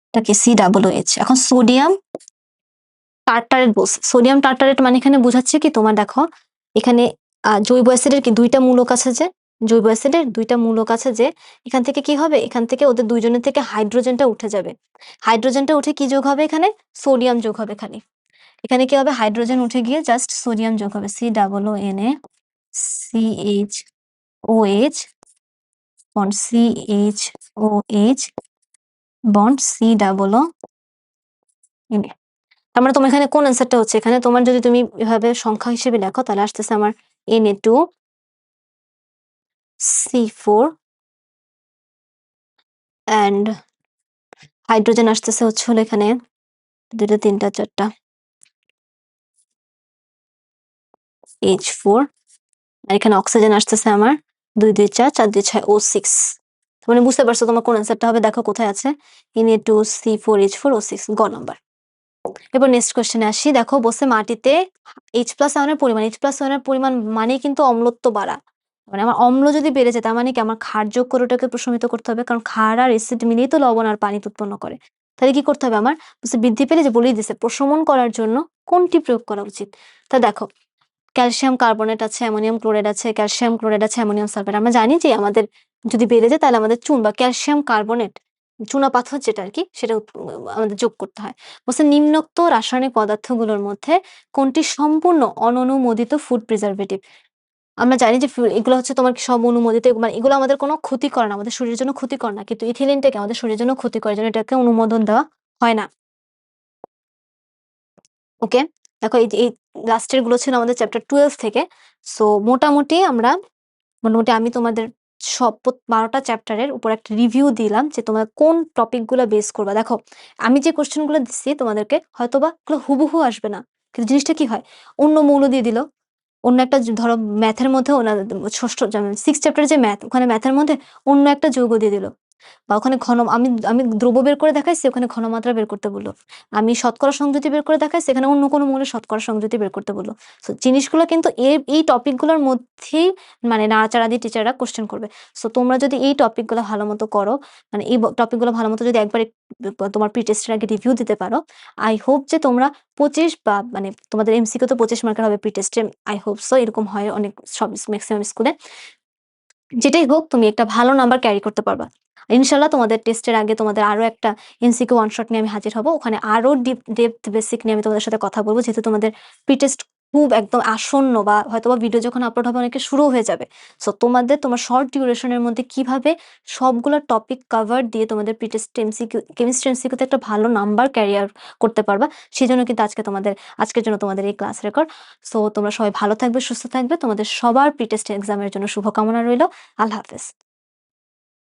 এটাকে COOH। এখন সোডিয়াম টার্টারেট বলছে। সোডিয়াম টার্টারেট মানে এখানে বোঝাচ্ছে কি তোমার দেখো এখানে জৈব অ্যাসিডের কি 2টা মূলক আছে, যে জৈব অ্যাসিডের 2টা মূলক আছে, যে এখান থেকে কি হবে? এখান থেকে ওদের দুইজনের থেকে হাইড্রোজেনটা উঠে যাবে। হাইড্রোজেনটা উঠে কি যোগ হবে? এখানে সোডিয়াম যোগ হবে খালি। এখানে কি হবে? হাইড্রোজেন উঠে গিয়ে জাস্ট সোডিয়াম যোগ হবে, COOH bond CHOH bond COOH। তার মানে তোমার এখানে কোন অ্যান্সারটা হচ্ছে? এখানে তোমার যদি তুমি এভাবে সংখ্যা হিসেবে লেখো তাহলে আসতেছে আমার Na2C4 অ্যান্ড হাইড্রোজেন আসতেছে হচ্ছে হলো এখানে 2টা 3টা 4টা H4, আর এখানে অক্সিজেন আসতেছে আমার 2 2 4 4 2 6 O6। মানে বুঝতে পারছো তোমার কোন অ্যান্সারটা হবে? দেখো কোথায় আছে, Na2C4H4O6 গ নাম্বার। এবার নেক্সট কোয়েশ্চেনে আসি। দেখো বলছে মাটিতে H+ আয়নের পরিমাণ, H+ আয়নের পরিমাণ মানে কিন্তু অম্লত্ব বাড়া। মানে আমার অম্ল যদি বেড়ে যায় তার মানে কি আমার ক্ষার যোগ করে ওটাকে প্রশমিত করতে হবে, কারণ ক্ষার আর এসিড মিলিয়ে তো লবণ আর পানি উৎপন্ন করে। তাহলে কি করতে হবে আমার? বলছে বৃদ্ধি পেলে, যে বলেই দিছে প্রশমন করার জন্য কোনটি প্রয়োগ করা উচিত। তা দেখো ক্যালসিয়াম কার্বনেট আছে, অ্যামোনিয়াম ক্লোরাইড আছে, ক্যালসিয়াম ক্লোরাইড আছে, অ্যামোনিয়াম সালফেট। আমরা জানি যে আমাদের যদি বেড়ে যায় তাহলে আমাদের চুন বা ক্যালসিয়াম কার্বনেট, চুনা পাথর যেটা আরকি, সেটা আমাদের যোগ করতে হয়। বলছে নিম্নোক্ত রাসায়নিক পদার্থগুলোর মধ্যে কোনটি সম্পূর্ণ অননুমোদিত ফুড প্রিজারভেটিভ। আমরা জানি যে এগুলো হচ্ছে তোমার সব অনুমোদিত, মানে এগুলো আমাদের কোনো ক্ষতি করে না, আমাদের শরীরের জন্য ক্ষতিকর না, কিন্তু ইথিলিনটাকে আমাদের শরীরের জন্য ক্ষতি করে, জন্য এটাকে অনুমোদন দেওয়া হয় না। ওকে, দেখো এই লাস্টের গুলো ছিল আমাদের চ্যাপ্টার 12 থেকে। সো মোটামুটি আমি তোমাদের সব 12টা চ্যাপ্টারের উপর একটা রিভিউ দিলাম যে তোমরা কোন টপিকগুলো বেস করবা। দেখো, আমি যে কোয়েশ্চেনগুলো দিচ্ছি তোমাদেরকে হয়তোবা ওগুলো হুবহু আসবে না। কিন্তু জিনিসটা কি হয়? অন্য মৌল দিয়ে দিল। অন্য একটা ধরো ম্যাথের মধ্যে ওনার 6ষ্ঠ 6 চ্যাপ্টারের যে ম্যাথ, ওখানে ম্যাথের মধ্যে অন্য একটা যৌগ দিয়ে দিল। বা ওখানে আমি আমি দ্রব্য বের করে দেখাইছি, ওখানে ঘনমাত্রা বের করতে বলল। আমি শতকরা সংযুতি বের করে দেখাইছি, এখানে অন্য কোনো মৌলের শতকরা সংযুতি বের করতে বলল। সো জিনিসগুলো কিন্তু এই টপিকগুলোর মধ্যেই মানে নাড়াচাড়া দিয়ে টিচাররা কোয়েশ্চেন করবে। সো তোমরা যদি এই টপিকগুলো ভালোমতো করো, মানে এই টপিকগুলো ভালোমতো যদি একবার তোমার প্রি-টেস্টের আগে রিভিউ দিতে পারো, আই হোপ যে তোমরা 25 বা মানে তোমাদের এমসিকিউ তো 25 মার্কের হবে প্রি-টেস্টে। আই হোপ সো এরকম হয় অনেক সব ম্যাক্সিমাম স্কুলে। যেটাই হোক তুমি একটা ভালো নাম্বার ক্যারি করতে পারবা। ইনশাআল্লাহ তোমাদের টেস্টের আগে তোমাদের আরো একটা এমসিকিউ ওয়ান শট নিয়ে আমি হাজির হব। ওখানে আরো ডেপথ বেসিক নিয়ে আমি তোমাদের সাথে কথা বলব। যেহেতু তোমাদের প্রি-টেস্ট খুব একদম আসন্ন বা হয়তোবা ভিডিও যখন আপলোড হবে অনেকে শুরুও হয়ে যাবে। সো তোমার শর্ট ডিউরেশন এর মধ্যে কিভাবে সবগুলা টপিক কভার দিয়ে তোমাদের প্রি-টেস্ট এমসিকিউ কেমিস্ট্রি এমসিকিউতে একটা ভালো নাম্বার ক্যারিয়ার করতে পারবা। সেজন্য কিন্তু আজকের জন্য তোমাদের এই ক্লাস রেকর্ড। সো তোমরা সবাই ভালো থাকবে, সুস্থ থাকবে। তোমাদের সবার প্রি-টেস্ট এক্সামের জন্য শুভকামনা রইল। আল্লাহ হাফেজ।